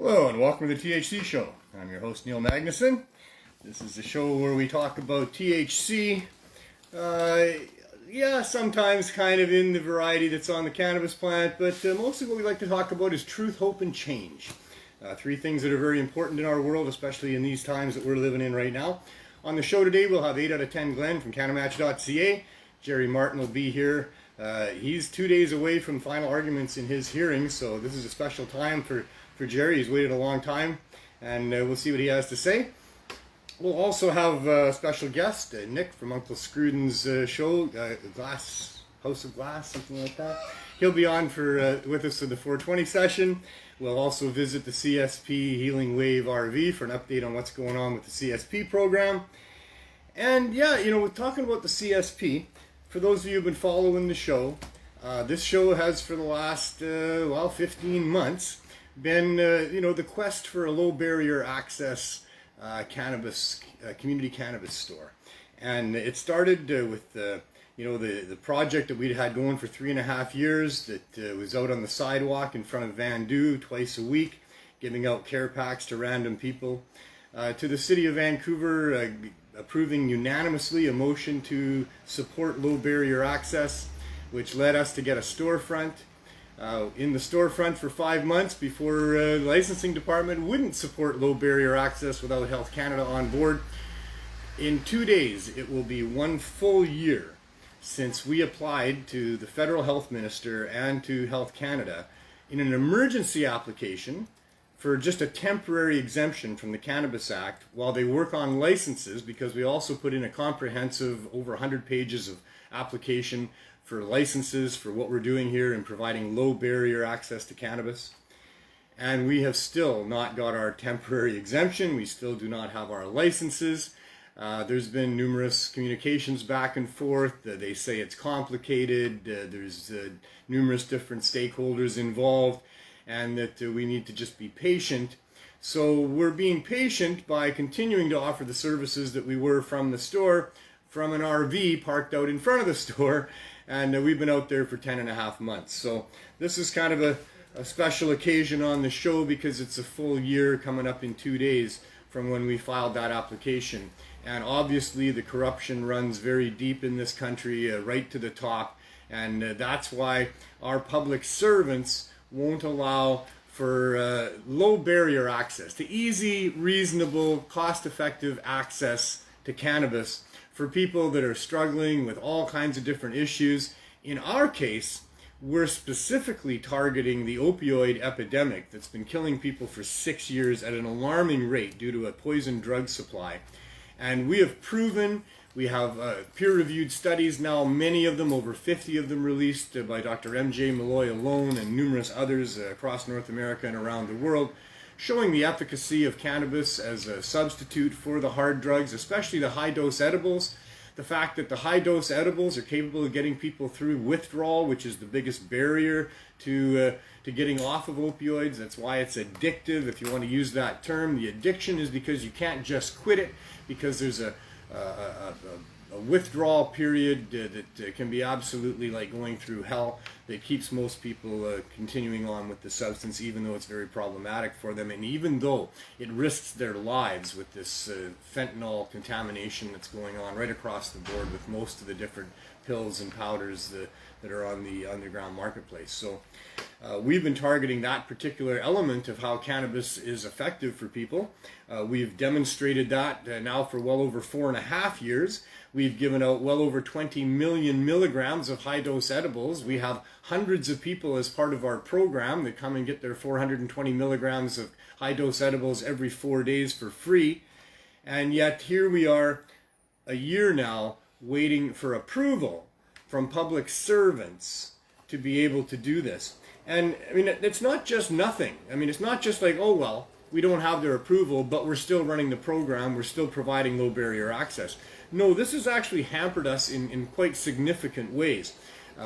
Hello and welcome to the THC Show. I'm your host Neil Magnuson. This is the show where we talk about THC. Sometimes kind of in the variety that's on the cannabis plant, but mostly what we like to talk about is truth, hope, and change. Three things that are very important in our world, especially in these times that we're living in right now. On the show today, we'll have 8 out of 10 Glenn from CannaMatch.ca. Jerry Martin will be here. He's 2 days away from final arguments in his hearing, so this is a special time for Jerry. He's waited a long time, and we'll see what he has to say. We'll also have a special guest, Nick from Uncle Skoden's show, House of Glass, something like that. He'll be on with us for the 420 session. We'll also visit the CSP Healing Wave RV for an update on what's going on with the CSP program. And we're talking about the CSP. For those of you who've been following the show, this show has for the last 15 months been the quest for a low barrier access community cannabis store. And it started with the project that we'd had going for 3.5 years that was out on the sidewalk in front of Van Du twice a week, giving out care packs to random people, to the city of Vancouver approving unanimously a motion to support low barrier access, which led us to get a storefront. In the storefront for 5 months before the licensing department wouldn't support low barrier access without Health Canada on board. In 2 days, it will be 1 full year since we applied to the federal health minister and to Health Canada in an emergency application for just a temporary exemption from the Cannabis Act while they work on licenses, because we also put in a comprehensive over 100 pages of application for licenses for what we're doing here in providing low barrier access to cannabis. And we have still not got our temporary exemption. We still do not have our licenses. There's been numerous communications back and forth. They say it's complicated. There's numerous different stakeholders involved, and that we need to just be patient. So we're being patient by continuing to offer the services that we were from the store, from an RV parked out in front of the store, and we've been out there for 10.5 months. So this is kind of a special occasion on the show because it's a full year coming up in 2 days from when we filed that application. And obviously the corruption runs very deep in this country, right to the top, and that's why our public servants won't allow for low barrier access, to easy, reasonable, cost-effective access to cannabis for people that are struggling with all kinds of different issues. In our case, we're specifically targeting the opioid epidemic that's been killing people for 6 years at an alarming rate due to a poison drug supply. And we have proven, we have peer-reviewed studies now, many of them, over 50 of them released by Dr. M.J. Malloy alone and numerous others across North America and around the world, showing the efficacy of cannabis as a substitute for the hard drugs, especially the high-dose edibles. The fact that the high-dose edibles are capable of getting people through withdrawal, which is the biggest barrier to getting off of opioids. That's why it's addictive, if you want to use that term. The addiction is because you can't just quit it, because there's a withdrawal period that can be absolutely like going through hell, that keeps most people continuing on with the substance, even though it's very problematic for them, and even though it risks their lives with this fentanyl contamination that's going on right across the board with most of the different pills and powders that are on the underground marketplace. So we've been targeting that particular element of how cannabis is effective for people. We've demonstrated that now for well over 4.5 years. We've given out well over 20 million milligrams of high-dose edibles. We have hundreds of people as part of our program that come and get their 420 milligrams of high-dose edibles every 4 days for free. And yet here we are a year now waiting for approval from public servants to be able to do this. And I mean, it's not just nothing. I mean, it's not just like, oh well, we don't have their approval, but we're still running the program, we're still providing low barrier access. No, this has actually hampered us in quite significant ways.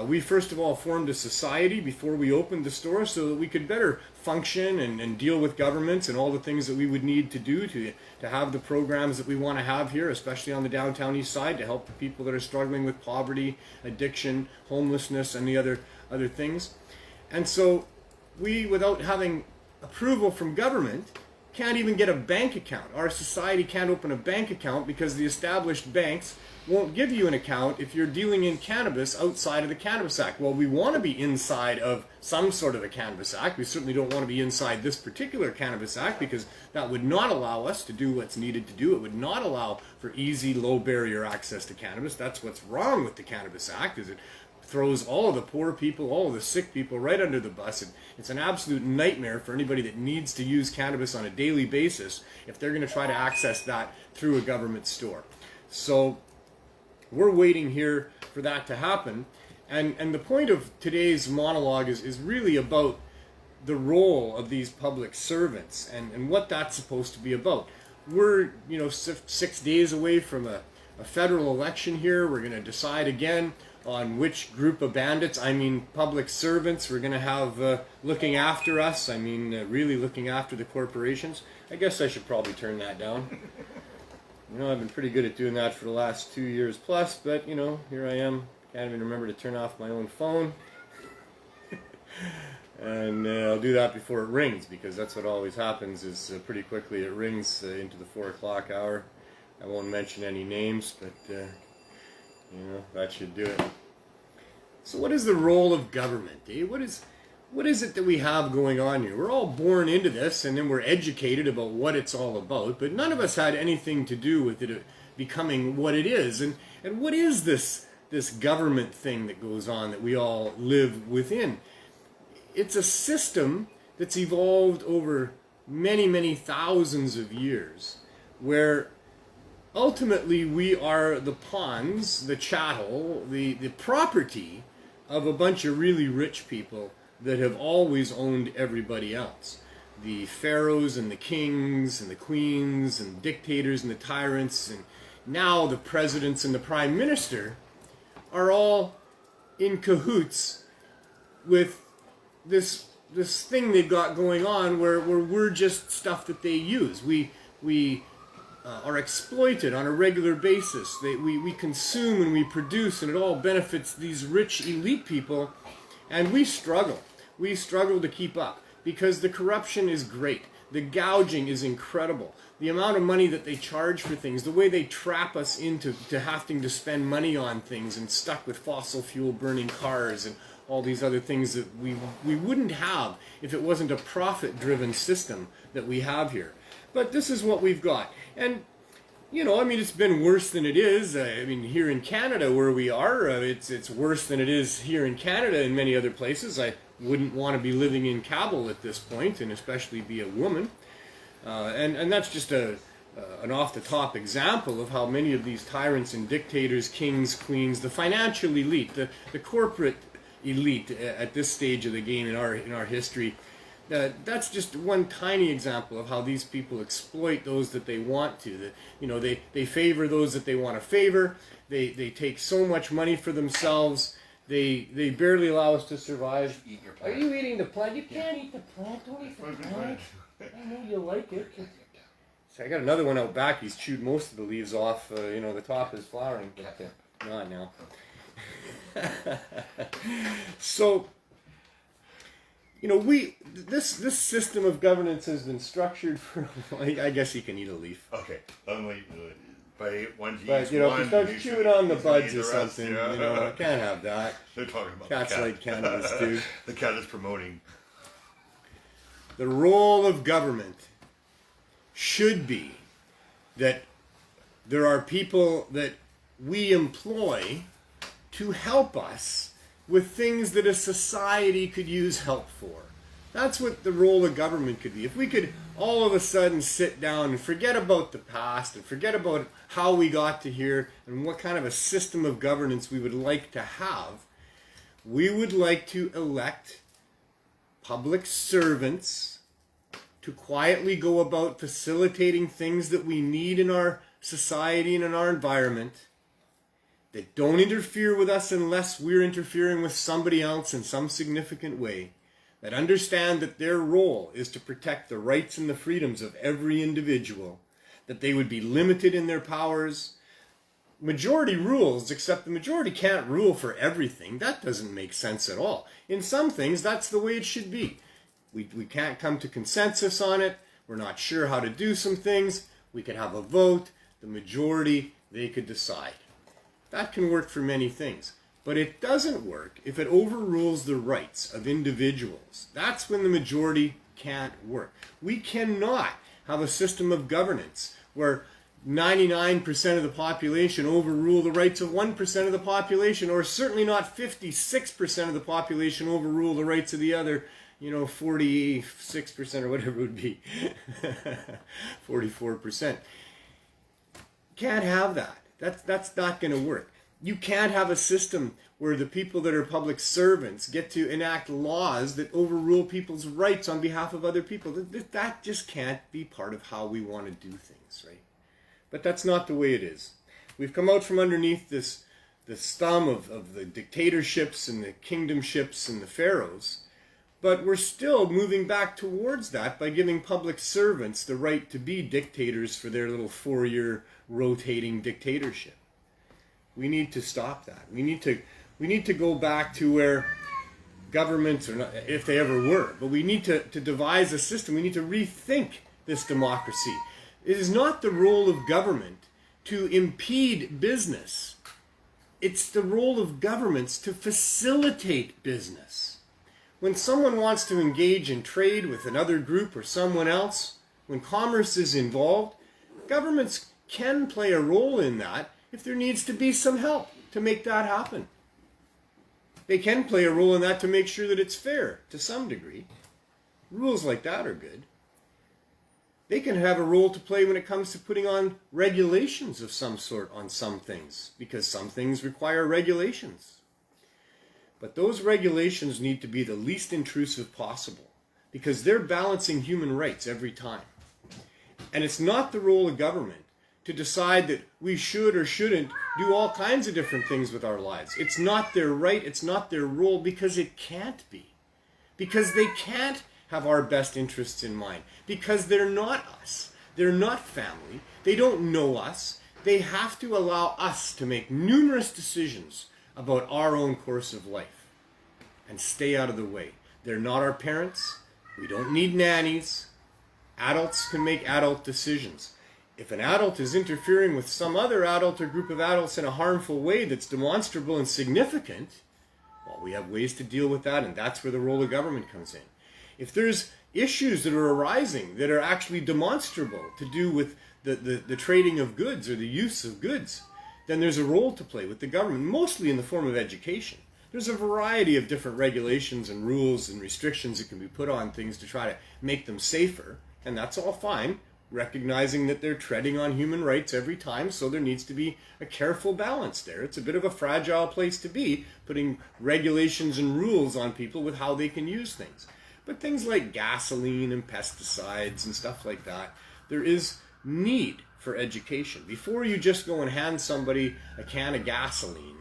We first of all formed a society before we opened the store so that we could better function and deal with governments and all the things that we would need to do to have the programs that we want to have here, especially on the downtown east side, to help the people that are struggling with poverty, addiction, homelessness, and the other things. And so we, without having approval from government, can't even get a bank account. Our society can't open a bank account because the established banks won't give you an account if you're dealing in cannabis outside of the Cannabis Act. Well, we want to be inside of some sort of a Cannabis Act. We certainly don't want to be inside this particular Cannabis Act because that would not allow us to do what's needed to do. It would not allow for easy, low barrier access to cannabis. That's what's wrong with the Cannabis Act, is it throws all of the poor people, all of the sick people right under the bus. And it's an absolute nightmare for anybody that needs to use cannabis on a daily basis if they're going to try to access that through a government store. So we're waiting here for that to happen. And the point of today's monologue is really about the role of these public servants and what that's supposed to be about. We're 6 days away from a federal election here. We're going to decide again on which group of bandits, public servants, we're going to have looking after us. Really looking after the corporations. I guess I should probably turn that down. I've been pretty good at doing that for the last 2 years plus, but, here I am. Can't even remember to turn off my own phone. And I'll do that before it rings, because that's what always happens, is pretty quickly it rings into the 4 o'clock hour. I won't mention any names, but, that should do it. So what is the role of government, eh? What is it that we have going on here? We're all born into this, and then we're educated about what it's all about, but none of us had anything to do with it becoming what it is. And what is this government thing that goes on that we all live within? It's a system that's evolved over many, many thousands of years, where ultimately we are the pawns, the chattel, the property of a bunch of really rich people that have always owned everybody else. The pharaohs and the kings and the queens and dictators and the tyrants, and now the presidents and the prime minister are all in cahoots with this thing they've got going on where we're just stuff that they use. We are exploited on a regular basis. We consume and we produce, and it all benefits these rich elite people, and we struggle. We struggle to keep up because the corruption is great. The gouging is incredible. The amount of money that they charge for things, the way they trap us into having to spend money on things and stuck with fossil fuel burning cars and all these other things that we wouldn't have if it wasn't a profit-driven system that we have here. But this is what we've got. And, it's been worse than it is. Here in Canada where we are, it's worse than it is here in Canada and many other places. I wouldn't want to be living in Kabul at this point, and especially be a woman. And that's just an off-the-top example of how many of these tyrants and dictators, kings, queens, the financial elite, the corporate elite at this stage of the game in our history, that's just one tiny example of how these people exploit those that they want to. They favor those that they want to favor. They take so much money for themselves. They barely allow us to survive. Eat your plant. Are you eating the plant? You can't eat the plant. Don't eat the plant. I know you like it. So I got another one out back. He's chewed most of the leaves off. The top is flowering, but not now. So, this system of governance has been structured for. I guess you can eat a leaf. Okay, only by one. But if you start chewing on the buds or something, I can't have that. They're talking about cats like cannabis too. The cat is promoting. The role of government should be that there are people that we employ to help us with things that a society could use help for. That's what the role of government could be. If we could all of a sudden sit down and forget about the past and forget about how we got to here and what kind of a system of governance we would like to have, we would like to elect public servants to quietly go about facilitating things that we need in our society and in our environment, that don't interfere with us unless we're interfering with somebody else in some significant way, that understand that their role is to protect the rights and the freedoms of every individual, that they would be limited in their powers. Majority rules, except the majority can't rule for everything. That doesn't make sense at all. In some things, that's the way it should be. We can't come to consensus on it. We're not sure how to do some things. We could have a vote. The majority, they could decide. That can work for many things. But it doesn't work if it overrules the rights of individuals. That's when the majority can't work. We cannot have a system of governance where 99% of the population overrule the rights of 1% of the population, or certainly not 56% of the population overrule the rights of the other, 46% or whatever it would be, 44%. Can't have that. That's not going to work. You can't have a system where the people that are public servants get to enact laws that overrule people's rights on behalf of other people. That just can't be part of how we want to do things, right? But that's not the way it is. We've come out from underneath the thumb of the dictatorships and the kingdomships and the pharaohs, but we're still moving back towards that by giving public servants the right to be dictators for their little 4-year rotating dictatorship. We need to stop that. We need to go back to where governments, or not, if they ever were, but we need to devise a system. We need to rethink this democracy. It is not the role of government to impede business. It's the role of governments to facilitate business. When someone wants to engage in trade with another group or someone else, when commerce is involved, governments can play a role in that if there needs to be some help to make that happen. They can play a role in that to make sure that it's fair to some degree. Rules like that are good. They can have a role to play when it comes to putting on regulations of some sort on some things, because some things require regulations. But those regulations need to be the least intrusive possible, because they're balancing human rights every time. And it's not the role of government to decide that we should or shouldn't do all kinds of different things with our lives. It's not their right, it's not their role, because it can't be. Because they can't have our best interests in mind. Because they're not us. They're not family. They don't know us. They have to allow us to make numerous decisions about our own course of life and stay out of the way. They're not our parents. We don't need nannies. Adults can make adult decisions. If an adult is interfering with some other adult or group of adults in a harmful way that's demonstrable and significant, well, we have ways to deal with that, and that's where the role of government comes in. If there's issues that are arising that are actually demonstrable to do with the trading of goods or the use of goods, then there's a role to play with the government, mostly in the form of education. There's a variety of different regulations and rules and restrictions that can be put on things to try to make them safer, and that's all fine, recognizing that they're treading on human rights every time, so there needs to be a careful balance there. It's a bit of a fragile place to be, putting regulations and rules on people with how they can use things. But things like gasoline and pesticides and stuff like that, there is need for education. Before you just go and hand somebody a can of gasoline,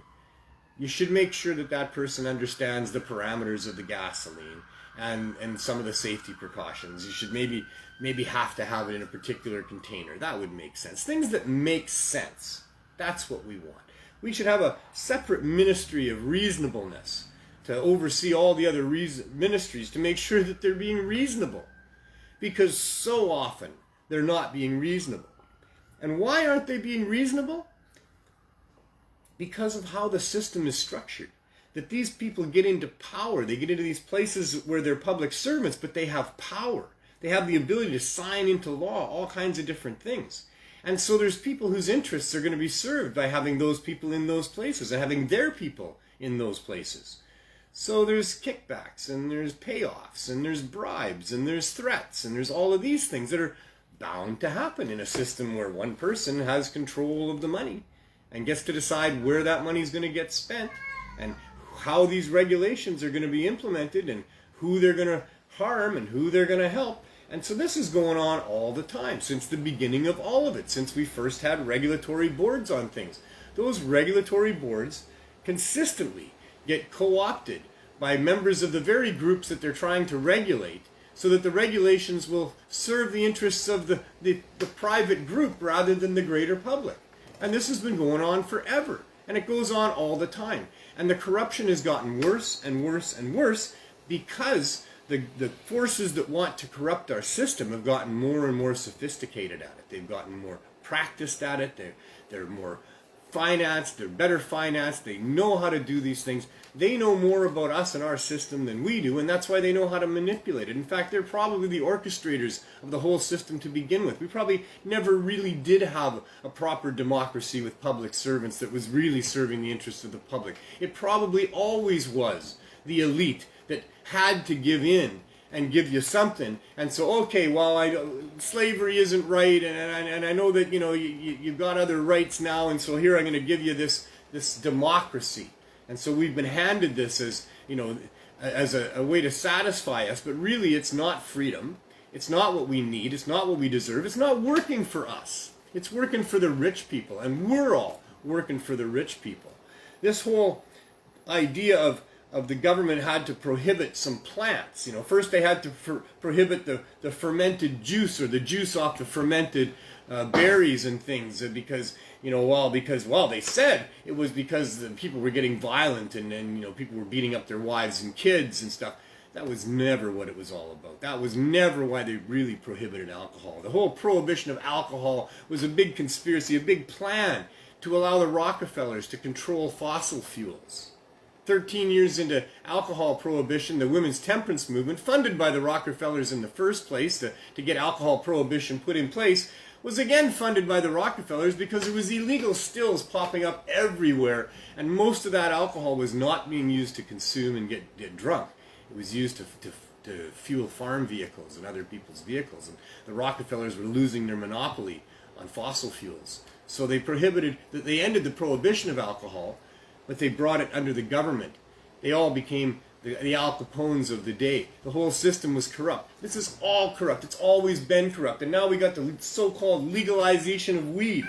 you should make sure that that person understands the parameters of the gasoline and some of the safety precautions. You should maybe have to have it in a particular container. That would make sense. Things that make sense. That's what we want. We should have a separate ministry of reasonableness to oversee all the other ministries to make sure that they're being reasonable. Because so often they're not being reasonable. And why aren't they being reasonable? Because of how the system is structured. That these people get into power. They get into these places where they're public servants, but they have power. They have the ability to sign into law all kinds of different things. And so there's people whose interests are going to be served by having those people in those places and having their people in those places. So there's kickbacks, and there's payoffs, and there's bribes, and there's threats, and there's all of these things that are bound to happen in a system where one person has control of the money and gets to decide where that money is going to get spent and how these regulations are going to be implemented and who they're going to harm and who they're going to help. And so this is going on all the time since the beginning of all of it, since we first had regulatory boards on things. Those regulatory boards consistently get co-opted by members of the very groups that they're trying to regulate, so that the regulations will serve the interests of the private group rather than the greater public. And this has been going on forever, and it goes on all the time. And the corruption has gotten worse and worse and worse because the forces that want to corrupt our system have gotten more and more sophisticated at it. They've gotten more practiced at it. They're more financed. They're better financed. They know how to do these things. They know more about us and our system than we do, and that's why they know how to manipulate it. In fact, they're probably the orchestrators of the whole system to begin with. We probably never really did have a proper democracy with public servants that was really serving the interests of the public. It probably always was the elite that had to give in and give you something. And so, okay, well, slavery isn't right, and I know that, you've got other rights now, and so here I'm going to give you this democracy. And so we've been handed this as, as a way to satisfy us, but really it's not freedom. It's not what we need. It's not what we deserve. It's not working for us. It's working for the rich people, and we're all working for the rich people. This whole idea of the government had to prohibit some plants. First they had to prohibit the fermented juice, or the juice off the fermented berries and things, because they said it was because the people were getting violent and people were beating up their wives and kids and stuff. That was never what it was all about. That was never why they really prohibited alcohol. The whole prohibition of alcohol was a big conspiracy, a big plan to allow the Rockefellers to control fossil fuels. 13 years into alcohol prohibition, the women's temperance movement, funded by the Rockefellers in the first place to get alcohol prohibition put in place, was again funded by the Rockefellers because there was illegal stills popping up everywhere, and most of that alcohol was not being used to consume and get drunk. It was used to fuel farm vehicles and other people's vehicles, and the Rockefellers were losing their monopoly on fossil fuels. So they ended the prohibition of alcohol, but they brought it under the government. They all became the Al Capones of the day. The whole system was corrupt. This is all corrupt. It's always been corrupt. And now we got the so-called legalization of weed,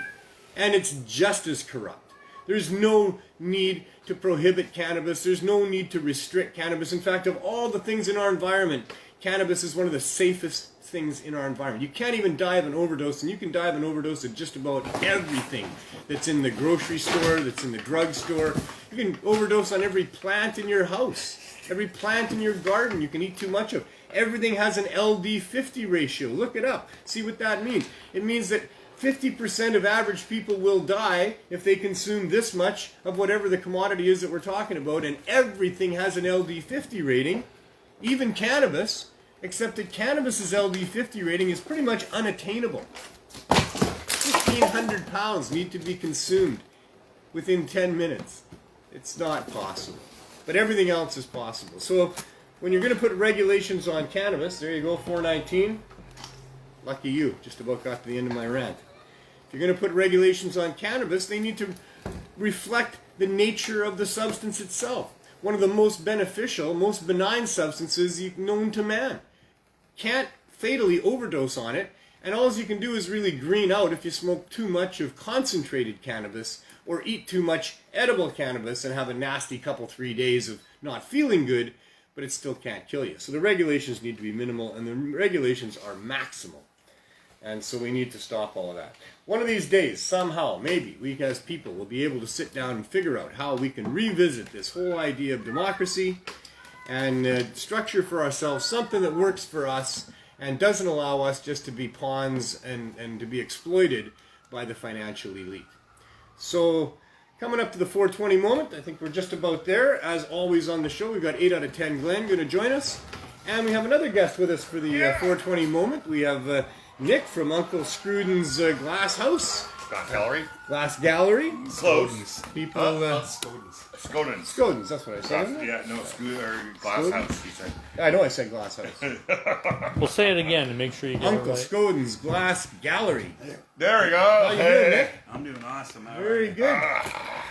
and it's just as corrupt. There's no need to prohibit cannabis. There's no need to restrict cannabis. In fact, of all the things in our environment, cannabis is one of the safest things in our environment. You can't even die of an overdose, and you can die of an overdose of just about everything that's in the grocery store, that's in the drugstore. You can overdose on every plant in your house, every plant in your garden you can eat too much of. Everything has an LD50 ratio. Look it up. See what that means. It means that 50% of average people will die if they consume this much of whatever the commodity is that we're talking about, and everything has an LD50 rating, even cannabis, except that cannabis's LD50 rating is pretty much unattainable. 1,500 pounds need to be consumed within 10 minutes. It's not possible. But everything else is possible. So when you're going to put regulations on cannabis, there you go, 419. Lucky you, just about got to the end of my rant. If you're going to put regulations on cannabis, they need to reflect the nature of the substance itself. One of the most beneficial, most benign substances known to man. Can't fatally overdose on it, and all you can do is really green out if you smoke too much of concentrated cannabis or eat too much edible cannabis and have a nasty 3 days of not feeling good, but it still can't kill you. So the regulations need to be minimal, and the regulations are maximal. And so we need to stop all of that. One of these days, somehow, maybe, we as people will be able to sit down and figure out how we can revisit this whole idea of democracy and structure for ourselves something that works for us and doesn't allow us just to be pawns and to be exploited by the financial elite. So, coming up to the 420 moment, I think we're just about there. As always on the show, we've got 8 out of 10 Glenn going to join us. And we have another guest with us for the 420 moment. We have Nick from Uncle Skoden's Glass House. Glass Gallery. Glass Gallery. Close. People. Skoden's. Skoden's, that's what I said. Isn't it? Yeah, no, Glass Skoden? House, he said. I know I said Glass House. We'll say it again and make sure you get Uncle it right. Skoden's Glass Gallery. There we go. How you doing, Nick? I'm doing awesome. Very good.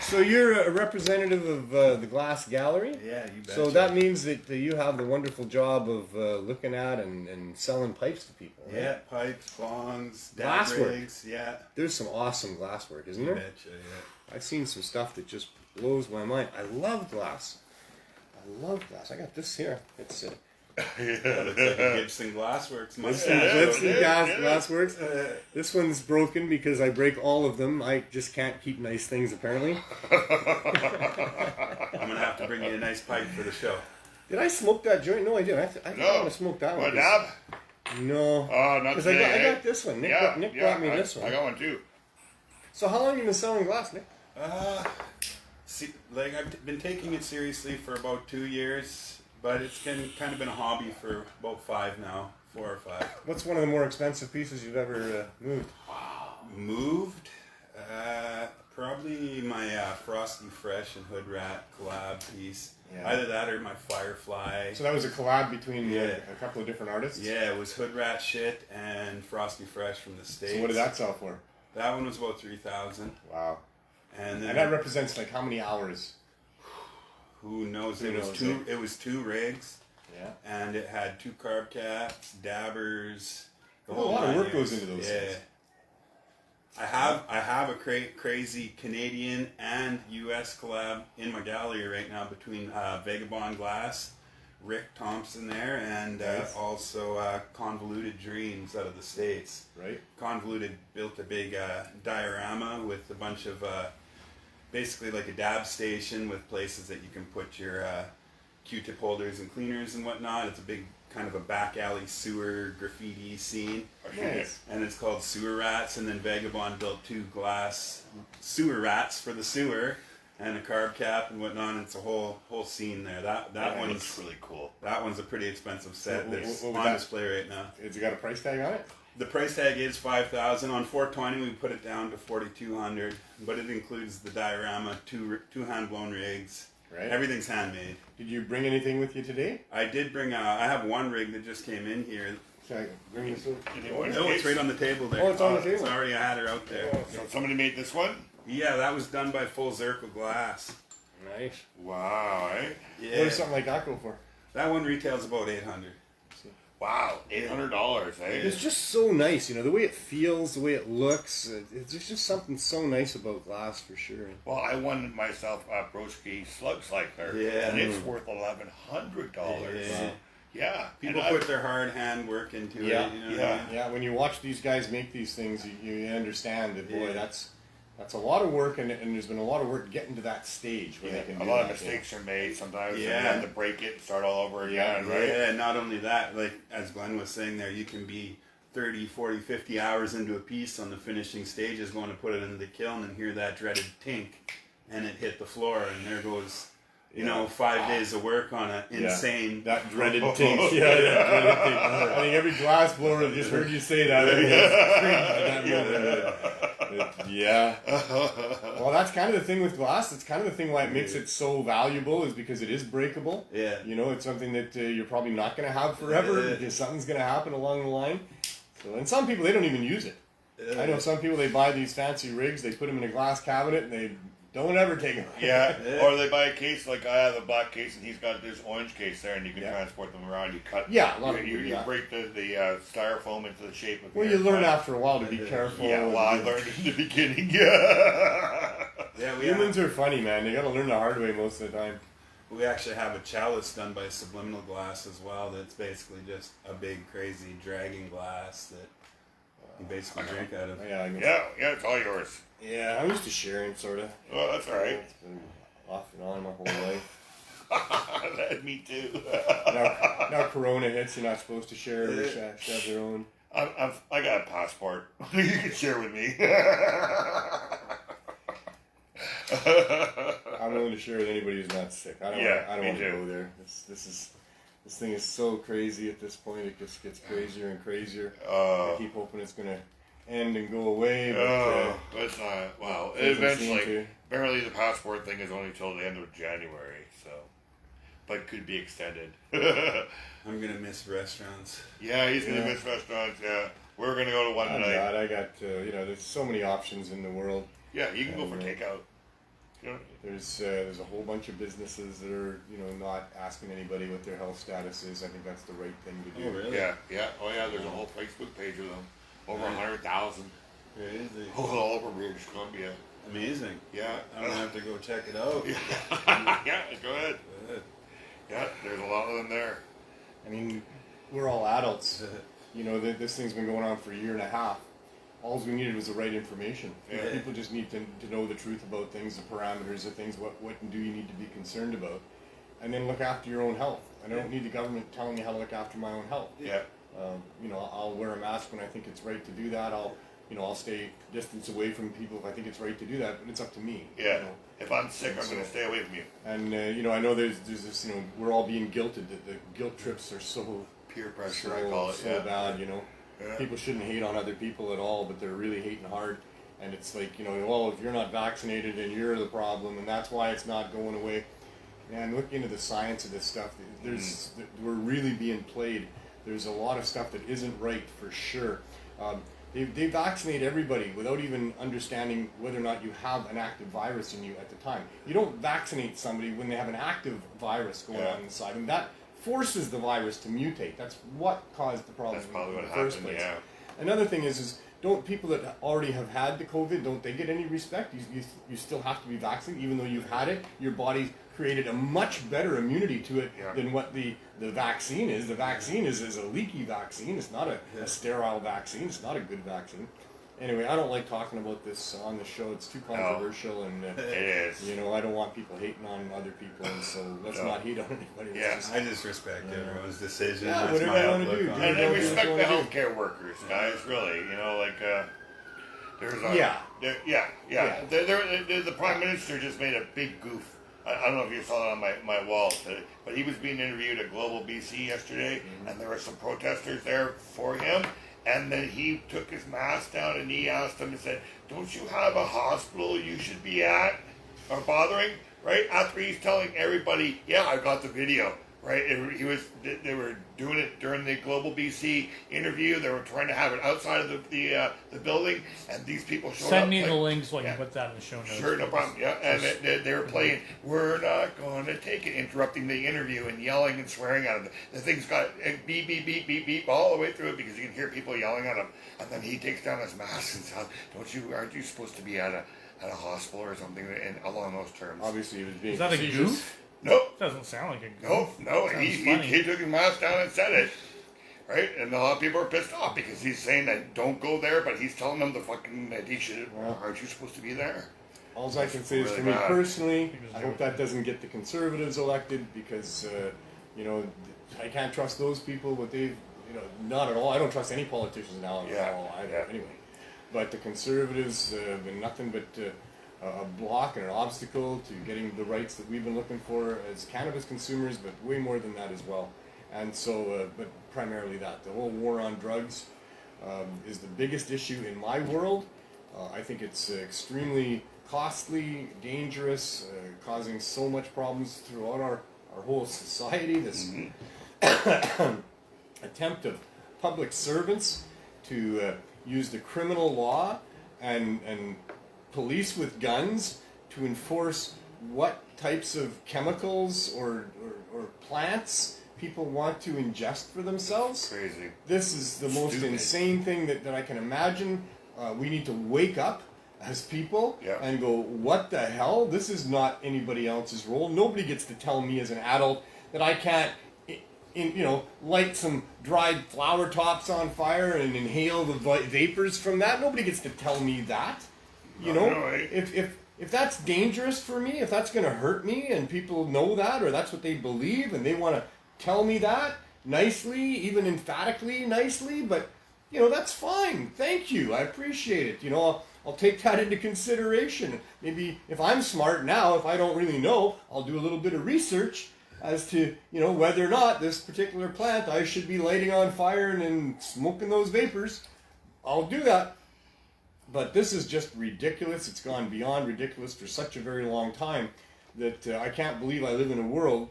So you're a representative of the Glass Gallery? Yeah, you bet. So that means that you have the wonderful job of looking at and selling pipes to people, right? Yeah, pipes, bongs, Glasswork. rigs, yeah. There's some awesome glasswork, isn't You there? betcha, yeah. I've seen some stuff that just blows my mind. I love glass. I love glass. I got this here. It's Looks like a Gibson Glassworks. Gibson Glassworks. This one's broken because I break all of them. I just can't keep nice things, apparently. I'm going to have to bring you a nice pipe for the show. Did I smoke that joint? No, I didn't. I think I'm going to smoke that one. What, dab? No. Oh, not Because today. I got this one. Nick brought me this one. I got one too. So how long have you been selling glass, Nick? Like I've been taking it seriously for about 2 years, but it's kind of been a hobby for about 5 now, 4 or 5. What's one of the more expensive pieces you've ever moved? Moved? Probably my Frosty Fresh and Hood Rat collab piece. Yeah. Either that or my Firefly. So that was a collab between Yeah. a couple of different artists? Yeah, it was Hood Rat shit and Frosty Fresh from the States. So what did that sell for? That one was about 3,000. Wow. And then And that represents like how many hours? who knows? Who It was knows, two. It was 2 rigs, Yeah. and it had 2 carb caps, dabbers. The Well, a lot of 9 work goes yards. into those Yeah. things. I have a crazy Canadian and U.S. collab in my gallery right now between Vagabond Glass, Rick Thompson there, and Nice. also Convoluted Dreams out of the States. Right? Convoluted built a big diorama with a bunch of basically like a dab station with places that you can put your Q-tip holders and cleaners and whatnot. It's a big kind of a back alley sewer graffiti scene. Nice. And it's called Sewer Rats, and then Vagabond built 2 glass sewer rats for the sewer and a carb cap and whatnot, and it's a whole scene there. That one's looks really cool. That one's a pretty expensive set that's what on was that? display right now. Has it got a price tag on it? The price tag is $5,000. On 420 we put it down to $4,200, but it includes the diorama, two hand blown rigs. Right. Everything's handmade. Did you bring anything with you today? I did bring I have one rig that just came in here. Can I bring this over? No, it's right on the table there. Oh, it's on the table. Sorry, I had her out there. So somebody made this one? Yeah, that was done by Full Circle Glass. Nice. Wow, eh? Yeah. What does something like that go for? That one retails about $800. Wow, $800, eh? It's just so nice, the way it feels, the way it looks. It's just something so nice about glass for sure. Well, I won myself a Broski Slug Cycler, Yeah. and it's worth $1,100. Yeah. Yeah. People and put their hard hand work into Yeah, it. You know what I yeah. mean? Yeah, when you watch these guys make these things, you understand that, boy, Yeah. that's a lot of work, and there's been a lot of work getting to that stage where Yeah, they can a do lot of that, mistakes are made sometimes. Yeah. And you have to break it and start all over again, right? Yeah, not only that, like as Glenn was saying there, you can be 30, 40, 50 hours into a piece on the finishing stages going to put it in the kiln and hear that dreaded tink and it hit the floor and there goes, 5 days of work on an insane... That dreaded tink. Yeah, that dreaded tink. I think every glass blower that just heard you say that. Yeah. Well, that's kind of the thing with glass. It's kind of the thing why it makes it so valuable is because it is breakable. Yeah. It's something that you're probably not going to have forever because something's going to happen along the line. So, and some people, they don't even use it. I know some people, they buy these fancy rigs, they put them in a glass cabinet, and they don't ever take them. Yeah, or they buy a case like I have a black case, and he's got this orange case there, and you can transport them around. You cut. Yeah, a lot of you people, yeah. break the styrofoam into the shape of. Well, you learn after a while to be careful. Yeah, well, I learned in the beginning. Yeah. Yeah, Humans are funny, man. They got to learn the hard way most of the time. We actually have a chalice done by Subliminal Glass as well. That's basically just a big, crazy dragging glass that you basically drink out of. Yeah, Yeah, it's all yours. Yeah, I'm used to sharing, sort of. Well, that's all right. It's been off and on my whole life. Me too. Now Corona hits, you're not supposed to share. Everybody should have their own. I got a passport. You can share with me. I'm willing to share with anybody who's not sick. I don't want to go there. This thing is so crazy at this point. It just gets crazier and crazier. I keep hoping it's gonna end and go away. But, it's not. Well, doesn't seem eventually. to. Apparently, the passport thing is only till the end of January, so. But could be extended. I'm going to miss restaurants. Yeah, he's going to miss restaurants, yeah. We're going to go to one tonight. God, I got, there's so many options in the world. Yeah, you can go for takeout. There's a whole bunch of businesses that are, not asking anybody what their health status is. I think that's the right thing to do. Oh, really? Yeah. Oh, yeah, there's a whole Facebook page of them. Over 100,000. Crazy. All over British Columbia. Amazing. Yeah. I'm going to have to go check it out. Yeah, go ahead. Good. Yeah, there's a lot of them there. I mean, we're all adults. This thing's been going on for a year and a half. All we needed was the right information. Yeah. People just need to know the truth about things, the parameters of things, what do you need to be concerned about. and then look after your own health. And I don't need the government telling me how to look after my own health. Yeah. You know, I'll wear a mask when I think it's right to do that. I'll stay distance away from people if I think it's right to do that, but it's up to me. Yeah. You know? If I'm sick, I'm going to stay away from you. And, you know, I know there's this, you know, we're all being guilted. The guilt trips are so... Peer pressure, I call it. So bad, you know. Yeah. People shouldn't hate on other people at all, but they're really hating hard. And it's like, you know, well, if you're not vaccinated and you're the problem, and that's why it's not going away. Man, look into the science of this stuff. We're really being played. There's a lot of stuff that isn't right for sure. They vaccinate everybody without even understanding whether or not you have an active virus in you at the time. You don't vaccinate somebody when they have an active virus going on inside, and that forces the virus to mutate. That's what caused the problem. That's probably in what the first happened, place. yeah. Another thing is don't people that already have had the COVID, don't they get any respect? You still have to be vaccinated even though you've had it. Your body created a much better immunity to it than what the vaccine is. The vaccine is a leaky vaccine. It's not a sterile vaccine. It's not a good vaccine. Anyway, I don't like talking about this on the show. It's too controversial, and it is. You know, I don't want people hating on other people, and so let's not hate on anybody. Yeah, I just respect everyone's decision. Yeah, That's whatever my you want to outlook do. on And it. I respect the healthcare workers, guys. Really, you know, like there's the Prime Minister just made a big goof. I don't know if you saw it on my wall today, but he was being interviewed at Global BC yesterday, and there were some protesters there for him. And then he took his mask down and he asked them and said, "Don't you have a hospital you should be at or bothering?" Right after he's telling everybody, "Yeah, I got the video." Right, they were doing it during the Global BC interview. They were trying to have it outside of the building, and these people showed up. Send me the link so I can put that in the show notes. Sure, no problem. Yeah, and they were playing "We're Not Gonna Take It," interrupting the interview and yelling and swearing at him. The thing's got beep, beep, beep, beep, beep all the way through it because you can hear people yelling at him. And then he takes down his mask and says, aren't you supposed to be at a hospital or something along those terms?" Obviously, he was being Is that a facetious. goof? Nope. Doesn't sound like a goof. No. Sounds He funny. took his mask down and said it. Right? And a lot of people are pissed off because he's saying that don't go there, but he's telling them that he should. Aren't you supposed to be there? All I can say is, really for me bad. personally, I hope that doesn't get the Conservatives elected because, you know, I can't trust those people. But they've, you know, not at all. I don't trust any politicians now at all either. Anyway, but the Conservatives have been nothing but a block and an obstacle to getting the rights that we've been looking for as cannabis consumers, but way more than that as well. And so, but primarily that. The whole war on drugs is the biggest issue in my world. I think it's extremely costly, dangerous, causing so much problems throughout our whole society. This attempt of public servants to use the criminal law and police with guns to enforce what types of chemicals or plants people want to ingest for themselves. Crazy. This is the most insane thing that I can imagine. We need to wake up as people and go, what the hell? This is not anybody else's role. Nobody gets to tell me as an adult that I can't light some dried flower tops on fire and inhale the vapors from that. Nobody gets to tell me that. If that's dangerous for me, if that's going to hurt me, and people know that, or that's what they believe, and they want to tell me that nicely, even emphatically nicely, but that's fine. Thank you. I appreciate it. I'll take that into consideration. Maybe if I'm smart now, if I don't really know, I'll do a little bit of research as to whether or not this particular plant I should be lighting on fire and smoking those vapors. I'll do that. But this is just ridiculous. It's gone beyond ridiculous for such a very long time that I can't believe I live in a world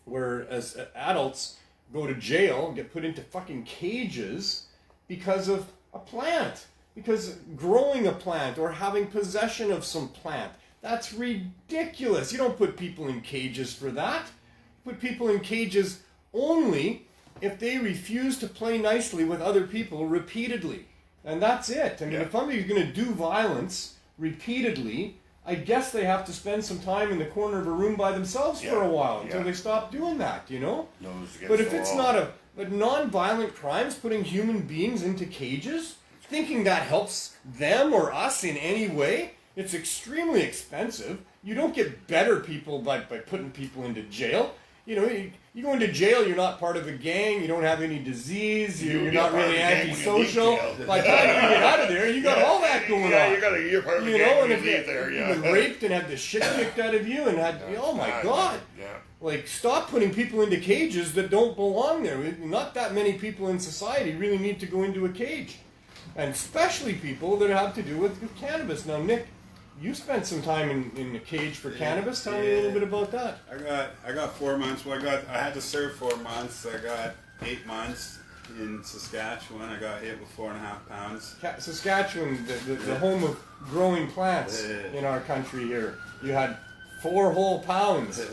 where as adults go to jail and get put into fucking cages because of a plant. Because growing a plant or having possession of some plant, that's ridiculous. You don't put people in cages for that. You put people in cages only if they refuse to play nicely with other people repeatedly. And that's it. I mean, if somebody's going to do violence repeatedly, I guess they have to spend some time in the corner of a room by themselves for a while until they stop doing that, But if it's not but non-violent crimes, putting human beings into cages, thinking that helps them or us in any way, it's extremely expensive. you don't get better people by putting people into jail. You know, you go into jail, you're not part of a gang, you don't have any disease, you're not really antisocial. By the time you get out of there, you got all that going on. You're part of a gang when you leave there, You've been raped and had the shit kicked out of you and had, oh my God. Yeah. Like, stop putting people into cages that don't belong there. Not that many people in society really need to go into a cage. And especially people that have to do with cannabis. Now, Nick, you spent some time in the cage for cannabis. Tell me a little bit about that. I got 4 months. Well, I had to serve 4 months. I got 8 months in Saskatchewan. I got hit with 4.5 pounds. Saskatchewan, the home of growing plants in our country here. You had 4 whole pounds.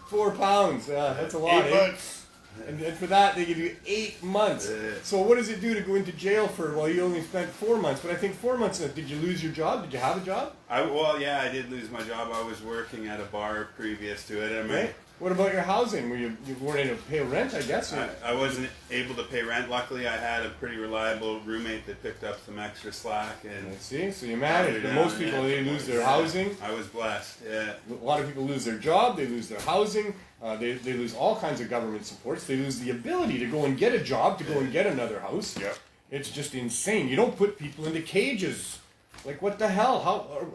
4 pounds. That's a lot. 8 months. And for that, they give you 8 months. So what does it do to go into jail for? Well, you only spent 4 months, but I think 4 months. Did you lose your job? Did you have a job? I did lose my job. I was working at a bar previous to it. Right. What about your housing? You weren't able to pay rent, I guess? I wasn't able to pay rent. Luckily, I had a pretty reliable roommate that picked up some extra slack. And I see. So you managed. But most people, they lose their housing. I was blessed, yeah. A lot of people lose their job. They lose their housing. They lose all kinds of government supports. They lose the ability to go and get a job, to go and get another house. Yep. It's just insane. You don't put people into cages. Like, what the hell?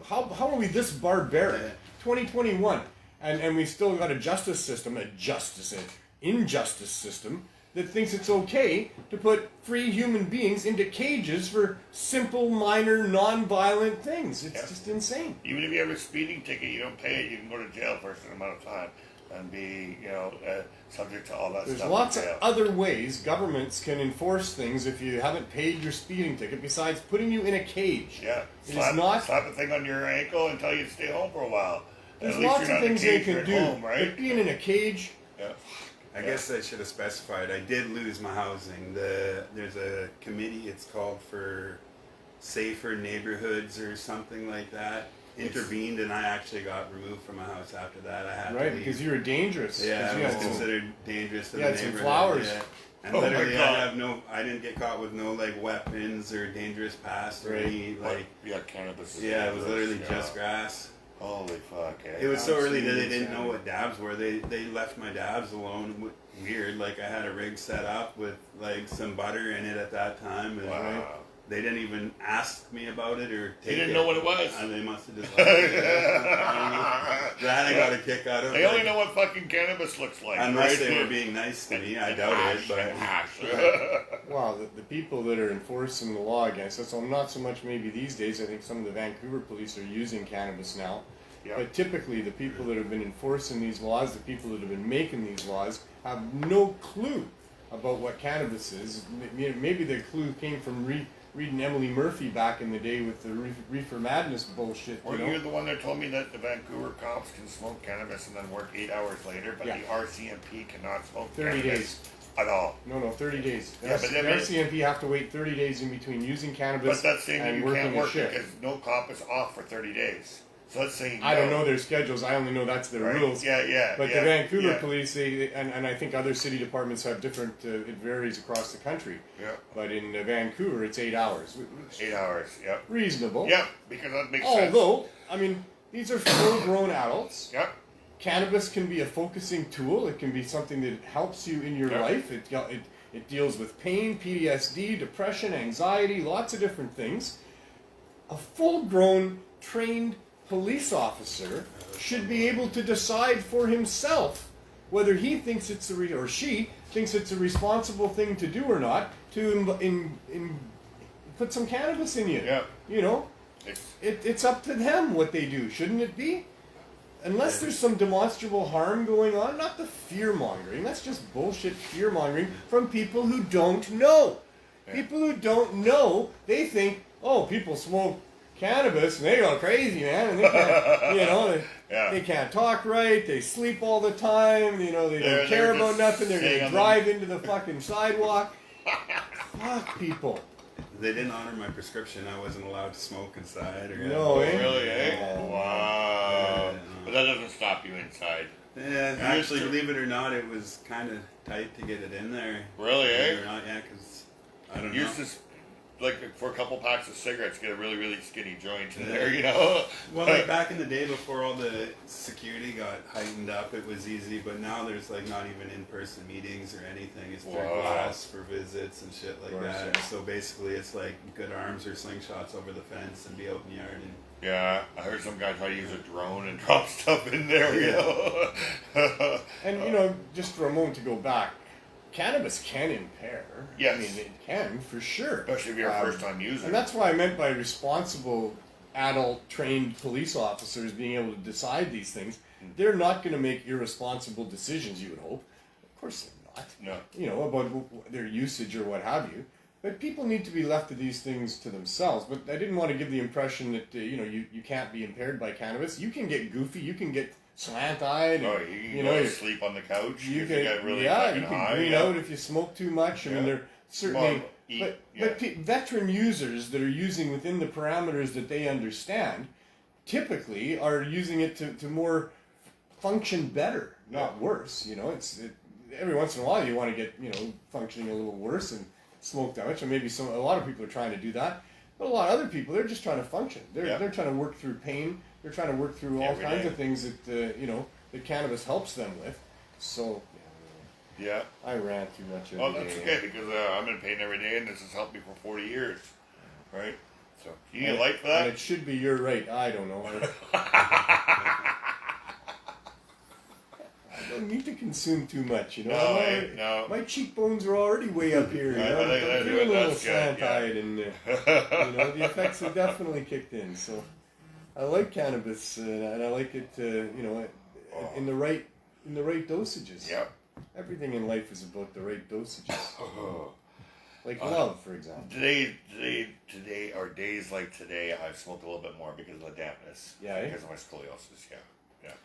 How are we this barbaric? 2021. And we've still got a justice system, injustice system, that thinks it's okay to put free human beings into cages for simple, minor, non-violent things. It's just insane. Even if you have a speeding ticket, you don't pay it, you can go to jail for a certain amount of time and be, subject to all that stuff. There's lots of other ways governments can enforce things if you haven't paid your speeding ticket besides putting you in a cage. Yeah. Slap a thing on your ankle and tell you to stay home for a while. There's lots of things they can do. Home, right? But being in a cage... Yeah. I guess I should have specified. I did lose my housing. There's a committee, it's called for Safer Neighborhoods or something like that, intervened, and I actually got removed from my house after that. I had to leave. Because you were dangerous. Yeah, I was considered dangerous to the neighborhood. Some flowers. Yeah. And literally, I didn't get caught with no weapons or dangerous past or any cannabis. Yeah, it was literally just grass. Holy fuck! It was so early that they didn't know what dabs were. They left my dabs alone. Weird. I had a rig set up with some butter in it at that time. And, wow. They didn't even ask me about it or take it. They didn't know what it was. And they must have just left it. That I got a kick out of. They only know what fucking cannabis looks like. Unless they were being nice to me. I doubt it. But Wow, the people that are enforcing the law against us, well, not so much maybe these days. I think some of the Vancouver police are using cannabis now. Yep. But typically the people that have been enforcing these laws, the people that have been making these laws, have no clue about what cannabis is. Maybe the clue came from reading Emily Murphy back in the day with the Reefer Madness bullshit. You're the one that told me that the Vancouver cops can smoke cannabis and then work 8 hours later, but the RCMP cannot smoke 30 cannabis days. At all. No, 30 days. Yeah, the RCMP have to wait 30 days in between using cannabis and working a shift. But that's saying that you can't work because no cop is off for 30 days. So let's say I don't know their schedules. I only know that's their rules. Yeah. But the Vancouver police, and I think other city departments have different. It varies across the country. Yeah. But in Vancouver, it's 8 hours. 8 hours. Yeah. Reasonable. Yeah, because that makes sense. Although, I mean, these are full-grown adults. Yeah. Cannabis can be a focusing tool. It can be something that helps you in your life. It deals with pain, PTSD, depression, anxiety, lots of different things. A full-grown, trained police officer should be able to decide for himself whether he thinks it's or she thinks it's a responsible thing to do or not to put some cannabis in you. Yeah. It's up to them what they do, shouldn't it be? Unless there's some demonstrable harm going on, not the fear-mongering. That's just bullshit fear-mongering from people who don't know. Yeah. People who don't know, they think, oh, people smoke cannabis and they go crazy, man, and they can't, they can't talk right, they sleep all the time, they don't care about nothing, they're going to drive into the fucking sidewalk. Fuck people. They didn't honor my prescription. I wasn't allowed to smoke inside. Really, eh? Wow. But that doesn't stop you inside. Yeah, actually, believe it or not, it was kind of tight to get it in there. Really, eh? Believe it or not, yeah, because I don't know. like for a couple packs of cigarettes, get a really, really skinny joint in there, you know? Well, like back in the day before all the security got heightened up, it was easy, but now there's like not even in-person meetings or anything. It's through glass for visits and shit like that. Yeah. So basically it's like good arms or slingshots over the fence and be out in the yard. And Yeah, I heard some guy try to use a drone and drop stuff in there, you know? And, you know, just for a moment to go back, cannabis can impair. Yes. I mean, it can, for sure. Especially if you're a first-time user. And that's what I meant by responsible, adult, trained police officers being able to decide these things. They're not going to make irresponsible decisions, you would hope. Of course they're not. No. You know, about their usage or what have you. But people need to be left to these things to themselves. But I didn't want to give the impression that, you know, you can't be impaired by cannabis. You can get goofy. You can get slant-eyed. Oh, you can go to sleep on the couch. You Get really you fucking can high. green out if you smoke too much. I mean, they're certainly, Well, but veteran users that are using within the parameters that they understand, typically are using it to more function better, not worse. You know, every once in a while you want to get, you know, functioning a little worse and smoke that much, and maybe a lot of people are trying to do that, but a lot of other people, they're just trying to function. They're trying to work through pain. They're trying to work through all kinds of things that you know, that cannabis helps them with. So Yeah. I rant too much. Well, that's okay, because I'm in pain every day, and this has helped me for 40 years. Right? So, you need a light for that? And it should be your right. I don't know. I don't need to consume too much, you know. No. My cheekbones are already way up here. You know? I'm feeling a little slant-eyed, and you know, the effects have definitely kicked in. So I like cannabis, and I like it, you know, in the right dosages. Yeah. Everything in life is about the right dosages. Like love, for example. Today, or days like today, I've smoked a little bit more because of the dampness. Yeah, Because of my scoliosis, yeah.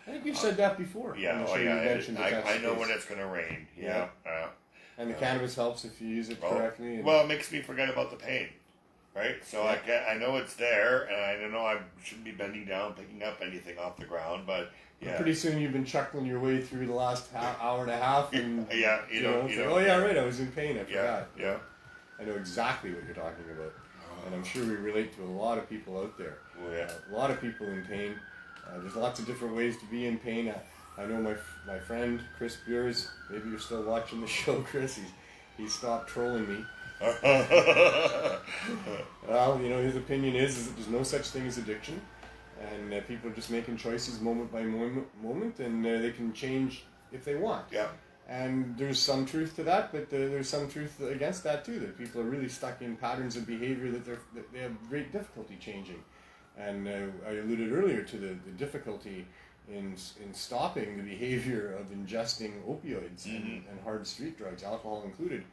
I think you've said that before. Yeah, I'm sure you mentioned that I know when it's going to rain. Yeah. And the cannabis helps if you use it correctly. Well, it makes me forget about the pain, right? So I know it's there, and I know I shouldn't be bending down, picking up anything off the ground, but yeah. Pretty soon you've been chuckling your way through the last hour and a half, and you know, oh yeah, right, I was in pain. I forgot. Yeah. I know exactly what you're talking about, and I'm sure we relate to a lot of people out there. Oh, yeah. A lot of people in pain. There's lots of different ways to be in pain. I know my friend Chris Beers. Maybe you're still watching the show, Chris. He stopped trolling me. Well, you know, his opinion is that there's no such thing as addiction, and people are just making choices moment by moment, and they can change if they want. Yeah. And there's some truth to that, but there's some truth against that too. That people are really stuck in patterns of behavior that they have great difficulty changing. And I alluded earlier to the difficulty in stopping the behavior of ingesting opioids and hard street drugs, alcohol included.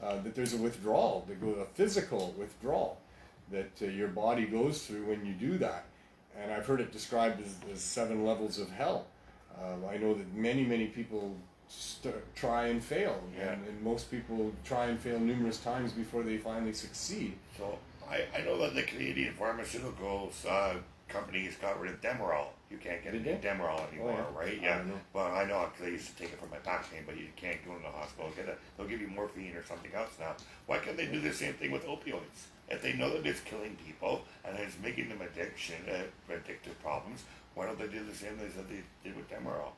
That there's a withdrawal, a physical withdrawal that your body goes through when you do that. And I've heard it described as 7 levels of hell. I know that many people try and fail, and most people try and fail numerous times before they finally succeed. So I know that the Canadian pharmaceuticals companies got rid of Demerol. You can't get any Demerol anymore, right? Yeah. Well, I know because I used to take it for my back pain, but you can't go to the hospital and get it. They'll give you morphine or something else now. Why can't they do the same thing with opioids? If they know that it's killing people and it's making them addictive problems, why don't they do the same things that they did with Demerol?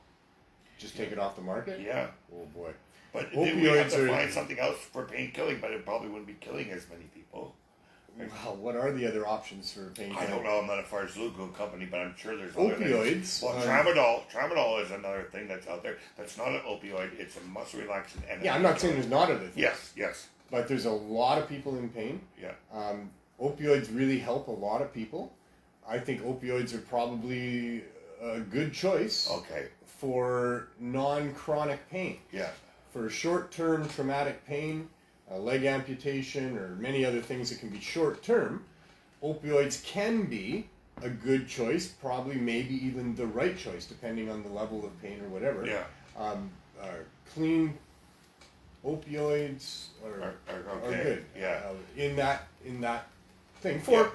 Just take it off the market? Yeah. Oh boy. But we have to find something else for pain killing, but it probably wouldn't be killing as many people. Well, what are the other options for pain killing? I don't know. I'm not a pharmaceutical company, but I'm sure there's opioids. Well, tramadol is another thing that's out there. That's not an opioid. It's a muscle relaxant. Yeah, I'm not saying there's not other things. Yes. But there's a lot of people in pain. Yeah. Opioids really help a lot of people. I think opioids are probably a good choice. Okay. For non-chronic pain. Yeah. For short-term traumatic pain, leg amputation, or many other things that can be short-term, opioids can be a good choice, probably maybe even the right choice, depending on the level of pain or whatever. Yeah. Clean opioids are good. Yeah. In that thing. For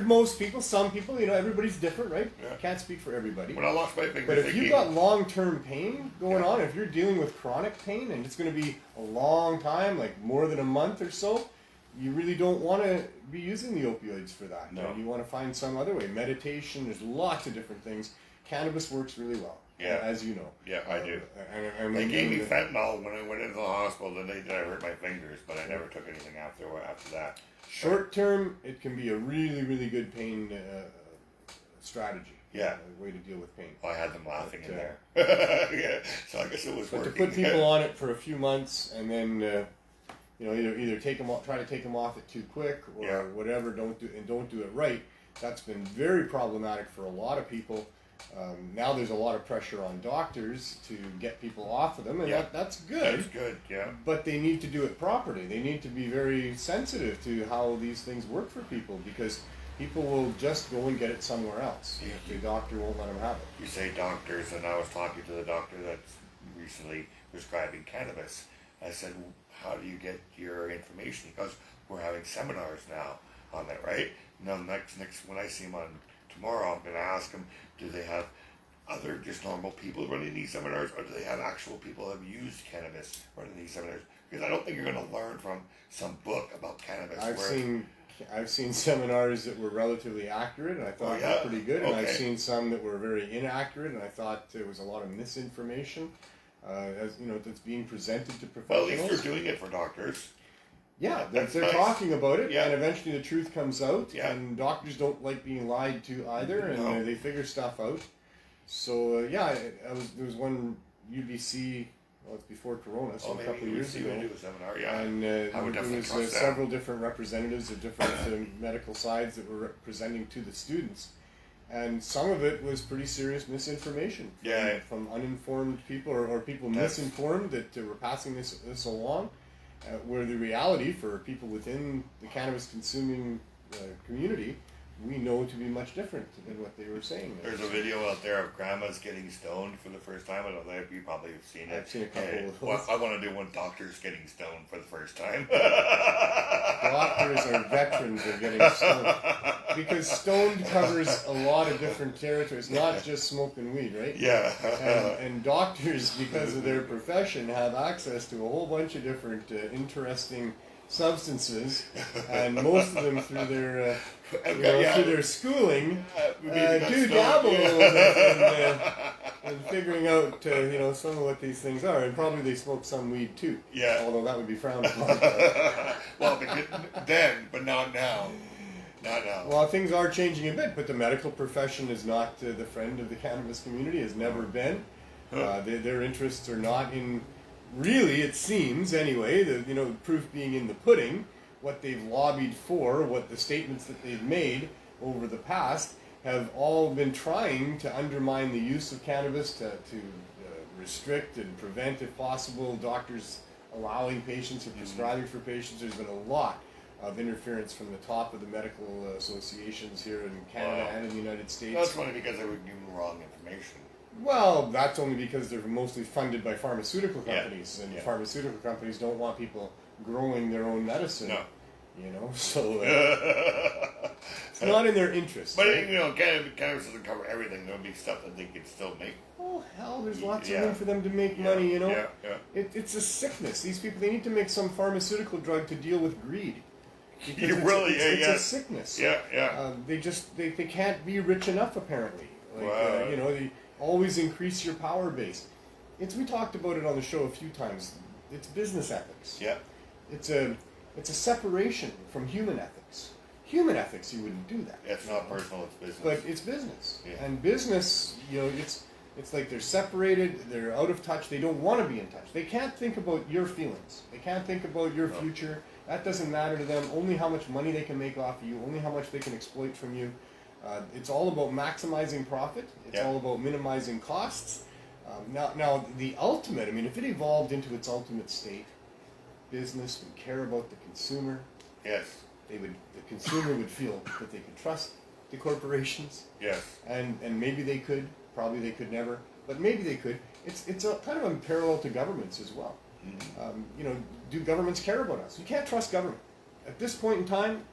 most people, some people, you know, everybody's different, right? Yeah. Can't speak for everybody. When I lost my finger, But if you've got long-term pain going on, if you're dealing with chronic pain and it's going to be a long time, like more than a month or so, you really don't want to be using the opioids for that. No. You want to find some other way. Meditation, there's lots of different things. Cannabis works really well, as you know. Yeah, I do. They They gave me fentanyl when I went into the hospital. Then I hurt my fingers, but I never took anything after that. Short term, it can be a really, really good pain strategy. Yeah. Way to deal with pain. Well, I had them laughing in there. Yeah, so I guess it was But working. to put people on it for a few months and then, either take them off, try to take them off it too quick or whatever, don't do it right. That's been very problematic for a lot of people. Now there's a lot of pressure on doctors to get people off of them, and that's good. That's good, yeah. But they need to do it properly. They need to be very sensitive to how these things work for people, because people will just go and get it somewhere else if the doctor won't let them have it. You say doctors, and I was talking to the doctor that's recently prescribing cannabis. I said, how do you get your information? He goes, we're having seminars now on it, right? Now next when I see him on tomorrow, I'm going to ask him, do they have other just normal people running these seminars, or do they have actual people that have used cannabis running these seminars? Because I don't think you're going to learn from some book about cannabis. I've seen seminars that were relatively accurate, and I thought were pretty good, and I've seen some that were very inaccurate, and I thought there was a lot of misinformation, that's being presented to professionals. Well, at least they're doing it for doctors. Yeah, they're nice. talking about it, and eventually the truth comes out, Yeah. and doctors don't like being lied to either, and they figure stuff out. So, there was one UBC, well, it's before Corona, so a couple of years ago. Do a seminar, yeah. And I would there definitely was trust that. several different representatives of different medical sides that were presenting to the students. And some of it was pretty serious misinformation from uninformed people or people misinformed that were passing this along. Where the reality for people within the cannabis consuming community, we know to be much different than what they were saying. There's a video out there of grandmas getting stoned for the first time. I don't know if you probably have seen it. I've seen a couple of those. Well, I want to do one doctors getting stoned for the first time. Doctors or veterans are getting stoned. Because stoned covers a lot of different territories, not just smoking weed, right? Yeah. And doctors, because of their profession, have access to a whole bunch of different interesting substances, and most of them through their through their schooling do dabble a little bit in figuring out some of what these things are, and probably they smoke some weed too. Yeah. Although that would be frowned upon. Well, then, but not now. Not now. Well, things are changing a bit, but the medical profession is not the friend of the cannabis community. Has never been. Their interests are not in. Really, it seems, anyway, the proof being in the pudding, what they've lobbied for, what the statements that they've made over the past have all been trying to undermine the use of cannabis, to restrict and prevent, if possible, doctors allowing patients or prescribing for patients. There's been a lot of interference from the top of the medical associations here in Canada and in the United States. That's funny because they were giving wrong information. Well, that's only because they're mostly funded by pharmaceutical companies, and pharmaceutical companies don't want people growing their own medicine. No. So it's not in their interest. But right? cannabis doesn't cover everything. There'll be stuff that they could still make. Oh hell, there's lots of room for them to make money. Yeah. It's a sickness. These people, they need to make some pharmaceutical drug to deal with greed. Because it's a sickness. Yeah. They can't be rich enough apparently. They always increase your power base. We talked about it on the show a few times. It's business ethics. Yeah. It's a separation from human ethics. Human ethics, you wouldn't do that. It's not personal, it's business. But it's business. Yeah. And business, it's like they're separated, they're out of touch, they don't want to be in touch. They can't think about your feelings. They can't think about your future. That doesn't matter to them. Only how much money they can make off of you, only how much they can exploit from you. It's all about maximizing profit. It's all about minimizing costs. Now, the ultimate, if it evolved into its ultimate state, business would care about the consumer. Yes. The consumer would feel that they could trust the corporations. Yes. And maybe they could. Probably they could never. But maybe they could. It's a kind of a parallel to governments as well. Mm-hmm. Do governments care about us? You can't trust government. At this point in time,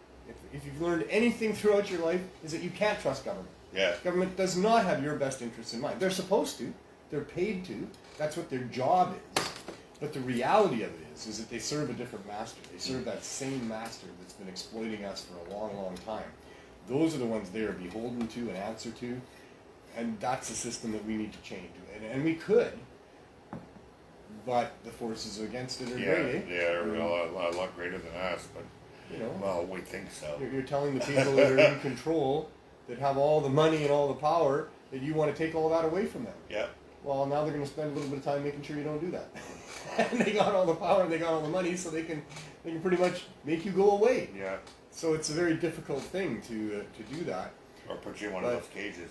if you've learned anything throughout your life, is that you can't trust government. Yeah. Government does not have your best interests in mind. They're supposed to. They're paid to. That's what their job is. But the reality of it is that they serve a different master. They serve that same master that's been exploiting us for a long, long time. Those are the ones they are beholden to and answer to, and that's a system that we need to change. And we could, but the forces against it are great, eh? Yeah, a lot greater than us, but well, we think so. You're telling the people that are in control, that have all the money and all the power, that you want to take all that away from them. Yeah. Well, now they're going to spend a little bit of time making sure you don't do that. And they got all the power, and they got all the money, so they can pretty much make you go away. Yeah. So it's a very difficult thing to do that. Or put you in one of those cages.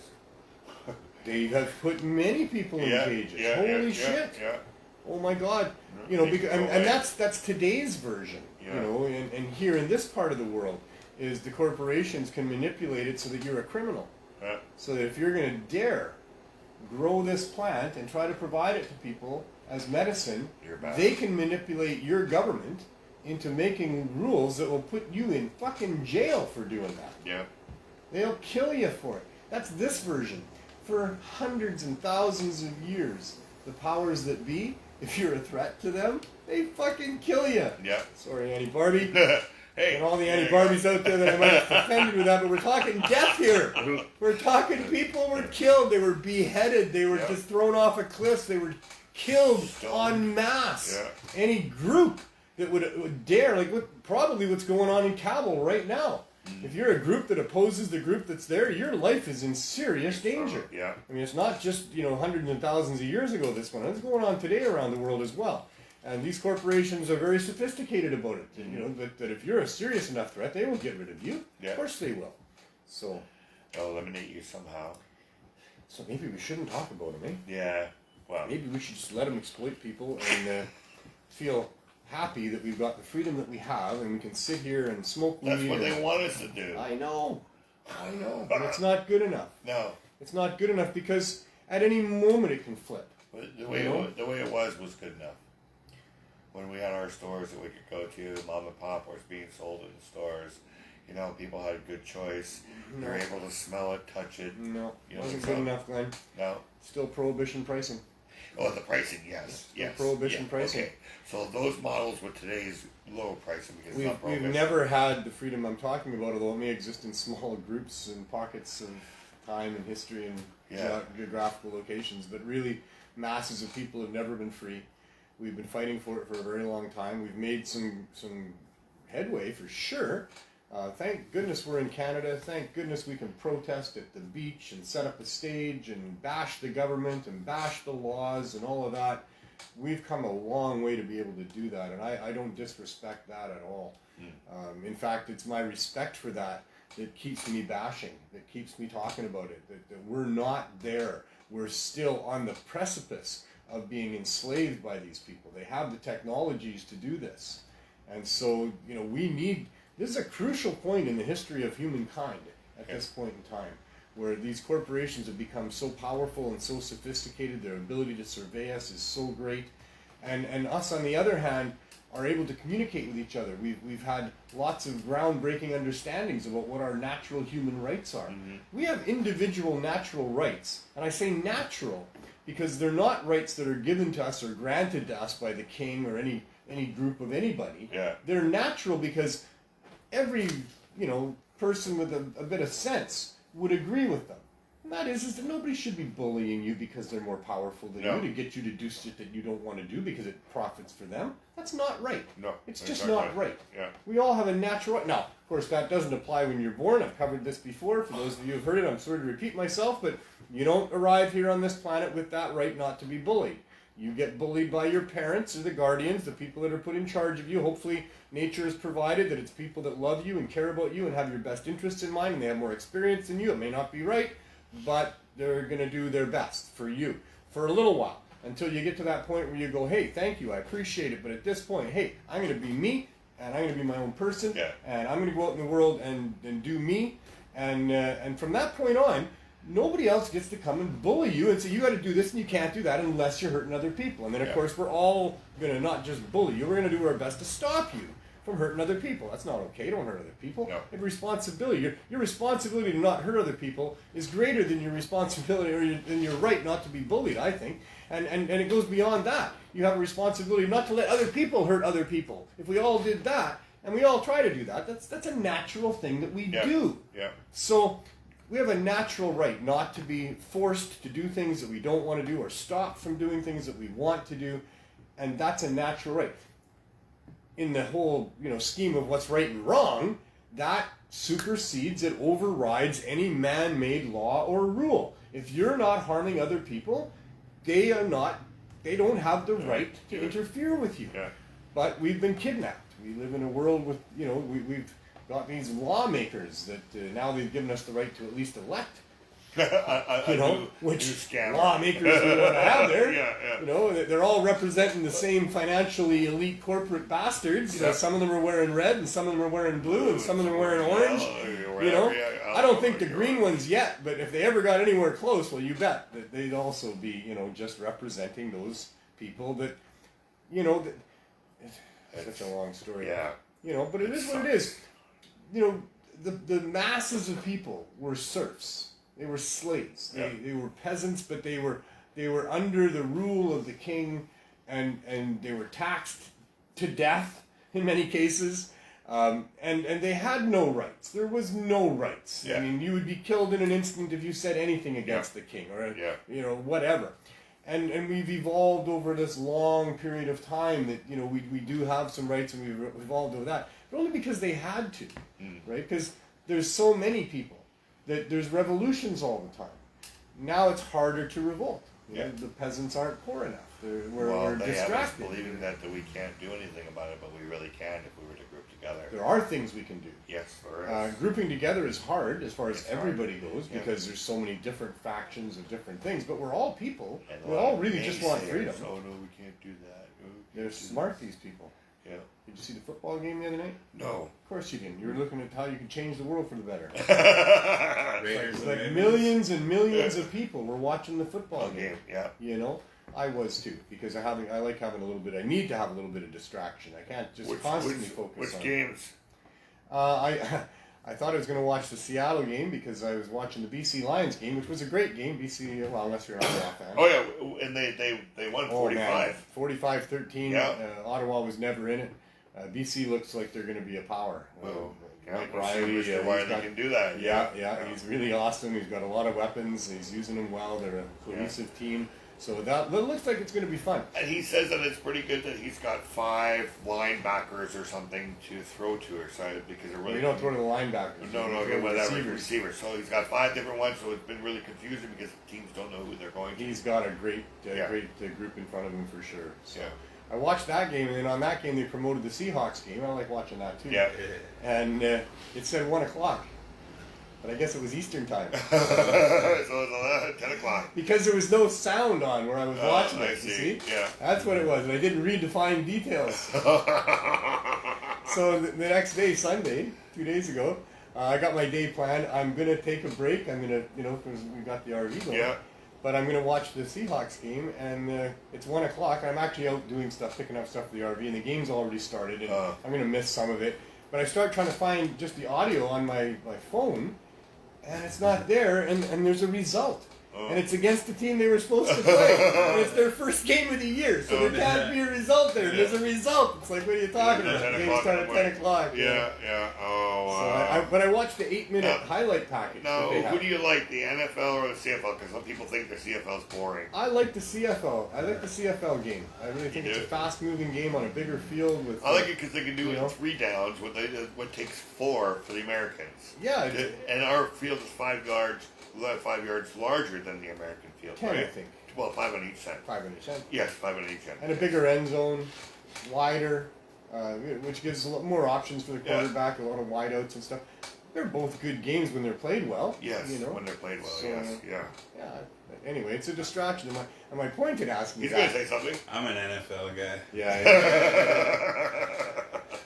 They have put many people in cages. Holy shit! Yeah. Oh my God! Because, and that's today's version. Yeah. And here in this part of the world, is the corporations can manipulate it so that you're a criminal. Yeah. So that if you're going to dare grow this plant and try to provide it to people as medicine, they can manipulate your government into making rules that will put you in fucking jail for doing that. Yeah. They'll kill you for it. That's this version. For hundreds and thousands of years, the powers that be, if you're a threat to them, they fucking kill you. Yeah. Sorry, Annie Barbie. Hey. And all the Annie Barbies out there that I might have offended with that, but we're talking death here. We're talking people were killed. They were beheaded. They were just thrown off a cliff. They were killed en masse. Yeah. Any group that would dare, probably what's going on in Kabul right now. If you're a group that opposes the group that's there, your life is in serious danger. Yeah. I mean, it's not just, hundreds and thousands of years ago this one. It's going on today around the world as well. And these corporations are very sophisticated about it. That if you're a serious enough threat, they will get rid of you. Yeah. Of course they will. So. They'll eliminate you somehow. So maybe we shouldn't talk about them, eh? Yeah. Well. Maybe we should just let them exploit people and feel happy that we've got the freedom that we have and we can sit here and smoke weed. That's what they want us to do. I know. But it's not good enough. No. It's not good enough because at any moment it can flip. The way it was good enough. When we had our stores that we could go to, mom and pop was being sold in stores. People had a good choice. No. They were able to smell it, touch it. No, wasn't good enough, Glenn. No. Still prohibition pricing. Oh, the pricing, yes. Prohibition pricing. Okay. So those models with today's low pricing because it's not prohibition. We've never had the freedom I'm talking about, although it may exist in small groups and pockets of time and history and geographical locations. But really, masses of people have never been free. We've been fighting for it for a very long time. We've made some headway for sure. Thank goodness we're in Canada. Thank goodness we can protest at the beach and set up a stage and bash the government and bash the laws and all of that. We've come a long way to be able to do that, and I don't disrespect that at all. In fact, it's my respect for that keeps me bashing, that keeps me talking about it, that we're not there. We're still on the precipice of being enslaved by these people. They have the technologies to do this. And so, this is a crucial point in the history of humankind at this point in time, where these corporations have become so powerful and so sophisticated, their ability to survey us is so great. And us, on the other hand, are able to communicate with each other. We've had lots of groundbreaking understandings about what our natural human rights are. Mm-hmm. We have individual natural rights, and I say natural because they're not rights that are given to us or granted to us by the king or any group of anybody. Yeah. They're natural because every person with a bit of sense would agree with them. And that is that nobody should be bullying you because they're more powerful than you to get you to do shit that you don't want to do because it profits for them. That's not right. No. It's just not right. Yeah. We all have a natural right. Now, of course, that doesn't apply when you're born. I've covered this before. For those of you who've heard it, I'm sorry to repeat myself, but you don't arrive here on this planet with that right not to be bullied. You get bullied by your parents or the guardians, the people that are put in charge of you. Hopefully, nature has provided that it's people that love you and care about you and have your best interests in mind, and they have more experience than you. It may not be right, but they're going to do their best for you for a little while until you get to that point where you go, hey, thank you, I appreciate it, but at this point, hey, I'm going to be me, and I'm going to be my own person, and I'm going to go out in the world and do me, and from that point on, nobody else gets to come and bully you and say, you got to do this and you can't do that unless you're hurting other people. And then, of course, we're all going to not just bully you, we're going to do our best to stop you from hurting other people. That's not okay. Don't hurt other people. No. You have a responsibility. Your responsibility to not hurt other people is greater than your responsibility or than your right not to be bullied, I think. And it goes beyond that. You have a responsibility not to let other people hurt other people. If we all did that, and we all try to do that, that's a natural thing that we do. Yeah. So we have a natural right not to be forced to do things that we don't want to do or stopped from doing things that we want to do. And that's a natural right. In the whole, scheme of what's right and wrong, that supersedes, it overrides any man-made law or rule. If you're not harming other people, they don't have the right to interfere with you. Yeah. But we've been kidnapped. We live in a world with, we've got these lawmakers that now they've given us the right to at least elect. Which lawmakers we want to have there. Yeah. They're all representing the same financially elite corporate bastards. Some of them are wearing red, and some of them are wearing blue, and some of them are wearing orange. I don't think the green ones yet, but if they ever got anywhere close, well, you bet that they'd also be, just representing those people that, it's such a long story. Yeah. But it is what it is. The masses of people were serfs. They were slaves. They were peasants, but they were under the rule of the king, and they were taxed to death in many cases. And they had no rights. There was no rights. Yeah. I mean, you would be killed in an instant if you said anything against the king or whatever. And we've evolved over this long period of time that we do have some rights, and we've evolved over that, but only because they had to, right? Because there's so many people that there's revolutions all the time. Now it's harder to revolt. The peasants aren't poor enough. We're they distracted. have us believing that we can't do anything about it, but we really can if we were to group together. There are things we can do. Yes, there is. Grouping together is hard as far as It's everybody goes, because there's so many different factions of different things. But we're all people. And We all really just want freedom. Oh no, we can't do that. They're smart, these people. Yeah. Did you see the football game the other night? No. Of course you didn't. You were looking at how you could change the world for the better. Raiders It's and like Ravens. millions and millions of people were watching the football game. Yeah. I was too, because I like having a little bit. I need to have a little bit of distraction. I can't just constantly focus on. Which games? I thought I was going to watch the Seattle game because I was watching the BC Lions game, which was a great game. BC, well, unless you're an Ottawa fan. Oh yeah, and they won 45. 45-13. Yeah. Ottawa was never in it. BC looks like they're going to be a power. Mike Riley, Mr. Riley can do that. Yeah, he's really awesome. He's got a lot of weapons. He's using them well. They're a cohesive team. So that looks like it's going to be fun. And he says that it's pretty good that he's got 5 linebackers or something to throw to her side, because it really. You don't throw to the linebackers. No, whatever. Receivers. So he's got 5 different ones. So it's been really confusing because teams don't know who they're going to. He's got a great group in front of him for sure. So. Yeah. I watched that game, and then on that game they promoted the Seahawks game. I like watching that too. Yeah. And it said 1 o'clock, but I guess it was Eastern time. So it's 10 o'clock. Because there was no sound on where I was watching it. You see? Yeah. That's what it was, and I didn't read the fine details. So the next day, Sunday, 2 days ago, I got my day planned. I'm gonna take a break. I'm gonna, because we got the RV going. Yeah. But I'm going to watch the Seahawks game, and it's 1 o'clock. I'm actually out doing stuff, picking up stuff for the RV, and the game's already started, and I'm going to miss some of it. But I start trying to find just the audio on my phone, and it's not there, and there's a result. And it's against the team they were supposed to play. And it's their first game of the year, so there can't be a result there. There's a result. It's like, what are you talking about? The game started at 10 o'clock. Yeah. Oh, wow. But I watched the 8-minute highlight package. Now, who do you like, the NFL or the CFL? Because some people think the CFL's boring. I like the CFL. I like the CFL game. I really think it's a fast-moving game on a bigger field. I like it because they can do it in 3 downs, what takes 4 for the Americans. Yeah. And our field is 5 yards larger than the American field. 10, right? I think. Well, 5 on each end. 5 on each end. Yes, 5 on each end. And a bigger end zone, wider, which gives a lot more options for the quarterback, a lot of wideouts and stuff. They're both good games when they're played well. Yes, when they're played well, yes, yeah. Yeah, anyway, it's a distraction. And my point in asking He's going to say something? I'm an NFL guy. Yeah.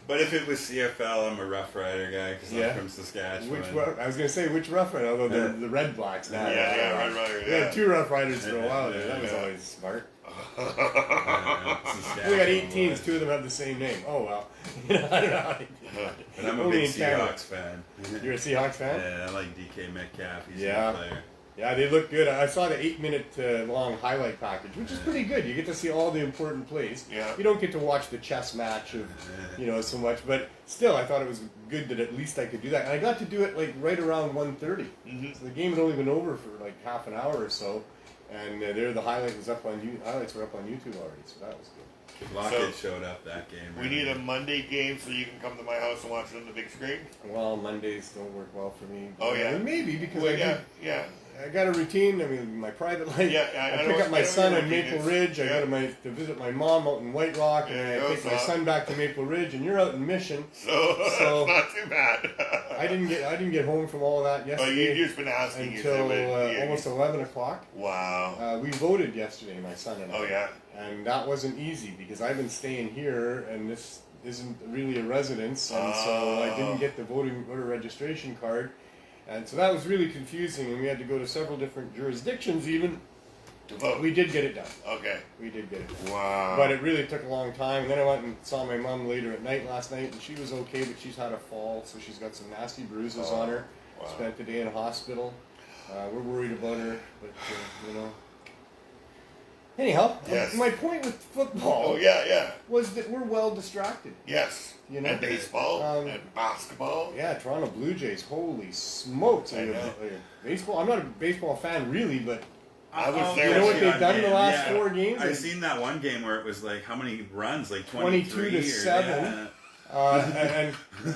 But if it was CFL, I'm a Rough Rider guy because I'm from Saskatchewan. I was going to say which Rough Rider, although the Red Blacks now. Yeah, Red Rider. We had 2 Rough Riders for a while there. That was always smart. Saskatchewan. We got 8 boy. teams. 2 of them have the same name. Oh well. I don't know how they do that. But I'm a Only big in Canada. Seahawks fan. You're a Seahawks fan? Yeah, I like DK Metcalf. He's Yeah. a good player. Yeah, they look good. I saw the 8-minute long highlight package, which is pretty good. You get to see all the important plays. Yeah. You don't get to watch the chess match of, so much, but still, I thought it was good that at least I could do that. And I got to do it like right around 1:30. Mhm. So the game had only been over for like half an hour or so, and the highlights were up on YouTube already, so that was good. Lockett showed up that game. We need a Monday game so you can come to my house and watch it on the big screen. Well, Mondays don't work well for me. Oh, yeah. Maybe because Well, I got a routine. I mean, my private life. Yeah, I I pick know- up my I know son your on routine Maple is. Ridge. I Yeah. go to visit my mom out in White Rock, and Yeah, then I take my so- son back to Maple Ridge. And you're out in Mission. So, So- it's not too bad. I didn't get home from all of that Oh, yesterday you've just been asking until you. almost 11 o'clock. Wow. We voted yesterday, my son and I. Oh, yeah. And that wasn't easy because I've been staying here, and this isn't really a residence, and so I didn't get the voter registration card, and so that was really confusing. And we had to go to several different jurisdictions, even. To vote. We did get it done. Okay. We did get it done. Wow. But it really took a long time. And then I went and saw my mom later at night last night, and she was okay, but she's had a fall, so she's got some nasty bruises on her. Wow. Spent the day in a hospital. We're worried about her, but Anyhow, Yes. my point with football Oh, yeah. was that we're well distracted. Yes. You know? And baseball and basketball. Yeah, Toronto Blue Jays. Holy smokes! I know. Baseball. I'm not a baseball fan really, but I was there. you know what watching they've that done in the game. last Yeah. 4 games? I seen that one game where it was like how many runs? Like 22 to 7. Yeah.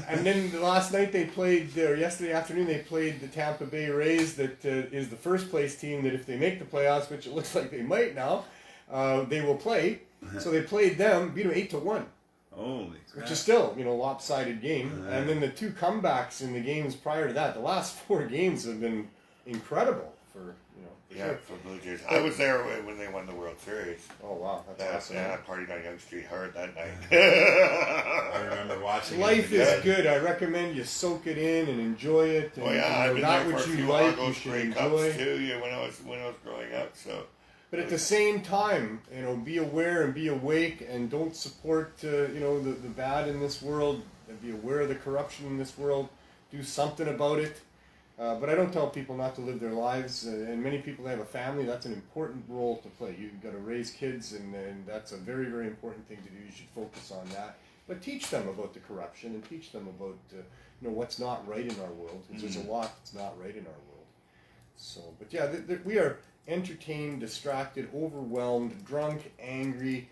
And then last night they played, or yesterday afternoon they played the Tampa Bay Rays. That is the first place team that if they make the playoffs, which it looks like they might now, they will play. So they played them, beat them 8-1. Holy crap. Which is still, lopsided game. And then the 2 comebacks in the games prior to that, the last 4 games have been incredible for Yeah, sure. for Blue Jays. I was there when they won the World Series. Oh wow, that's awesome. Yeah, I partied on Yonge Street hard that night. I remember watching Life it. is good. I recommend you soak it in and enjoy it. And, Well, yeah, I've been that there for a which you few like, you Argos should Grey enjoy. Cups too. Yeah, when I was growing up. So, But at the same time, be aware and be awake, and don't support the bad in this world. And be aware of the corruption in this world. Do something about it. But I don't tell people not to live their lives, and many people have a family. That's an important role to play. You've got to raise kids, and that's a very, very important thing to do. You should focus on that. But teach them about the corruption, and teach them about what's not right in our world, because there's a lot that's not right in our world. So, but yeah, we are entertained, distracted, overwhelmed, drunk, angry,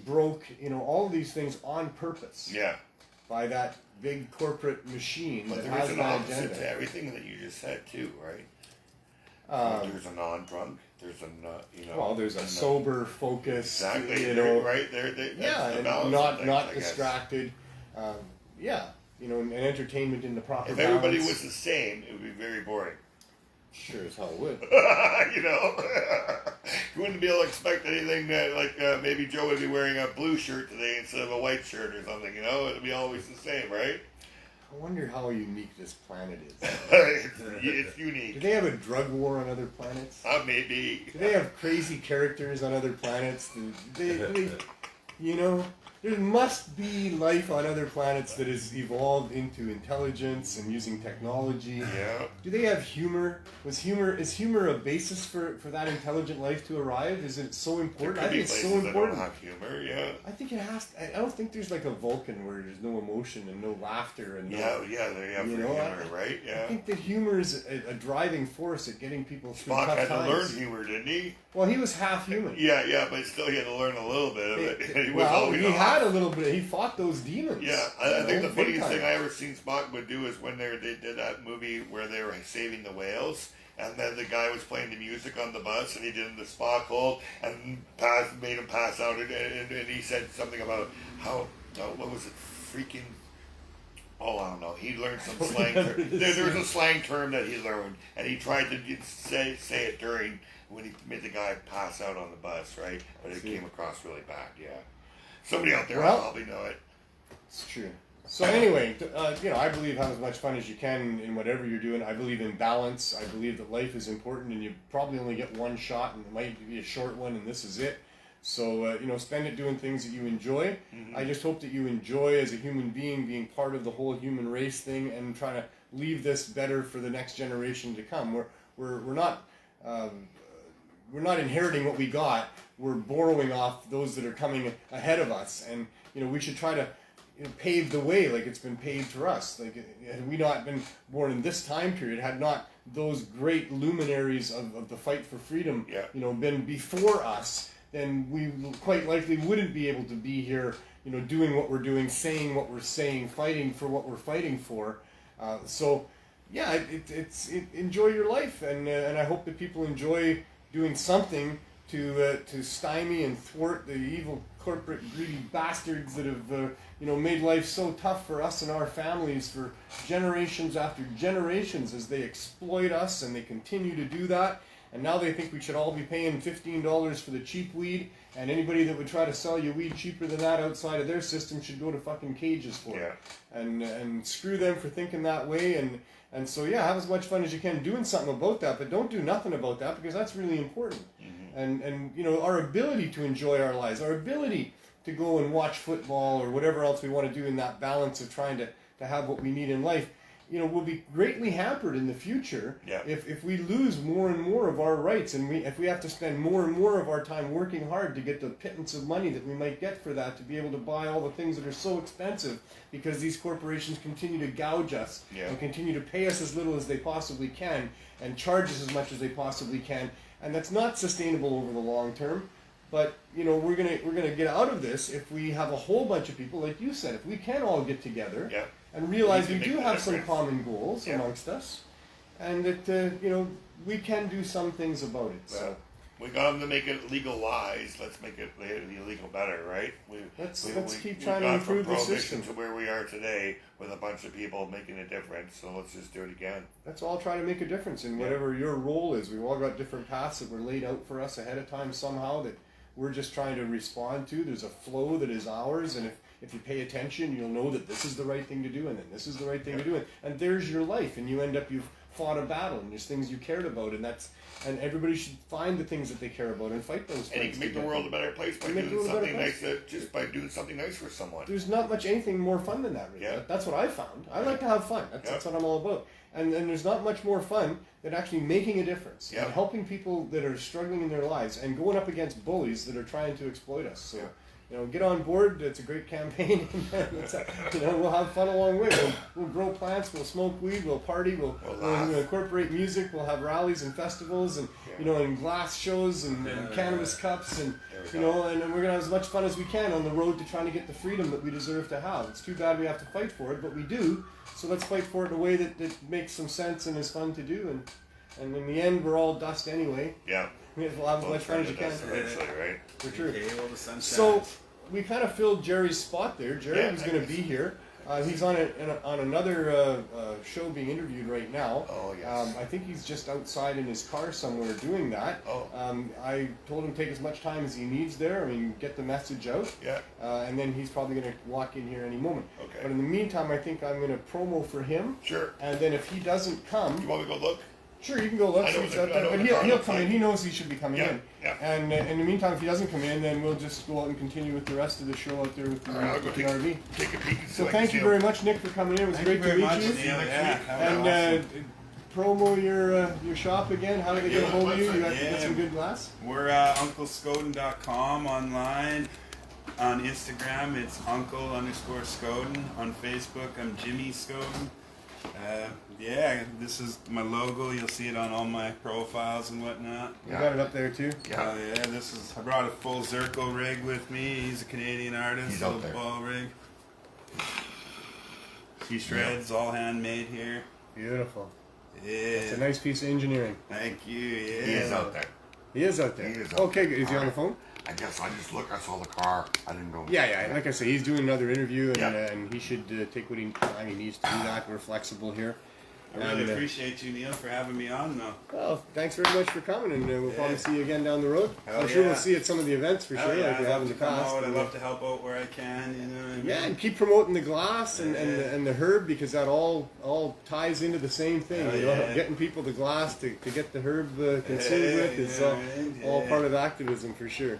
broke. All of these things on purpose. yeah. By that big corporate machine But that there has is an that opposite agenda. to everything that you just said too, right? There's a non-drunk. There's a Well, there's a sober, focused, Exactly. right? That's Yeah, the and balance of not things, not I guess. distracted. And entertainment in the proper If everybody balance. was the same, it would be very boring. Sure as hell would. You wouldn't be able to expect anything that, maybe Joe would be wearing a blue shirt today instead of a white shirt or something, It'd be always the same, right? I wonder how unique this planet is. It's Do unique. they have a drug war on other planets? Maybe. Do they have crazy characters on other planets? There must be life on other planets that has evolved into intelligence and using technology. Yeah. Do they have humor? Is humor a basis for that intelligent life to arrive? Is it so There important? could I be think it's places so that don't important. have humor, yeah. I think it has. I don't think there's like a Vulcan where there's no emotion and no laughter and no. Yeah, they have You for know, humor, right? I Yeah. think that humor is a driving force at getting people through Spock tough had to times. learn humor, didn't he? Well, he was half human. Yeah, but still he had to learn a little bit of it. He was Well, always he off. had a little bit. He fought those demons. Yeah, I think the big funniest time. thing I ever seen Spock would do is when they did that movie where they were saving the whales, and then the guy was playing the music on the bus, and he did the Spock hold, and made him pass out, and he said something about how, what was it, freaking, I don't know, he learned some slang term. There was a slang term that he learned, and he tried to say it during, when he made the guy pass out on the bus, right? But it came across really bad, yeah. Somebody out there will probably know it. It's true. So anyway, I believe have as much fun as you can in whatever you're doing. I believe in balance. I believe that life is important, and you probably only get one shot, and it might be a short one, and this is it. So, spend it doing things that you enjoy. I just hope that you enjoy as a human being part of the whole human race thing and trying to leave this better for the next generation to come. We're not inheriting what we got. We're borrowing off those that are coming ahead of us. And, we should try to pave the way like it's been paved for us. Like, had we not been born in this time period, had not those great luminaries of the fight for freedom, been before us, then we quite likely wouldn't be able to be here, doing what we're doing, saying what we're saying, fighting for what we're fighting for. Enjoy your life, and I hope that people enjoy doing something to stymie and thwart the evil corporate greedy bastards that have made life so tough for us and our families for generations after generations, as they exploit us, and they continue to do that. And now they think we should all be paying $15 for the cheap weed, and anybody that would try to sell you weed cheaper than that outside of their system should go to fucking cages for it. And screw them for thinking that way. And so, have as much fun as you can doing something about that, but don't do nothing about that, because that's really important. And our ability to enjoy our lives, our ability to go and watch football or whatever else we want to do in that balance of trying to have what we need in life, will be greatly hampered in the future if we lose more and more of our rights, and if we have to spend more and more of our time working hard to get the pittance of money that we might get for that, to be able to buy all the things that are so expensive, because these corporations continue to gouge us and continue to pay us as little as they possibly can and charge us as much as they possibly can, and that's not sustainable over the long term. But we're gonna get out of this if we have a whole bunch of people, like you said, if we can all get together and realize we do have some common goals amongst us, and that we can do some things about it. So we got them to make it legalized. Let's make it illegal better, right? Let's keep trying to improve the system to where we are today with a bunch of people making a difference. So let's just do it again. Let's all try to make a difference in whatever your role is. We've all got different paths that were laid out for us ahead of time somehow that we're just trying to respond to. There's a flow that is ours, and if you pay attention, you'll know that this is the right thing to do, and then this is the right thing to do, and there's your life, and you've fought a battle, and there's things you cared about, and everybody should find the things that they care about and fight those. And you can make the world a better place by doing something nice. Just by doing something nice for someone. There's not much anything more fun than that, really. That's what I found. I like to have fun. That's what I'm all about. And there's not much more fun than actually making a difference and helping people that are struggling in their lives and going up against bullies that are trying to exploit us. So, get on board. It's a great campaign. We'll have fun along the way. We'll grow plants. We'll smoke weed. We'll party. We'll incorporate music. We'll have rallies and festivals and and glass shows and cannabis cups and and we're gonna have as much fun as we can on the road to trying to get the freedom that we deserve to have. It's too bad we have to fight for it, but we do. So let's fight for it in a way that makes some sense and is fun to do. And in the end, we're all dust anyway. Yeah. We'll have as much fun as you can. Eventually, right? For sure. So we kind of filled Jerry's spot there. Jerry was going to be here. He's on another show being interviewed right now. Oh, yes. I think he's just outside in his car somewhere doing that. Oh. I told him to take as much time as he needs there. I mean, get the message out. Yeah. And then he's probably going to walk in here any moment. Okay. But in the meantime, I think I'm going to promo for him. Sure. And then if he doesn't come... You want me to go look? Sure, you can go look. But he'll come in. He knows he should be coming in. Yeah. And in the meantime, if he doesn't come in, then we'll just go out and continue with the rest of the show out there with the RV. Take a peek. So thank you very much, Nick, for coming in. It was great to meet you. And promo your shop again. How do they get a hold of you? You got some good glass? We're UncleSkoden.com online. On Instagram, it's Uncle_Skoden. On Facebook, I'm Jimmy Skoden. This is my logo. You'll see it on all my profiles and whatnot. You got it up there too? Yeah. I brought a full Zirco rig with me. He's a Canadian artist. He's out there. Ball rig. He shreds, all handmade here. Beautiful. Yeah. It's a nice piece of engineering. Thank you. Yeah. He is out there. He is out there. Okay, is he on the phone? I guess I just looked. I saw the car. I didn't go. Yeah. Like I say, he's doing another interview, and he should take what he needs to do that. We're flexible here. I really appreciate you, Neil, for having me on, though. Well, thanks very much for coming, and we'll probably see you again down the road. I'm sure we'll see you at some of the events for sure, like we have in the past. I'd love to help out where I can. You know what I mean? Yeah, and keep promoting the glass and the herb, because that all ties into the same thing. Getting people the glass to get the herb consumed with is all part of activism for sure.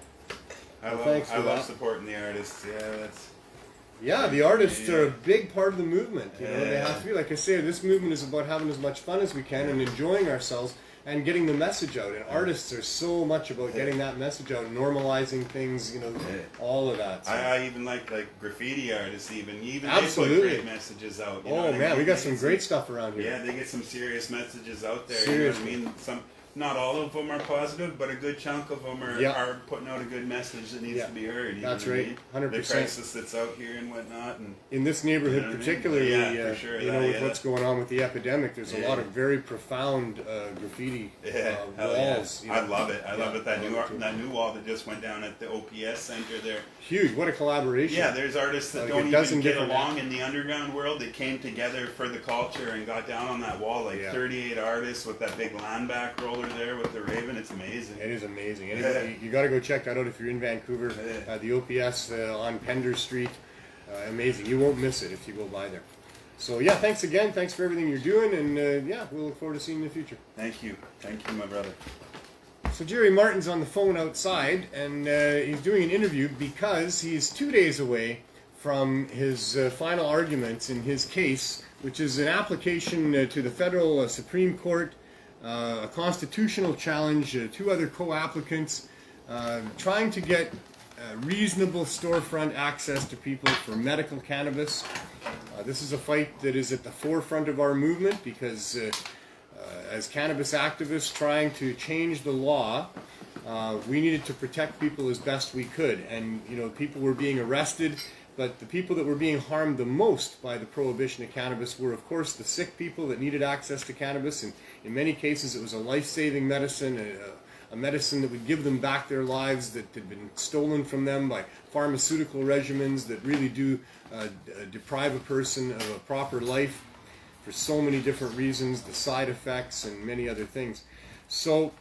I Well, thanks for love that. supporting the artists. Yeah, the artists are a big part of the movement. You know, they Yeah. have to be. Like I say, this movement is about having as much fun as we can and enjoying ourselves and getting the message out. And artists are so much about getting that message out, normalizing things, you know, all of that. So. I even like graffiti artists. Even Absolutely. they put great messages out. You know Oh what I man, mean? we got They some get great stuff around here. Yeah, they get some serious messages out there. Seriously. You know what I mean? Not all of them are positive, but a good chunk of them are putting out a good message that needs to be heard. You That's know what I right, mean? 100%. The crisis that's out here and whatnot. And In this neighborhood, You know what I mean? particularly, Yeah, for sure, you know, with what's going on with the epidemic, there's a Yeah. lot of very profound graffiti hell walls. yeah. I love it. I love it. That I new love it too. that new wall that just went down at the OPS center there. Huge. What a collaboration. Yeah, there's artists that Like don't a dozen even get different along in the underground world. They came together for the culture and got down on that wall, like 38 artists with that big land back roller there with the Raven. It's amazing. It is amazing. Anybody, you got to go check that out if you're in Vancouver. Yeah. The OPS on Pender Street. Amazing. You won't miss it if you go by there. So yeah, thanks again. Thanks for everything you're doing, and yeah, we'll look forward to seeing you in the future. Thank you, my brother. So Jerry Martin's on the phone outside, and he's doing an interview because he's 2 days away from his final arguments in his case, which is an application to the federal Supreme Court, a constitutional challenge, two other co-applicants, trying to get reasonable storefront access to people for medical cannabis. This is a fight that is at the forefront of our movement because as cannabis activists trying to change the law, we needed to protect people as best we could. And, you know, people were being arrested, but the people that were being harmed the most by the prohibition of cannabis were, of course, the sick people that needed access to cannabis. And in many cases, it was a life-saving medicine, a medicine that would give them back their lives that had been stolen from them by pharmaceutical regimens that really do deprive a person of a proper life for so many different reasons, the side effects and many other things. So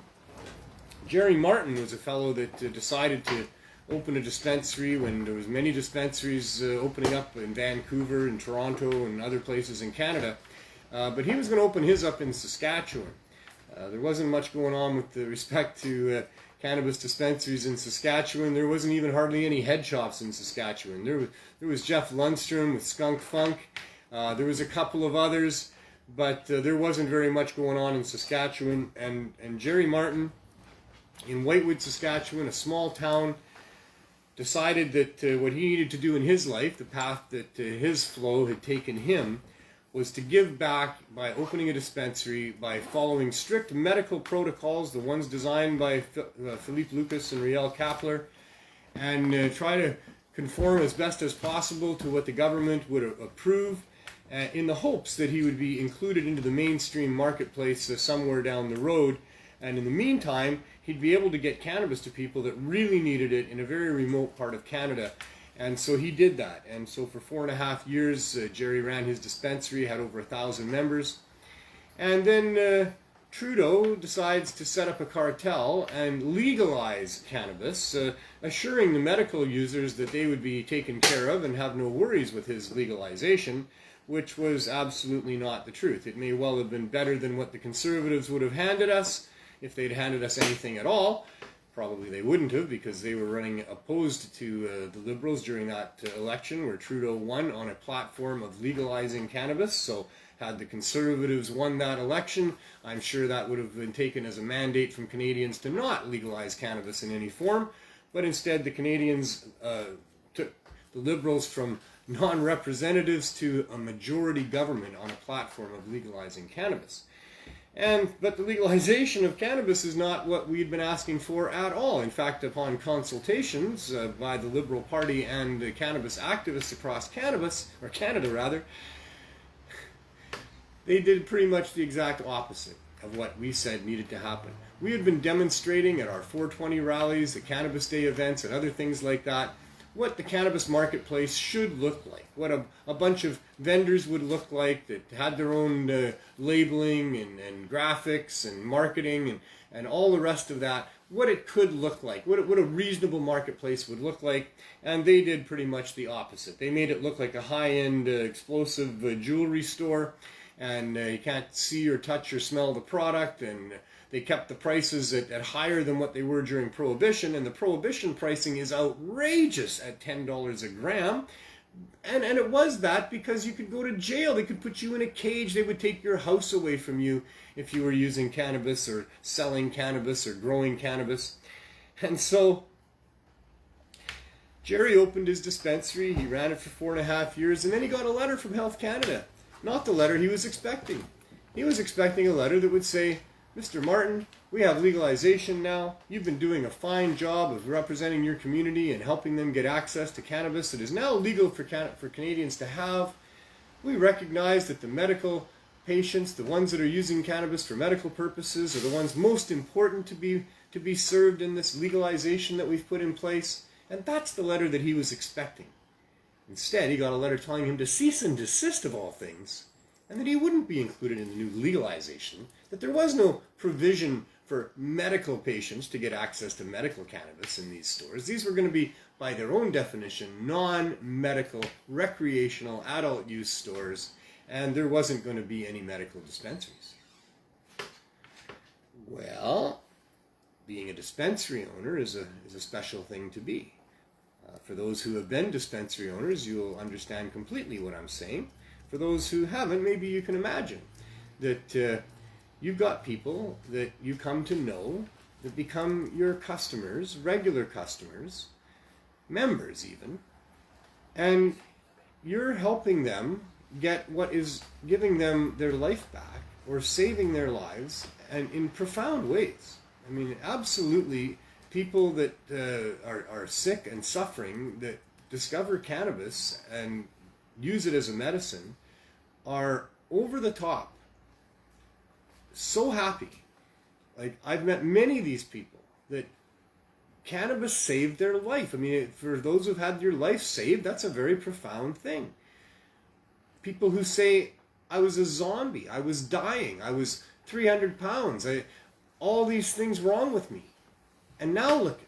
Jerry Martin was a fellow that decided to open a dispensary when there was many dispensaries opening up in Vancouver and Toronto and other places in Canada. But he was going to open his up in Saskatchewan. There wasn't much going on with respect to cannabis dispensaries in Saskatchewan. There wasn't even hardly any head shops in Saskatchewan. There was Jeff Lundstrom with Skunk Funk. There was a couple of others, but there wasn't very much going on in Saskatchewan. And Jerry Martin in Whitewood, Saskatchewan, a small town, decided that what he needed to do in his life, the path that his flow had taken him, was to give back by opening a dispensary, by following strict medical protocols, the ones designed by Philippe Lucas and Riel Kapler, and try to conform as best as possible to what the government would approve, in the hopes that he would be included into the mainstream marketplace somewhere down the road. And in the meantime, he'd be able to get cannabis to people that really needed it in a very remote part of Canada. And so he did that. And so for 4.5 years, Jerry ran his dispensary, had over 1,000 members. And then Trudeau decides to set up a cartel and legalize cannabis, assuring the medical users that they would be taken care of and have no worries with his legalization, which was absolutely not the truth. It may well have been better than what the Conservatives would have handed us, if they'd handed us anything at all. Probably they wouldn't have, because they were running opposed to the Liberals during that election where Trudeau won on a platform of legalizing cannabis. So had the Conservatives won that election, I'm sure that would have been taken as a mandate from Canadians to not legalize cannabis in any form. But instead the Canadians took the Liberals from non-representatives to a majority government on a platform of legalizing cannabis. But the legalization of cannabis is not what we'd been asking for at all. In fact, upon consultations by the Liberal Party and cannabis activists across Canada rather, they did pretty much the exact opposite of what we said needed to happen. We had been demonstrating at our 420 rallies, the Cannabis Day events, and other things like that, what the cannabis marketplace should look like, what a bunch of vendors would look like that had their own labeling and graphics and marketing and all the rest of that, what it could look like, what a reasonable marketplace would look like. And they did pretty much the opposite. They made it look like a high-end explosive jewelry store, and you can't see or touch or smell the product, and they kept the prices at higher than what they were during Prohibition, and the Prohibition pricing is outrageous at $10 a gram. And it was that because you could go to jail. They could put you in a cage. They would take your house away from you if you were using cannabis or selling cannabis or growing cannabis. And so Jerry opened his dispensary. He ran it for 4.5 years, and then he got a letter from Health Canada. Not the letter he was expecting. He was expecting a letter that would say, Mr. Martin, we have legalization now. You've been doing a fine job of representing your community and helping them get access to cannabis that is now legal for Canadians to have. We recognize that the medical patients, the ones that are using cannabis for medical purposes, are the ones most important to be served in this legalization that we've put in place. And that's the letter that he was expecting. Instead, he got a letter telling him to cease and desist of all things, and that he wouldn't be included in the new legalization, that there was no provision for medical patients to get access to medical cannabis in these stores. These were going to be, by their own definition, non-medical, recreational, adult use stores, and there wasn't going to be any medical dispensaries. Well, being a dispensary owner is a special thing to be. For those who have been dispensary owners, you'll understand completely what I'm saying. For those who haven't, maybe you can imagine that you've got people that you come to know that become your customers, regular customers, members even, and you're helping them get what is giving them their life back or saving their lives, and in profound ways. I mean, absolutely, people that are sick and suffering that discover cannabis and use it as a medicine are over the top, so happy. Like, I've met many of these people that cannabis saved their life. I mean, for those who've had your life saved, that's a very profound thing. People who say, I was a zombie, I was dying, I was 300 pounds, all these things wrong with me. And now look at me.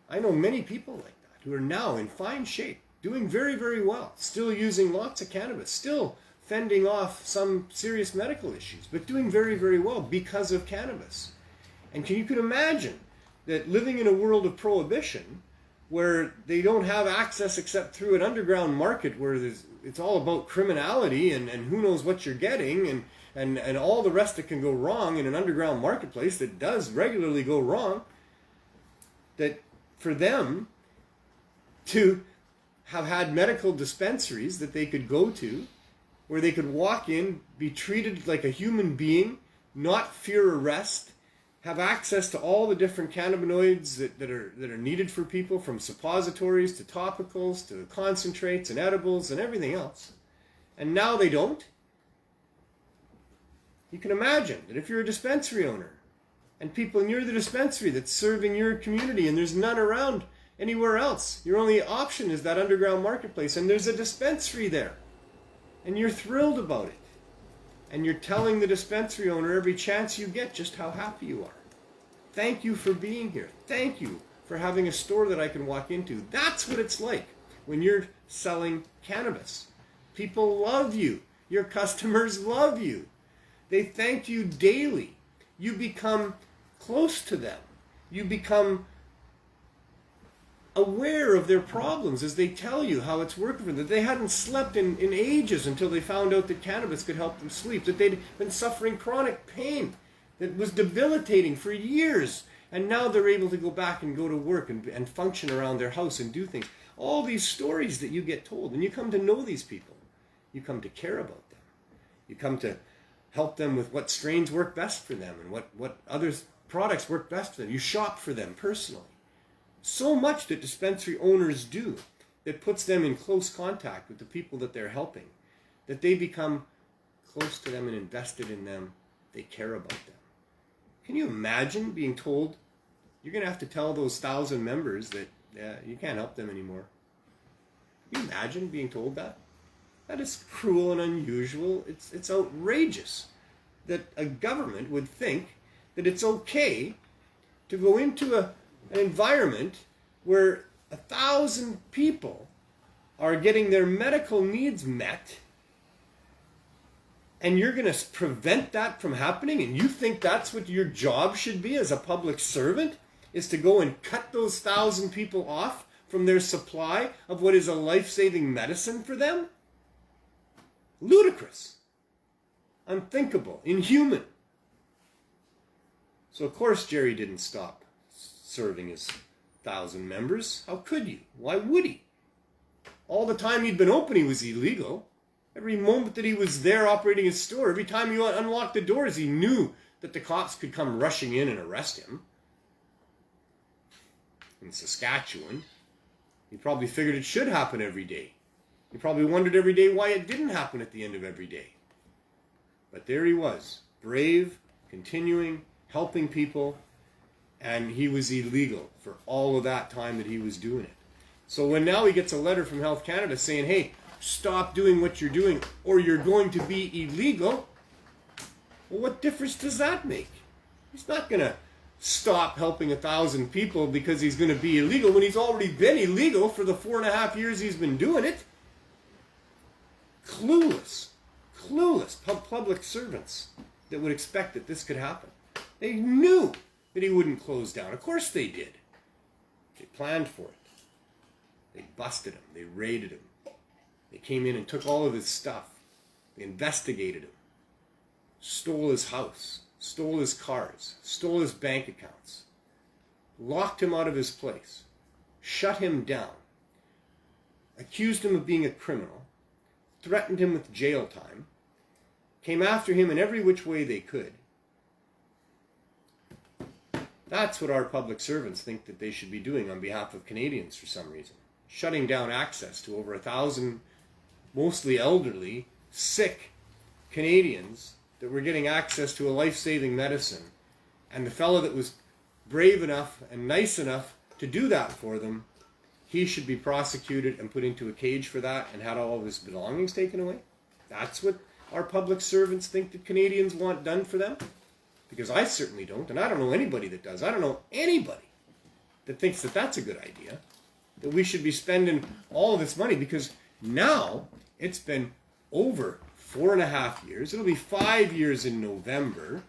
I know many people like that who are now in fine shape, doing very, very well, still using lots of cannabis, still fending off some serious medical issues, but doing very, very well because of cannabis. And you can imagine that living in a world of prohibition, where they don't have access except through an underground market where it's all about criminality and who knows what you're getting and all the rest that can go wrong in an underground marketplace that does regularly go wrong, that for them to have had medical dispensaries that they could go to, where they could walk in, be treated like a human being, not fear arrest, have access to all the different cannabinoids that are needed for people, from suppositories to topicals to concentrates and edibles and everything else. And now they don't. You can imagine that if you're a dispensary owner and people near the dispensary that's serving your community and there's none around anywhere else, your only option is that underground marketplace, and there's a dispensary there. And you're thrilled about it. And you're telling the dispensary owner every chance you get just how happy you are. Thank you for being here. Thank you for having a store that I can walk into. That's what it's like when you're selling cannabis. People love you. Your customers love you. They thank you daily. You become close to them. You become aware of their problems as they tell you how it's working for them. They hadn't slept in ages until they found out that cannabis could help them sleep. That they'd been suffering chronic pain that was debilitating for years. And now they're able to go back and go to work and function around their house and do things. All these stories that you get told. And you come to know these people. You come to care about them. You come to help them with what strains work best for them and what other products work best for them. You shop for them personally. So much that dispensary owners do that puts them in close contact with the people that they're helping, that they become close to them and invested in them. They care about them. Can you imagine being told you're going to have to tell those 1,000 members that you can't help them anymore? Can you imagine being told that? That is cruel and unusual. It's outrageous that a government would think that it's okay to go into an environment where 1,000 people are getting their medical needs met And you're going to prevent that from happening? And you think that's what your job should be as a public servant? Is to go and cut those 1,000 people off from their supply of what is a life-saving medicine for them? Ludicrous. Unthinkable. Inhuman. So of course Jerry didn't stop serving his 1,000 members. How could you? Why would he? All the time he'd been open, he was illegal. Every moment that he was there operating his store, every time he unlocked the doors, he knew that the cops could come rushing in and arrest him. In Saskatchewan, he probably figured it should happen every day. He probably wondered every day why it didn't happen at the end of every day. But there he was, brave, continuing, helping people, and he was illegal for all of that time that he was doing it. So when now he gets a letter from Health Canada saying, hey, stop doing what you're doing or you're going to be illegal, well, what difference does that make? He's not going to stop helping 1,000 people because he's going to be illegal when he's already been illegal for the 4.5 years he's been doing it. Clueless public servants that would expect that this could happen. They knew that he wouldn't close down. Of course they did. They planned for it. They busted him. They raided him. They came in and took all of his stuff. They investigated him. Stole his house. Stole his cars. Stole his bank accounts. Locked him out of his place. Shut him down. Accused him of being a criminal. Threatened him with jail time. Came after him in every which way they could. That's what our public servants think that they should be doing on behalf of Canadians for some reason. Shutting down access to over 1,000, mostly elderly, sick Canadians that were getting access to a life-saving medicine. And the fellow that was brave enough and nice enough to do that for them, he should be prosecuted and put into a cage for that and had all of his belongings taken away. That's what our public servants think that Canadians want done for them? Because I certainly don't, and I don't know anybody that does. I don't know anybody that thinks that that's a good idea, that we should be spending all of this money, because now it's been over 4.5 years. It'll be 5 years in November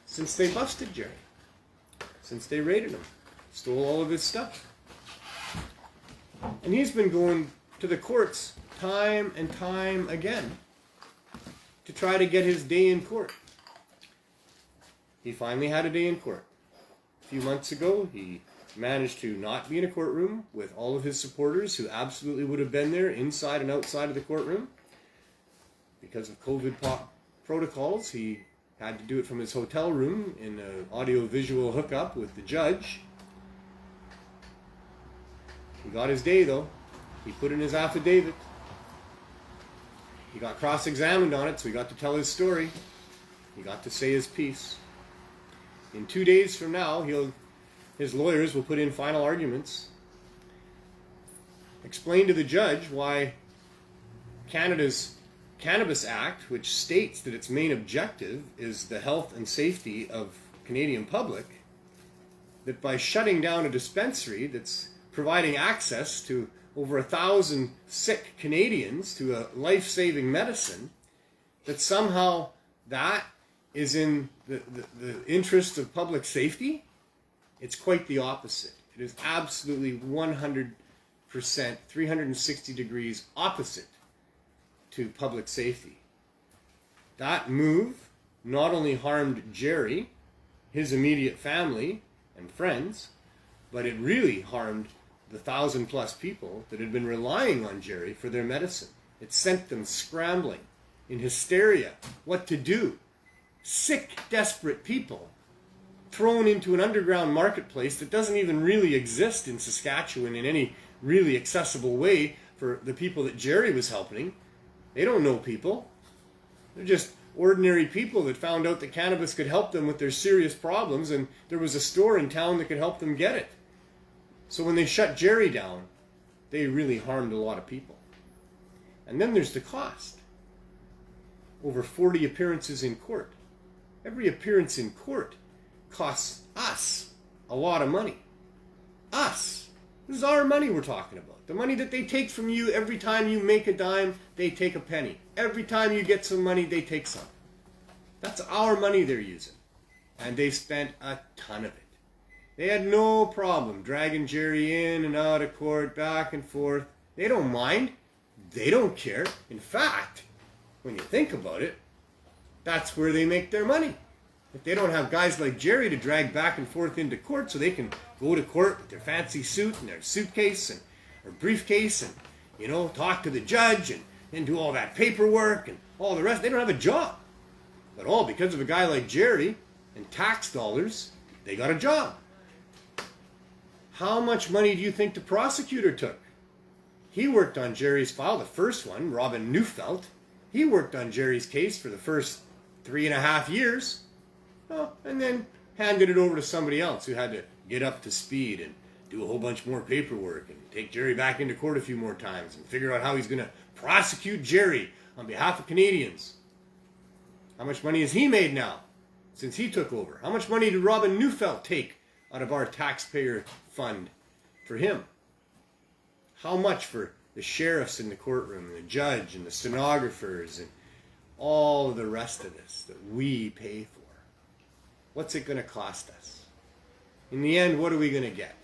since they busted Jerry, since they raided him, stole all of his stuff. And he's been going to the courts time and time again to try to get his day in court. He finally had a day in court. A few months ago, he managed to not be in a courtroom with all of his supporters who absolutely would have been there inside and outside of the courtroom. Because of COVID protocols, he had to do it from his hotel room in an audio-visual hookup with the judge. He got his day, though. He put in his affidavit. He got cross-examined on it, so he got to tell his story. He got to say his piece. In 2 days from now, his lawyers will put in final arguments, explain to the judge why Canada's Cannabis Act, which states that its main objective is the health and safety of Canadian public, that by shutting down a dispensary that's providing access to over 1,000 sick Canadians to a life-saving medicine, that somehow that is in the interest of public safety. It's quite the opposite. It is absolutely 100%, 360 degrees opposite to public safety. That move not only harmed Jerry, his immediate family and friends, but it really harmed the 1,000+ people that had been relying on Jerry for their medicine. It sent them scrambling in hysteria, what to do. Sick, desperate people thrown into an underground marketplace that doesn't even really exist in Saskatchewan in any really accessible way for the people that Jerry was helping. They don't know people. They're just ordinary people that found out that cannabis could help them with their serious problems, and there was a store in town that could help them get it. So when they shut Jerry down, they really harmed a lot of people. And then there's the cost. Over 40 appearances in court. Every appearance in court costs us a lot of money. Us. This is our money we're talking about. The money that they take from you every time you make a dime, they take a penny. Every time you get some money, they take some. That's our money they're using. And they spent a ton of it. They had no problem dragging Jerry in and out of court, back and forth. They don't mind. They don't care. In fact, when you think about it, that's where they make their money. If they don't have guys like Jerry to drag back and forth into court so they can go to court with their fancy suit and their suitcase and or briefcase and, you know, talk to the judge and then do all that paperwork and all the rest, they don't have a job. But all because of a guy like Jerry and tax dollars, they got a job. How much money do you think the prosecutor took? He worked on Jerry's file, the first one, Robin Neufeld. He worked on Jerry's case for the first 3.5 years. Oh, and then handed it over to somebody else who had to get up to speed and do a whole bunch more paperwork and take Jerry back into court a few more times and figure out how he's going to prosecute Jerry on behalf of Canadians. How much money has he made now since he took over? How much money did Robin Neufeld take out of our taxpayer fund for him? How much for the sheriffs in the courtroom and the judge and the stenographers and all of the rest of this that we pay for? What's it going to cost us? In the end, what are we going to get?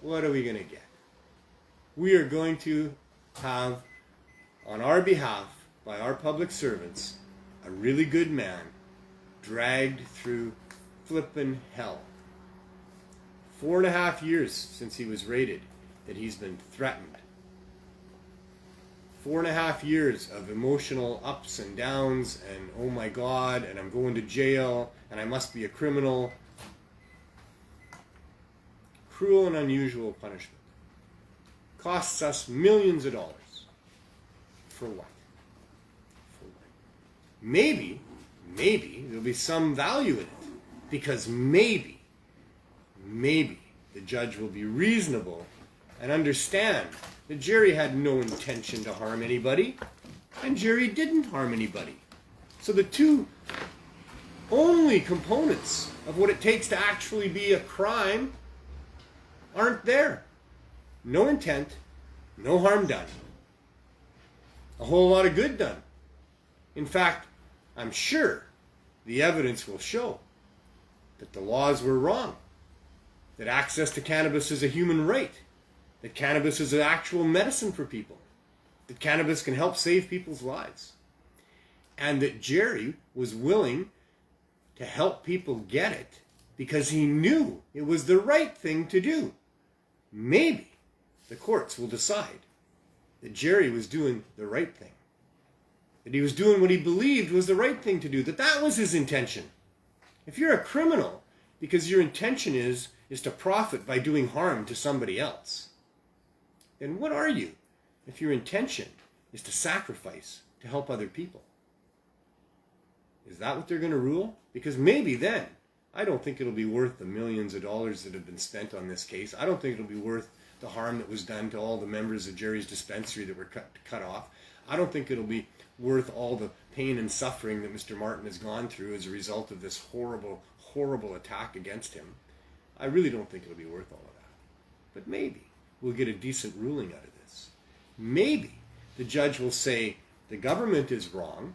What are we going to get? We are going to have, on our behalf, by our public servants, a really good man dragged through flippin' hell. 4.5 years since he was raided that he's been threatened. 4.5 years of emotional ups and downs and oh my God, and I'm going to jail and I must be a criminal. Cruel and unusual punishment. Costs us millions of dollars. For what? For what? Maybe there'll be some value in it. Because maybe the judge will be reasonable and understand that Jerry had no intention to harm anybody, and Jerry didn't harm anybody. So the two only components of what it takes to actually be a crime aren't there. No intent, no harm done. A whole lot of good done. In fact, I'm sure the evidence will show that the laws were wrong, that access to cannabis is a human right, that cannabis is an actual medicine for people, that cannabis can help save people's lives, and that Jerry was willing to help people get it because he knew it was the right thing to do. Maybe the courts will decide that Jerry was doing the right thing, that he was doing what he believed was the right thing to do, that that was his intention. If you're a criminal because your intention is to profit by doing harm to somebody else, then what are you if your intention is to sacrifice to help other people? Is that what they're going to rule? Because maybe then, I don't think it'll be worth the millions of dollars that have been spent on this case. I don't think it'll be worth the harm that was done to all the members of Jerry's dispensary that were cut off. I don't think it'll be worth all the pain and suffering that Mr. Martin has gone through as a result of this horrible, horrible attack against him. I really don't think it'll be worth all of that. But maybe we'll get a decent ruling out of this. Maybe the judge will say the government is wrong,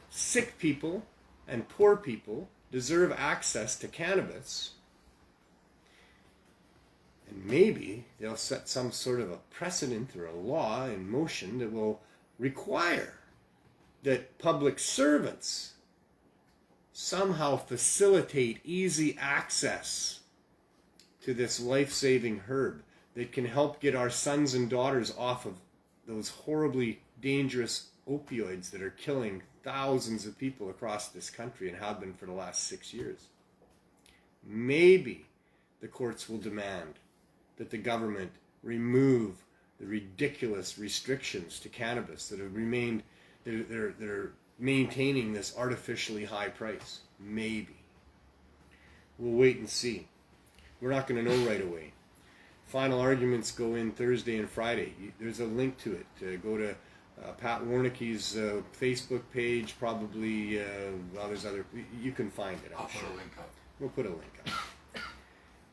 sick people and poor people deserve access to cannabis, and maybe they'll set some sort of a precedent or a law in motion that will require that public servants somehow facilitate easy access to this life-saving herb that can help get our sons and daughters off of those horribly dangerous opioids that are killing thousands of people across this country and have been for the last 6 years. Maybe the courts will demand that the government remove the ridiculous restrictions to cannabis that have remained, that are maintaining this artificially high price. Maybe. We'll wait and see. We're not going to know right away. Final arguments go in Thursday and Friday. There's a link to it. Go to Pat Warnicki's Facebook page. Probably, well, there's other. You can find it. I'm sure. Put a link up. We'll put a link up.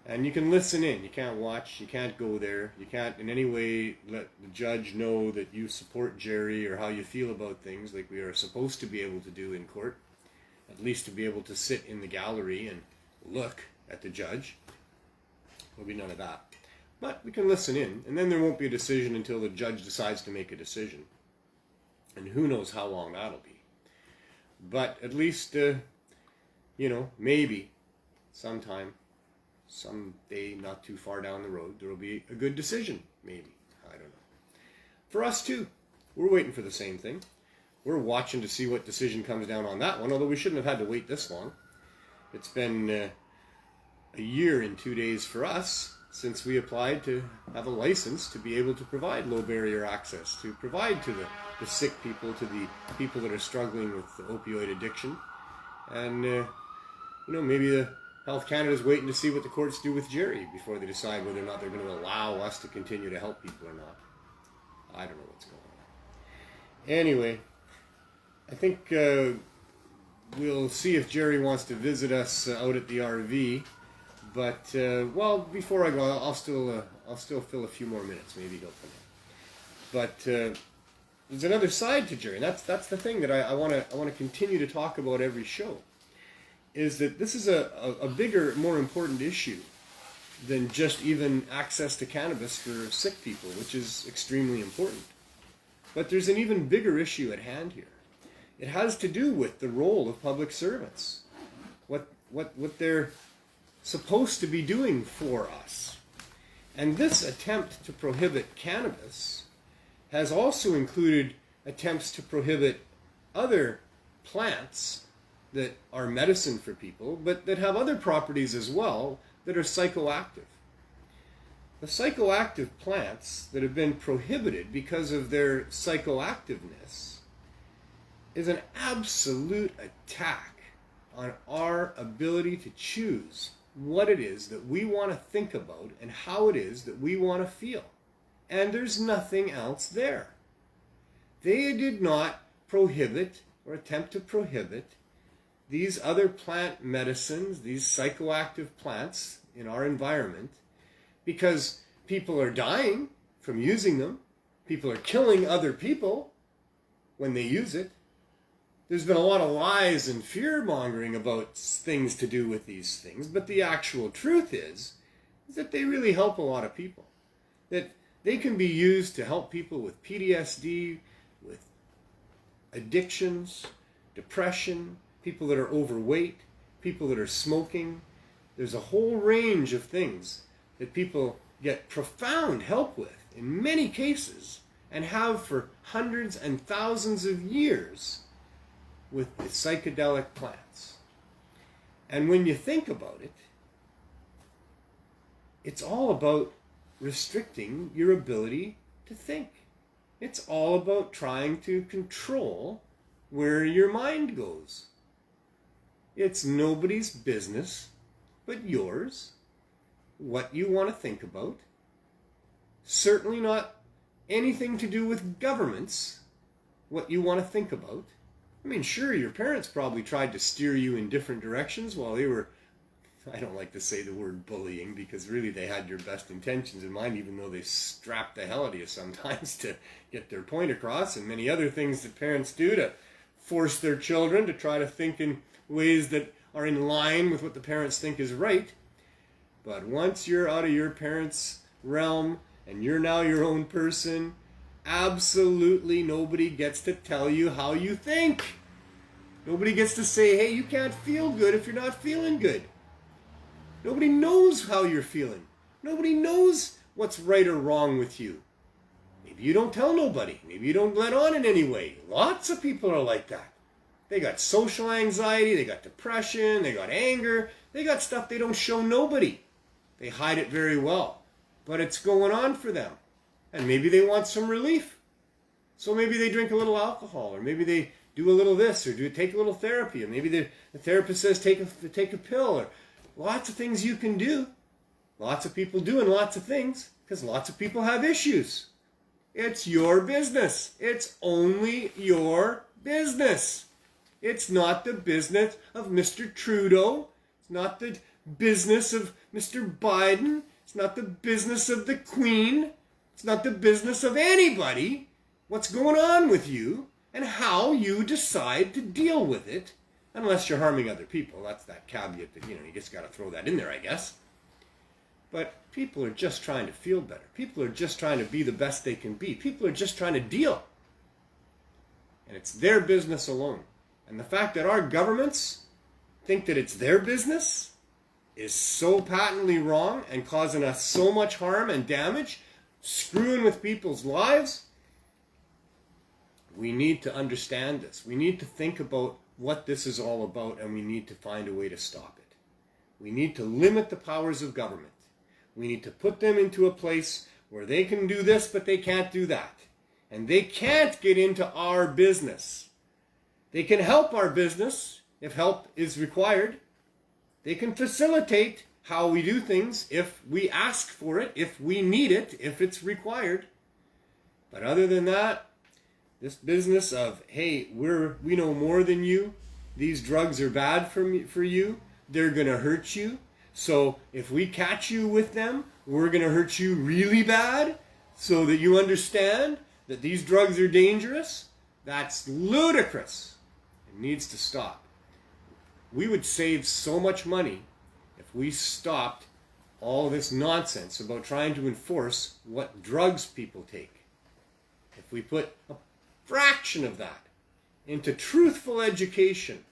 And you can listen in. You can't watch. You can't go there. You can't in any way let the judge know that you support Jerry or how you feel about things, like we are supposed to be able to do in court. At least to be able to sit in the gallery and look at the judge. There'll be none of that. But we can listen in, and then there won't be a decision until the judge decides to make a decision. And who knows how long that'll be. But at least, maybe sometime, someday not too far down the road, there will be a good decision, maybe. I don't know. For us too, we're waiting for the same thing. We're watching to see what decision comes down on that one, although we shouldn't have had to wait this long. It's been a year and 2 days for us since we applied to have a license to be able to provide low barrier access, to provide to the sick people, to the people that are struggling with the opioid addiction. And, maybe the Health Canada is waiting to see what the courts do with Jerry before they decide whether or not they're going to allow us to continue to help people or not. I don't know what's going on. Anyway, I think we'll see if Jerry wants to visit us out at the RV. But before I go, I'll still fill a few more minutes. Maybe he'll come in. But there's another side to Jerry, and that's the thing that I want to continue to talk about every show. Is that this is a bigger, more important issue than just even access to cannabis for sick people, which is extremely important. But there's an even bigger issue at hand here. It has to do with the role of public servants, what they're supposed to be doing for us. And this attempt to prohibit cannabis has also included attempts to prohibit other plants that are medicine for people, but that have other properties as well that are psychoactive. The psychoactive plants that have been prohibited because of their psychoactiveness is an absolute attack on our ability to choose what it is that we want to think about and how it is that we want to feel. And there's nothing else there. They did not prohibit or attempt to prohibit these other plant medicines, these psychoactive plants in our environment, because people are dying from using them. People are killing other people when they use it. There's been a lot of lies and fear-mongering about things to do with these things, but the actual truth is that they really help a lot of people. That they can be used to help people with PTSD, with addictions, depression, people that are overweight, people that are smoking. There's a whole range of things that people get profound help with in many cases and have for hundreds and thousands of years with the psychedelic plants. And when you think about it, it's all about restricting your ability to think. It's all about trying to control where your mind goes. It's nobody's business but yours, what you want to think about. Certainly not anything to do with governments, what you want to think about. I mean, sure, your parents probably tried to steer you in different directions while they were, I don't like to say the word bullying, because really they had your best intentions in mind, even though they strapped the hell out of you sometimes to get their point across, and many other things that parents do to force their children to try to think in ways that are in line with what the parents think is right. But once you're out of your parents' realm and you're now your own person, absolutely nobody gets to tell you how you think. Nobody gets to say, hey, you can't feel good if you're not feeling good. Nobody knows how you're feeling. Nobody knows what's right or wrong with you. Maybe you don't tell nobody. Maybe you don't let on in any way. Lots of people are like that. They got social anxiety, they got depression, they got anger, they got stuff they don't show nobody. They hide it very well. But it's going on for them. And maybe they want some relief. So maybe they drink a little alcohol, or maybe they do a little this, or take a little therapy, or maybe the therapist says take a pill, or lots of things you can do. Lots of people doing lots of things, because lots of people have issues. It's your business. It's only your business. It's not the business of Mr. Trudeau. It's not the business of Mr. Biden. It's not the business of the Queen. It's not the business of anybody. What's going on with you and how you decide to deal with it, unless you're harming other people. That's that caveat that, you just got to throw that in there, I guess. But people are just trying to feel better. People are just trying to be the best they can be. People are just trying to deal. And it's their business alone. And the fact that our governments think that it's their business is so patently wrong and causing us so much harm and damage, screwing with people's lives. We need to understand this. We need to think about what this is all about, and we need to find a way to stop it. We need to limit the powers of government. We need to put them into a place where they can do this, but they can't do that. And they can't get into our business. They can help our business if help is required. They can facilitate how we do things if we ask for it, if we need it, if it's required. But other than that, this business of, hey, we know more than you, these drugs are bad for you, they're going to hurt you, so if we catch you with them, we're going to hurt you really bad so that you understand that these drugs are dangerous, that's ludicrous. It needs to stop. We would save so much money if we stopped all this nonsense about trying to enforce what drugs people take. If we put a fraction of that into truthful education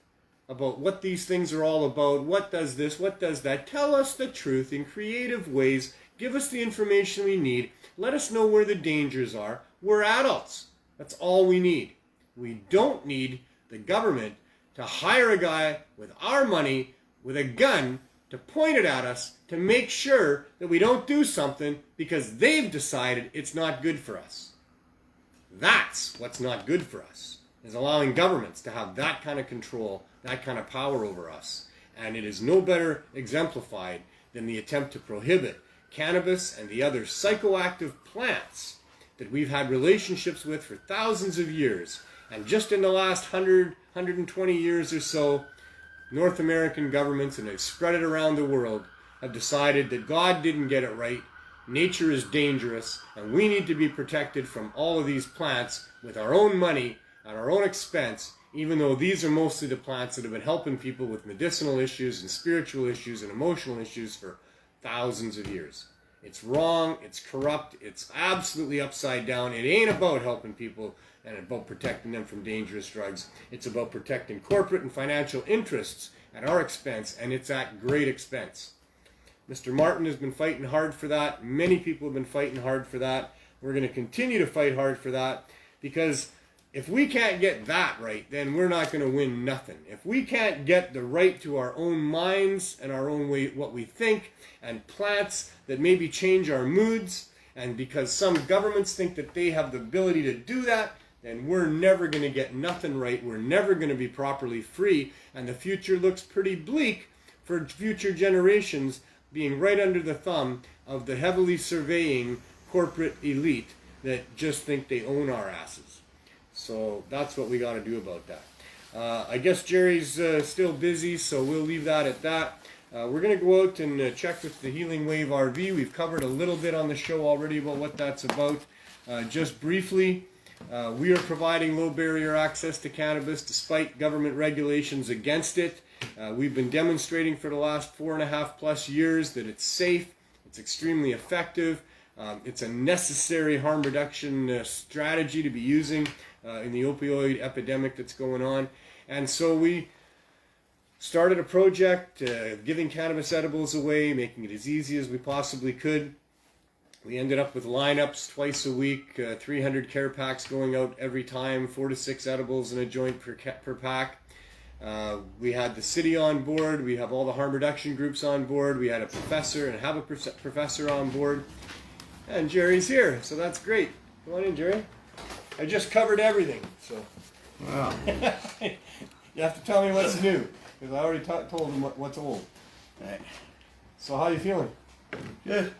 about what these things are all about, what does this, what does that, tell us the truth in creative ways, give us the information we need, let us know where the dangers are. We're adults. That's all we need. We don't need the government to hire a guy with our money with a gun to point it at us to make sure that we don't do something because they've decided it's not good for us. That's what's not good for us, is allowing governments to have that kind of control, that kind of power over us. And it is no better exemplified than the attempt to prohibit cannabis and the other psychoactive plants that we've had relationships with for thousands of years. And just in the last 120 years or so, North American governments, and they've spread it around the world, have decided that God didn't get it right, nature is dangerous, and we need to be protected from all of these plants with our own money, at our own expense, even though these are mostly the plants that have been helping people with medicinal issues and spiritual issues and emotional issues for thousands of years. It's wrong, it's corrupt, it's absolutely upside down. It ain't about helping people and about protecting them from dangerous drugs. It's about protecting corporate and financial interests at our expense, and it's at great expense. Mr. Martin has been fighting hard for that. Many people have been fighting hard for that. We're going to continue to fight hard for that, because if we can't get that right, then we're not going to win nothing. If we can't get the right to our own minds and our own way, what we think, and plants that maybe change our moods, and because some governments think that they have the ability to do that, then we're never going to get nothing right. We're never going to be properly free, and the future looks pretty bleak for future generations being right under the thumb of the heavily surveying corporate elite that just think they own our asses. So that's what we got to do about that. I guess Jerry's still busy, so we'll leave that at that. We're going to go out and check with the Healing Wave RV. We've covered a little bit on the show already about what that's about. Just briefly, we are providing low barrier access to cannabis despite government regulations against it. We've been demonstrating for the last 4.5+ years that it's safe, it's extremely effective, it's a necessary harm reduction strategy to be using in the opioid epidemic that's going on. And so we started a project giving cannabis edibles away, making it as easy as we possibly could. We ended up with lineups twice a week, 300 care packs going out every time, 4 to 6 edibles in a joint per pack. We had the city on board, we have all the harm reduction groups on board, we had a professor and have a professor on board, and Jerry's here, so that's great. Come on in, Jerry. I just covered everything, so. Wow. You have to tell me what's new, because I already told him what's old. Right. So how you feeling? Good.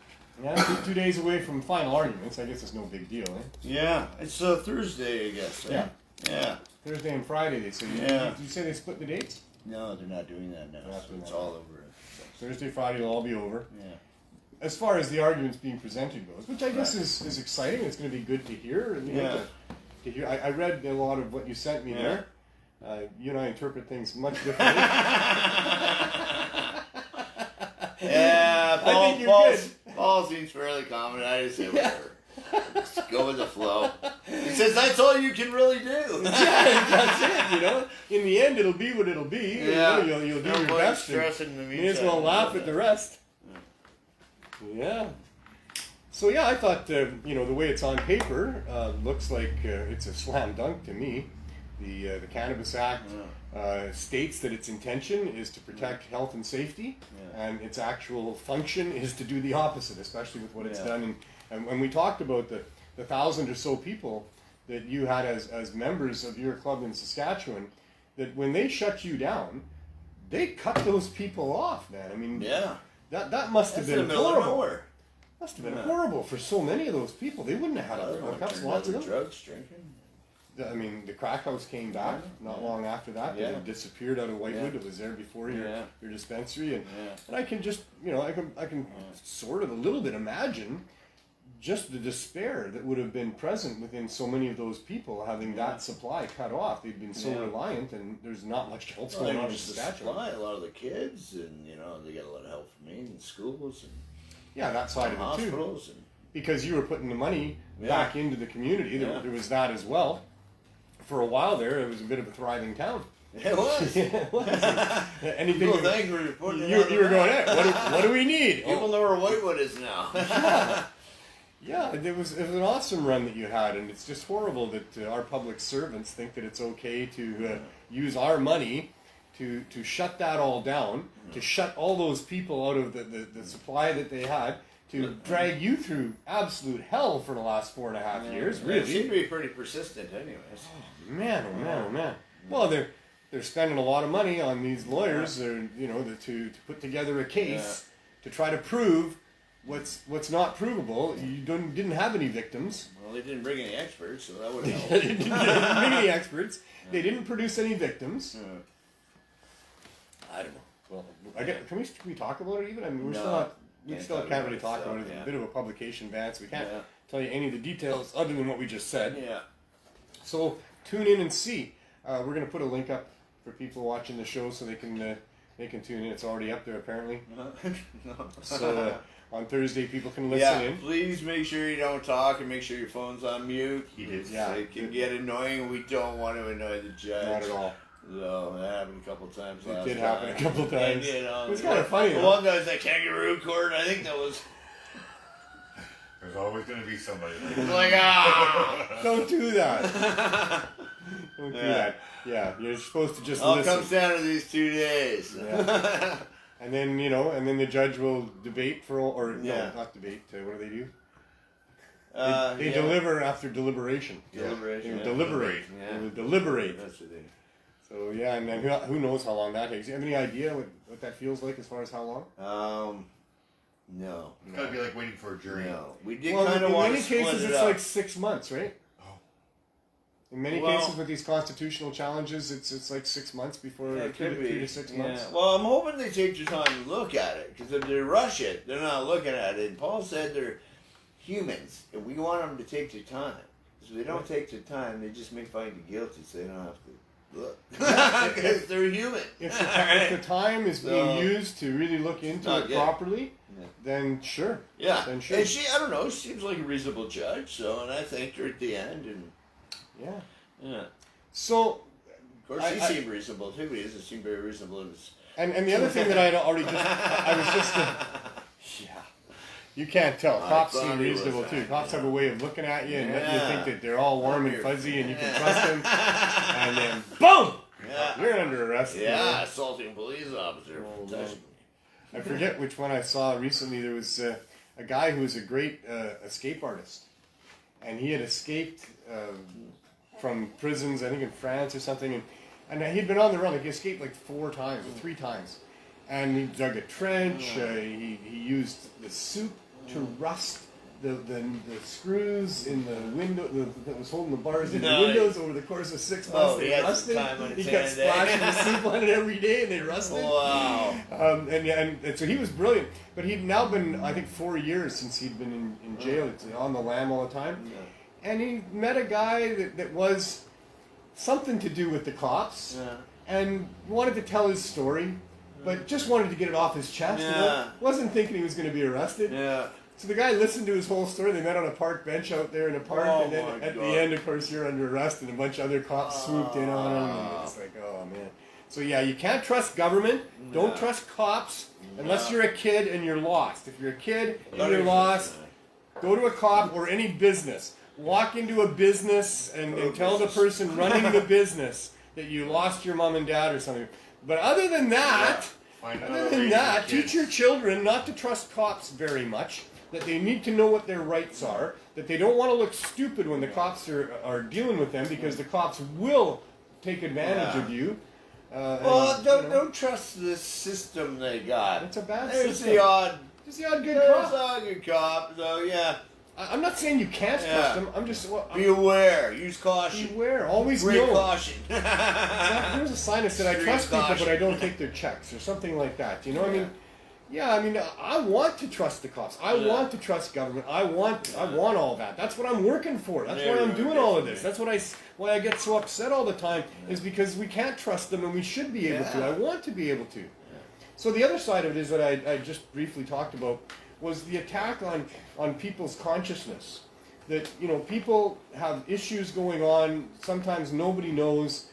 Yeah, 2 days away from final arguments. I guess it's no big deal, eh? Yeah, it's Thursday, I guess. Eh? Yeah. Yeah. Thursday and Friday, they say. Yeah. Did you say they split the dates? No, they're not doing that now. They're not So doing it's that. all over. Thursday, Friday will all be over. Yeah. As far as the arguments being presented goes, which I guess is exciting. It's going to be good to hear. And to hear. I read a lot of what you sent me there. You and I interpret things much differently. Yeah, I think you're good. Paul seems fairly confident. I just say whatever. Just go with the flow. He says that's all you can really do. That's it, you know. In the end, it'll be what it'll be. Yeah. You know, you'll do your best. Stressing the May as well laugh at the rest. Yeah. So yeah, I thought the way it's on paper looks like it's a slam dunk to me. The Cannabis Act states that its intention is to protect health and safety, and its actual function is to do the opposite, especially with what it's done. And when we talked about the 1,000 or so people that you had as members of your club in Saskatchewan, that when they shut you down, they cut those people off, man. I mean, that must have been horrible. Must have been horrible for so many of those people. They wouldn't have had other hookups. Lots of them. Drugs, drinking. I mean, the crack house came back not long after that. It disappeared out of Whitewood. It was there before your dispensary, and I can just I can sort of a little bit imagine just the despair that would have been present within so many of those people having that supply cut off. They'd been so reliant, and there's not much else going on in Saskatchewan. Supply, a lot of the kids, and they get a lot of help from me in schools and that side of it hospitals too. Because you were putting the money back into the community. There was that as well. For a while there, it was a bit of a thriving town. It was. It was. Anything people think we're putting it you were going, hey, what do we need? People know where Whitewood is now. Yeah, it was an awesome run that you had, and it's just horrible that our public servants think that it's okay to use our money to shut that all down, to shut all those people out of the supply that they had, to drag you through absolute hell for the last 4.5 years. Really, They seem to be pretty persistent, anyways. Oh man. Well, they're spending a lot of money on these lawyers, to put together a case to try to prove what's not provable. You didn't have any victims. Well, they didn't bring any experts, so that would help. They didn't bring any experts. They didn't produce any victims. I don't know. Well, can we talk about it even? I mean, we still can't really talk about it. It's a bit of a publication ban, so we can't tell you any of the details other than what we just said. Yeah. So tune in and see. We're going to put a link up for people watching the show so they can tune in. It's already up there apparently. So on Thursday people can listen in. Please make sure you don't talk and make sure your phone's on mute. Yeah. It can get annoying. We don't want to annoy the judge. Not at all. So that happened a couple times last time. It did happen a couple times. And, it was kind of funny. The one guy's at kangaroo court. I think that was. There's always going to be somebody. Like Don't do that. Don't do that. Yeah, you're supposed to just all listen. comes down to these 2 days. Yeah. And then the judge will debate not debate. What do they do? They deliver after deliberation. Deliberation. They deliberate. Yeah. They will deliberate. That's what they do. So yeah, and then who knows how long that takes? Do you have any idea what that feels like as far as how long? No. It's got to be like waiting for a jury. No. We did kind of want to split it up. In many cases, it's like 6 months, right? In many cases with these constitutional challenges, it's like 6 months before, 3 to 6 months. Well, I'm hoping they take the time to look at it, because if they rush it, they're not looking at it. And Paul said they're humans, and we want them to take their time. Because if they don't take their time, they just may find you guilty, so they don't have to look. Because they're human. If the time is being used to really look into it properly, then sure. Yeah. Then sure. And she, I don't know, she seems like a reasonable judge, and I thanked her at the end, and... Yeah. So, of course, he seemed reasonable too. He doesn't seem very reasonable. And the other thing that I had already you can't tell. Cops seem reasonable too. Cops have a way of looking at you and letting you think that they're all warm and fuzzy and you can trust them. And then, boom! You're under arrest. Yeah, assaulting a police officer. I forget which one I saw recently. There was a guy who was a great escape artist. And he had escaped from prisons, I think in France or something, and he'd been on the run. Like he escaped like 4 times or 3 times, and he dug a trench. He used the soup to rust the screws in the window that was holding the bars in the No, windows over the course of 6 months. he They had some rusted. time on He his got hands. splashing the soup on it every day, and they rusted. Wow. And so he was brilliant. But he'd now been, I think, 4 years since he'd been in jail. It's on the lam all the time. Yeah. And he met a guy that was something to do with the cops, and wanted to tell his story, but just wanted to get it off his chest. You know? Wasn't thinking he was going to be arrested. Yeah. So the guy listened to his whole story. They met on a park bench out there in a park, Oh and then my at God. the end, of course, you're under arrest, and a bunch of other cops swooped in on him. And it's like, oh man. So yeah, you can't trust government. Don't trust cops unless you're a kid and you're lost. If you're a kid and you're lost, go to a cop or any business. Walk into a business and tell the person running the business that you lost your mom and dad or something. But other than that, teach your children not to trust cops very much. That they need to know what their rights are. That they don't want to look stupid when the cops are dealing with them, because the cops will take advantage of you. Well, don't trust the system they got. It's a bad There's system. the odd. There's the odd good There's cop. the odd good cop. So yeah, I'm not saying you can't trust them. I'm just be aware. Use caution. beware. Always Great know. caution. There's a sign that said, "I Extreme trust people, caution. but I don't take their checks," or something like that. You know, I mean, I want to trust the cops. I want to trust government. I want all that. That's what I'm working for. That's why I'm doing all of this. That's why I get so upset all the time, is because we can't trust them, and we should be able to. I want to be able to. So the other side of it is that I just briefly talked about was the attack on people's consciousness. That, you know, people have issues going on. Sometimes nobody knows.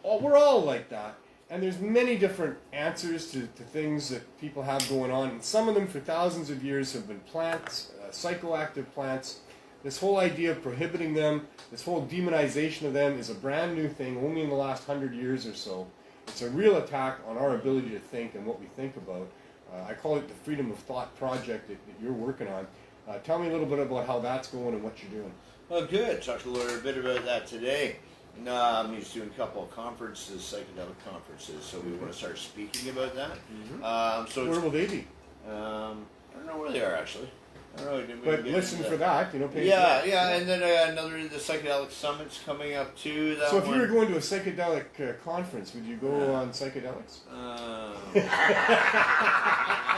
We're all like that. And there's many different answers to things that people have going on. And some of them for thousands of years have been plants, psychoactive plants. This whole idea of prohibiting them, this whole demonization of them is a brand new thing only in the last 100 years or so. It's a real attack on our ability to think and what we think about. I call it the Freedom of Thought Project that you're working on. Tell me a little bit about how that's going and what you're doing. Well, good. Talked a little bit about that today. He's doing a couple of conferences, psychedelic conferences, so we want to start speaking about that. So Where will they be? I don't know where they are actually. I don't know. We But didn't get listen into for that, you know. Pay and then the psychedelic summit's coming up too. That So if one. you were going to a psychedelic conference, would you go on psychedelics?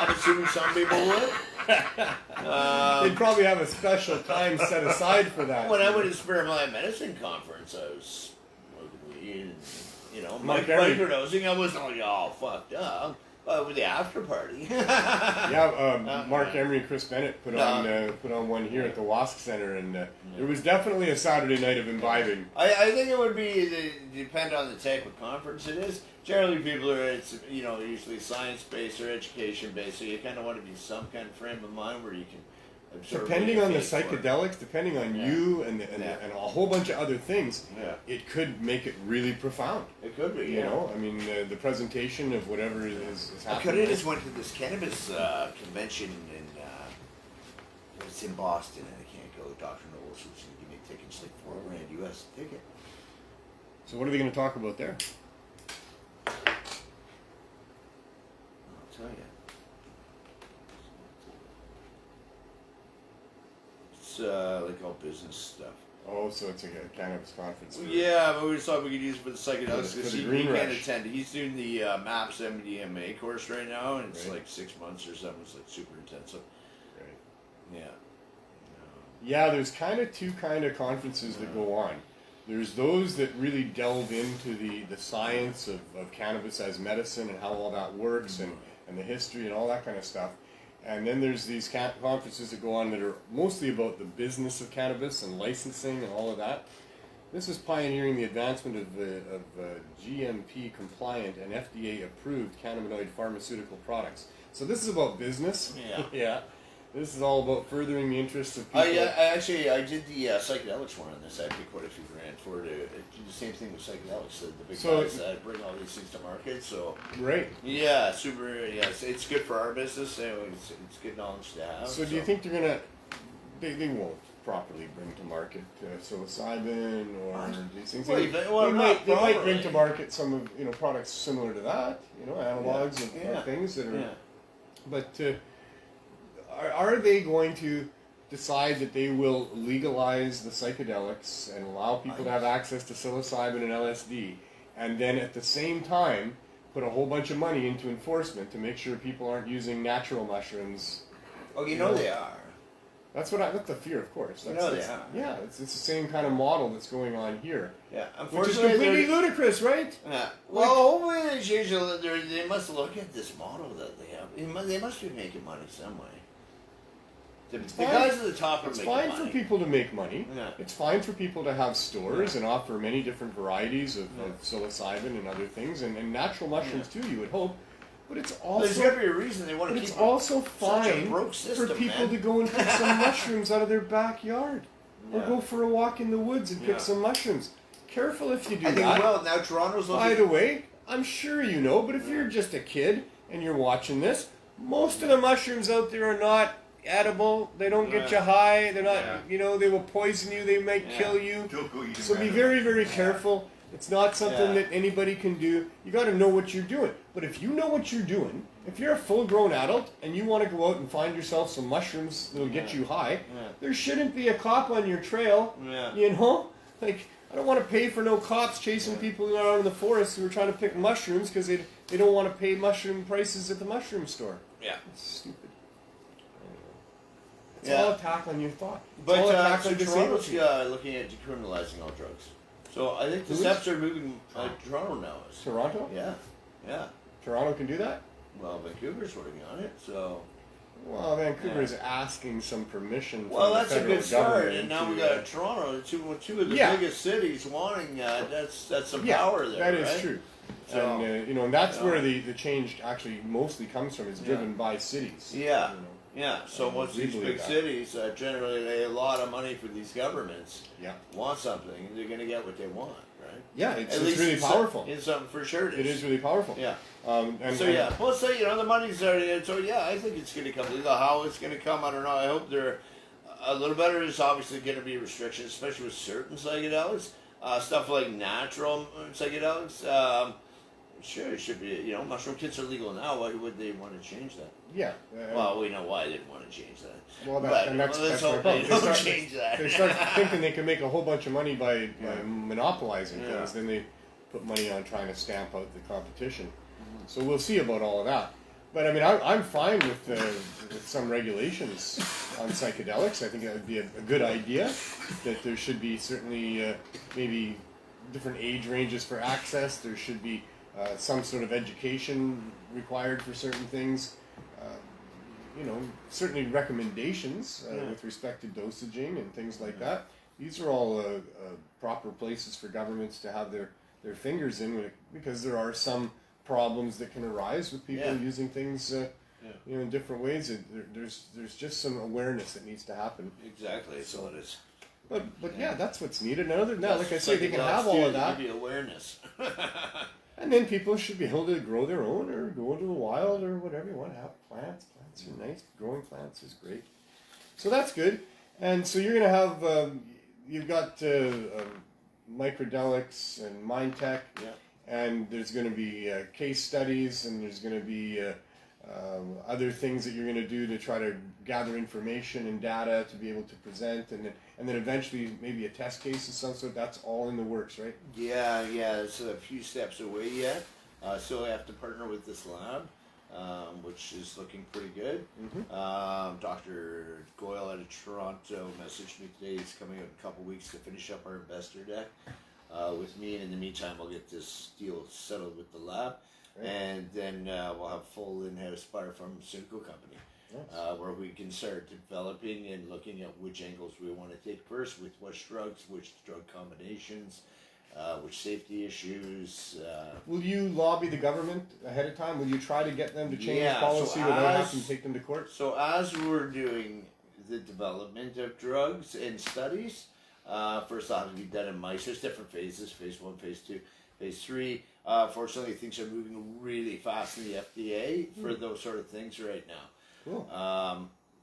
I'm assuming some people would. They'd probably have a special time set aside for that. When I went to Spirit Medicine Conference, I was smoking weed and, you know, Montgomery. microdosing. I wasn't like all fucked up. With the after party. Mark Emery and Chris Bennett put on one here at the WASC Center, and it was definitely a Saturday night of imbibing. I think it would be depend on the type of conference it is. Generally, people are usually science based or education based, so you kind of want to be some kind of frame of mind where you can absorb. Depending on the psychedelics, depending on you and a whole bunch of other things, it could make it really profound. It could be, you know. I mean, the presentation of whatever is I happening. could have just went to this cannabis convention it's in Boston, and I can't go. Dr. Knowles was going to give me a ticket. It's like $4,000 US ticket. So what are they going to talk about there? I'll tell you. It's like all business stuff. Oh, so it's a cannabis conference. Yeah, but we just thought we could use it for the psychedelics For because the he green can't rush. attend. He's doing the MAPS MDMA course right now, and it's Right. like 6 months or something. It's like super intensive. Right. Yeah. Yeah, there's kind of two kind of conferences that go on. There's those that really delve into the science of cannabis as medicine and how all that works and the history and all that kind of stuff. And then there's these conferences that go on that are mostly about the business of cannabis and licensing and all of that. This is pioneering the advancement of GMP compliant and FDA approved cannabinoid pharmaceutical products. So this is about business. Yeah. Yeah. This is all about furthering the interests of people. I did the psychedelics one on this. I paid quite a few grand for it. Do the same thing with psychedelics. The big guys bring all these things to market. So Right. yeah, super. Yeah, it's good for our business. And it's good knowledge to have. So do you think they're gonna? They won't properly bring to market psilocybin or these things. Well, they not might bring properly. to market some of products similar to that. Analogs of things that are. Yeah. But are they going to decide that they will legalize the psychedelics and allow people to have access to psilocybin and LSD, and then at the same time put a whole bunch of money into enforcement to make sure people aren't using natural mushrooms. Oh, you know they are. That's the fear, of course. They That's, are. Yeah, it's the same kind of model that's going on here. Yeah, Which is unfortunately, completely ludicrous, right? Yeah. Well, hopefully they change they must look at this model that they have. They must be making money some way. The guys at the top are It's making fine money. for people to make money. Yeah. It's fine for people to have stores and offer many different varieties of psilocybin and other things, and natural mushrooms too, you would hope. But it's There's also got to be a reason they want to keep. it's also such a fine broke system, for people man. to go and pick some mushrooms out of their backyard, or go for a walk in the woods and pick some mushrooms. Careful if you do I think that. well now Toronto's looking. By the way, I'm sure you know, but if you're just a kid and you're watching this, most of the mushrooms out there are not edible. They don't get you high. They're not, they will poison you. They might kill you. So be very, very careful. It's not something that anybody can do. You got to know what you're doing. But if you know what you're doing, if you're a full-grown adult and you want to go out and find yourself some mushrooms that'll get you high, there shouldn't be a cop on your trail. You know, like I don't want to pay for no cops chasing people around in the forest who are trying to pick mushrooms because they don't want to pay mushroom prices at the mushroom store. Yeah, it's stupid. It's all attack on your thought. It's all but attack so on disabled Toronto's people. looking at decriminalizing all drugs. So I think the steps are moving. Toronto now is. Toronto? Yeah. Toronto can do that? Well, Vancouver's working on it, so. Well, Vancouver is asking some permission. Well, from that's the a federal good start, government and now to, we got Toronto, two of the biggest cities wanting that. That's some power there. That is right? true. So, and and that's where the change actually mostly comes from. Is driven by cities. Yeah. Yeah, so once these believe big that. cities generally lay a lot of money for these governments Yeah. want something, they're going to get what they want, right? Yeah, it's At least really in powerful. In some, for sure It is really powerful. Yeah. And So yeah, plus the money's there. So yeah, I think it's going to come. How it's going to come, I don't know. I hope they're a little better. There's obviously going to be restrictions, especially with certain psychedelics, stuff like natural psychedelics. Sure, it should be. Mushroom kits are legal now. Why would they want to change that? Yeah. Well, we know why they want to change that. Well, But that's let's my hope problem. they don't change that. They start thinking they can make a whole bunch of money by monopolizing things. Then they put money on trying to stamp out the competition. So we'll see about all of that. But I mean, I'm fine with some regulations on psychedelics. I think that would be a good idea. That there should be certainly maybe different age ranges for access. There should be some sort of education required for certain things. Certainly recommendations with respect to dosaging and things like that. These are all proper places for governments to have their fingers in, because there are some problems that can arise with people using things in different ways. There's just some awareness that needs to happen. Exactly, so it is. But that's what's needed. And other than that, like I say, they can have all of that. Give you awareness. And then people should be able to grow their own or go into the wild or whatever you want to have. Plants are nice. Growing plants is great. So that's good. And so you're going to have, you've got Microdelics and Mind Tech. Yeah. And there's going to be case studies, and there's going to be other things that you're going to do to try to gather information and data to be able to present, and then eventually maybe a test case of some sort. That's all in the works, right? Yeah, it's a few steps away yet. So I have to partner with this lab, which is looking pretty good. Mm-hmm. Dr. Goyle out of Toronto messaged me today. He's coming out in a couple weeks to finish up our investor deck with me, and in the meantime, I'll get this deal settled with the lab. Right. And then we'll have full in-house biopharmaceutical company. Nice. Where we can start developing and looking at which angles we want to take first, with which drugs, which drug combinations, which safety issues. Will you lobby the government ahead of time? Will you try to get them to change Yeah, policy so without having to take them to court? So as we're doing the development of drugs and studies, first off, to be done in mice. There's different phases: phase 1, phase 2, phase 3. Fortunately, things are moving really fast in the FDA for those sort of things right now. Cool.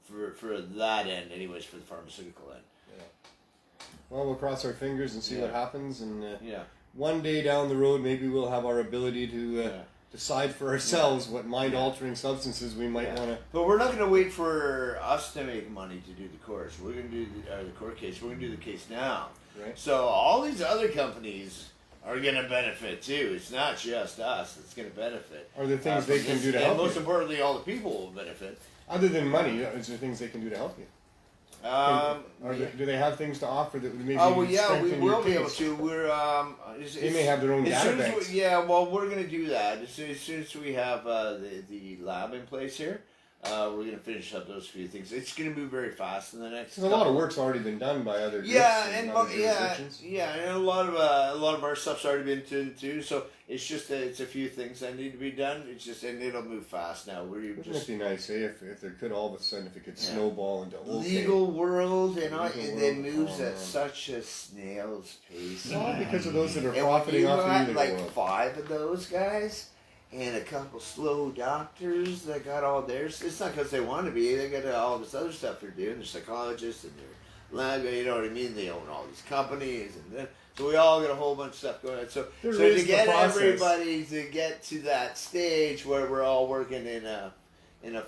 For that end, anyways, for the pharmaceutical end. Yeah. Well, we'll cross our fingers and see what happens, and Yeah. one day down the road, maybe we'll have our ability to decide for ourselves what mind-altering substances we might want to. But we're not going to wait for us to make money to do the course. We're going to do the court case. We're going to do the case now. Right. So all these other companies are going to benefit too. It's not just us that's going to benefit. Are there things they can do to help And most you? importantly, all the people will benefit. Other than money, is there things they can do to help you? Do they have things to offer that would maybe Oh, well, yeah, we strengthen will your be able case? to. They may have their own as soon as databanks. we're going to do that. As soon as we have the lab in place here, we're going to finish up those few things. It's going to move very fast in the next. Because a lot of work's already been done by other groups and other jurisdictions. and a lot of our stuff's already been done too. So it's just it's a few things that need to be done. It's just and it'll move fast now. Wouldn't it be nice, if there could all of a sudden, if it could snowball into legal world and it moves oh, at such a snail's pace. Well, because of those that are And profiting when you off the got illegal like world. 5 of those guys and a couple slow doctors that got all theirs. It's not because they want to be. They got all this other stuff they're doing. They're psychologists and they're lab. You know what I mean? They own all these companies and then. So we all got a whole bunch of stuff going on. So to get everybody to get to that stage where we're all working in a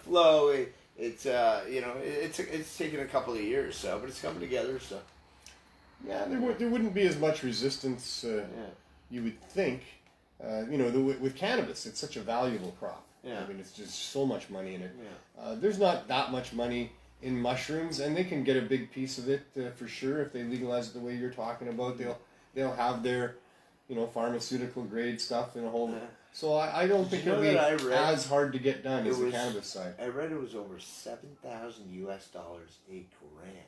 flow, it's taken a couple of years. So, but it's coming together. So Yeah, there wouldn't be as much resistance. You would think. With cannabis, it's such a valuable crop. Yeah. I mean, it's just so much money in it. Yeah. There's not that much money in mushrooms, and they can get a big piece of it for sure if they legalize it the way you're talking about. They'll have their, pharmaceutical grade stuff in a whole. Yeah. So I don't think it'll be as hard to get done as the cannabis side. I read it was over $7,000 US a gram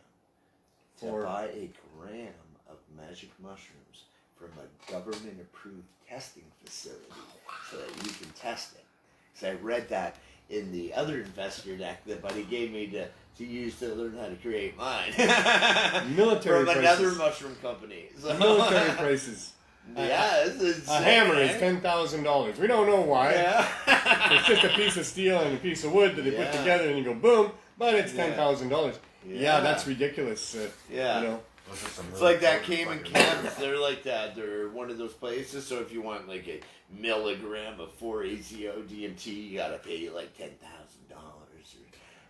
For to buy a gram of magic mushrooms from a government-approved testing facility so that you can test it. So I read that in the other investor deck that Buddy gave me to use to learn how to create mine. Military from prices. another mushroom company. So. Military prices. Yeah, it's insane. A hammer is $10,000. We don't know why. Yeah. It's just a piece of steel and a piece of wood that they put together, and you go boom. But it's $10,000. Yeah, that's ridiculous. It's like that Cayman Camps. They're like that. They're one of those places. So if you want like a milligram of 4-AZO DMT, you gotta pay like $10,000 or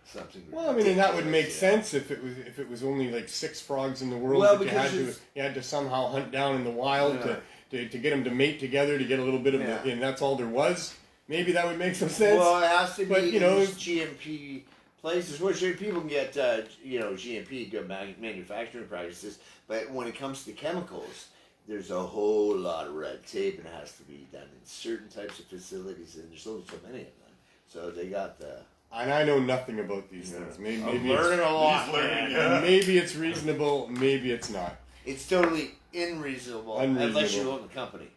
something. Well, I mean, and that would make sense if it was only like 6 frogs in the world Well, that you had to somehow hunt down in the wild to get them to mate together to get a little bit of and that's all there was. Maybe that would make some sense. Well, it has to be but, these GMP places, which people can get, GMP, good manufacturing practices. But when it comes to chemicals, there's a whole lot of red tape, and it has to be done in certain types of facilities, and there's so many of them. So they got the. And I know nothing about these things. Maybe I'm learning a lot, man. Maybe it's reasonable. Maybe it's not. It's totally unreasonable unless you own the company.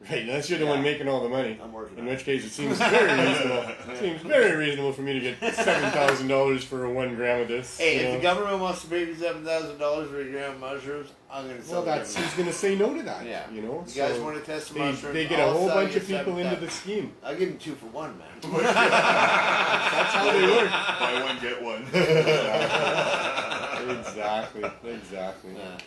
Right, unless you're the one making all the money. I'm working in on which case, it seems very reasonable. It seems very reasonable for me to get $7,000 for a 1 gram of this. Hey, if the government wants to pay me $7,000 for a gram of mushrooms, I'm going to sell them. Who's going to say no to that? Yeah. You know? You guys want to test the mushrooms? They get a whole bunch of people into the scheme. I'll give them 2 for 1, man. That's how they work. Buy one, get one. Exactly. Yeah.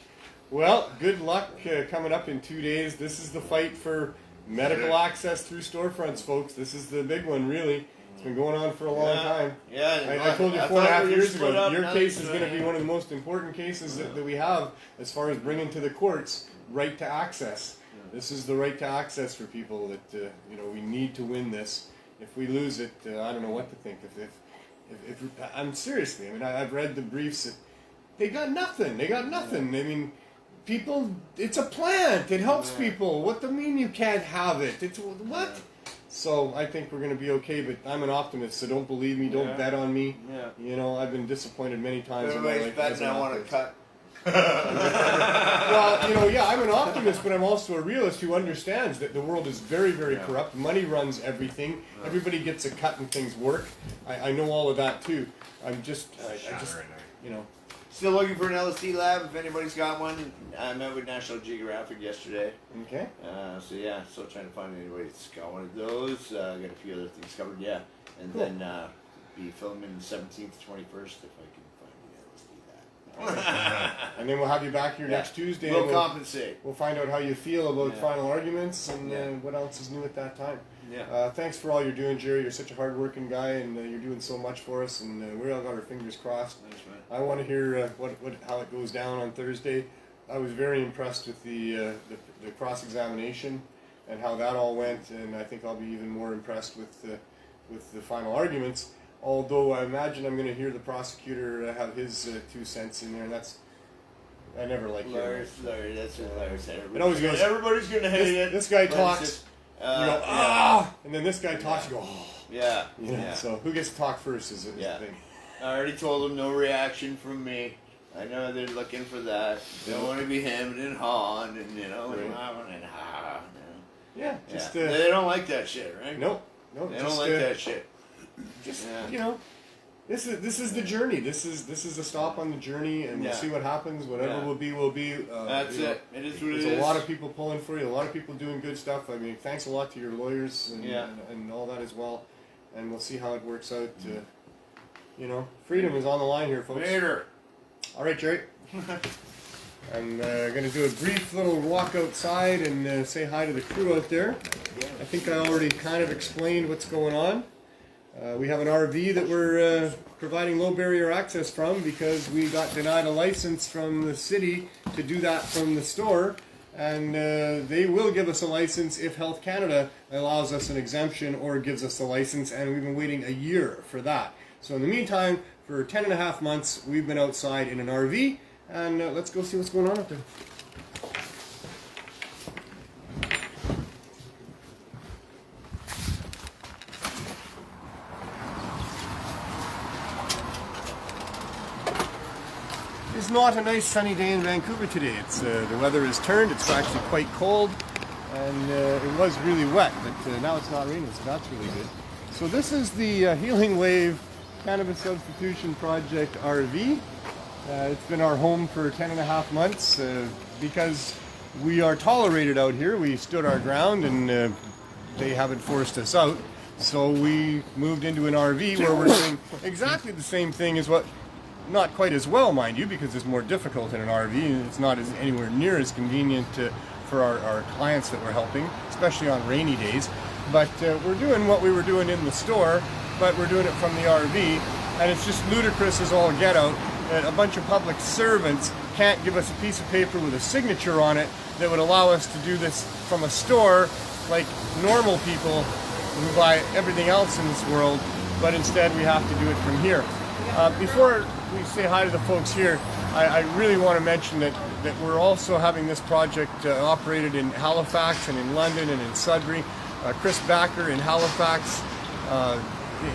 Well, good luck coming up in 2 days. This is the fight for medical access through storefronts, folks. This is the big one, really. It's been going on for a long time. Yeah, I told you 4.5 years ago, your case is is going to be one of the most important cases that we have as far as bringing to the courts right to access. This is the right to access for people that, we need to win this. If we lose it, I don't know what to think. If I'm seriously, I mean, I've read the briefs that they got nothing. I mean, people, it's a plant. It helps people. What do you mean you can't have it? It's what? So I think we're going to be okay, but I'm an optimist, so don't believe me. Don't bet on me. Yeah. I've been disappointed many times. Everybody's betting I want to cut. Well, I'm an optimist, but I'm also a realist who understands that the world is very, very corrupt. Money runs everything. Everybody gets a cut and things work. I know all of that too. Still looking for an LSD lab if anybody's got one. I met with National Geographic yesterday. Okay. Still trying to find anybody that's got one of those. Got a few other things covered, and then be filming 17th, 21st if I can find an LSD lab. And then we'll have you back here next Tuesday. We'll compensate. We'll find out how you feel about final arguments and what else is new at that time. Yeah. Thanks for all you're doing, Jerry. You're such a hard-working guy, and you're doing so much for us, and we all got our fingers crossed. Thanks, man. I want to hear how it goes down on Thursday. I was very impressed with the cross-examination and how that all went, and I think I'll be even more impressed with the final arguments. Although I imagine I'm going to hear the prosecutor have his 2 cents in there, and I never like hearing that. Larry, that's what Larry said. It always goes, everybody's going to hate it. This guy but talks, it's just, you go, ah! And then this guy talks, you go, oh. Yeah. You know, so who gets to talk first is the thing. I already told them no reaction from me. I know they're looking for that. They don't want to be hemmed and hawed and, you know, and ha. Yeah, just... they don't like that shit, right? Nope. They don't like that shit. Just, you know, this is the journey. This is a stop on the journey, and we'll see what happens. Whatever will be, will be. That's it. It is what it is. There's a lot of people pulling for you. A lot of people doing good stuff. I mean, thanks a lot to your lawyers and all that as well. And we'll see how it works out. You know, freedom is on the line here, folks. Later. All right, Jerry. I'm going to do a brief little walk outside and say hi to the crew out there. I think I already kind of explained what's going on. We have an RV that we're providing low barrier access from because we got denied a license from the city to do that from the store, and they will give us a license if Health Canada allows us an exemption or gives us a license, and we've been waiting a year for that. So in the meantime, for 10.5 months, we've been outside in an RV, and let's go see what's going on out there. It's not a nice sunny day in Vancouver today. It's the weather has turned. It's actually quite cold, and it was really wet, but now it's not raining, so that's really good. So this is the Healing Wave Cannabis Substitution Project RV. It's been our home for 10.5 months because we are tolerated out here. We stood our ground, and they haven't forced us out. So we moved into an RV where we're doing exactly the same thing as what. Not quite as well, mind you, because it's more difficult in an RV, and it's not anywhere near as convenient for our clients that we're helping, especially on rainy days. But we're doing what we were doing in the store, but we're doing it from the RV, and it's just ludicrous as all get out that a bunch of public servants can't give us a piece of paper with a signature on it that would allow us to do this from a store like normal people who buy everything else in this world, but instead we have to do it from here. Before we say hi to the folks here, I really want to mention that we're also having this project operated in Halifax and in London and in Sudbury. Chris Backer in Halifax,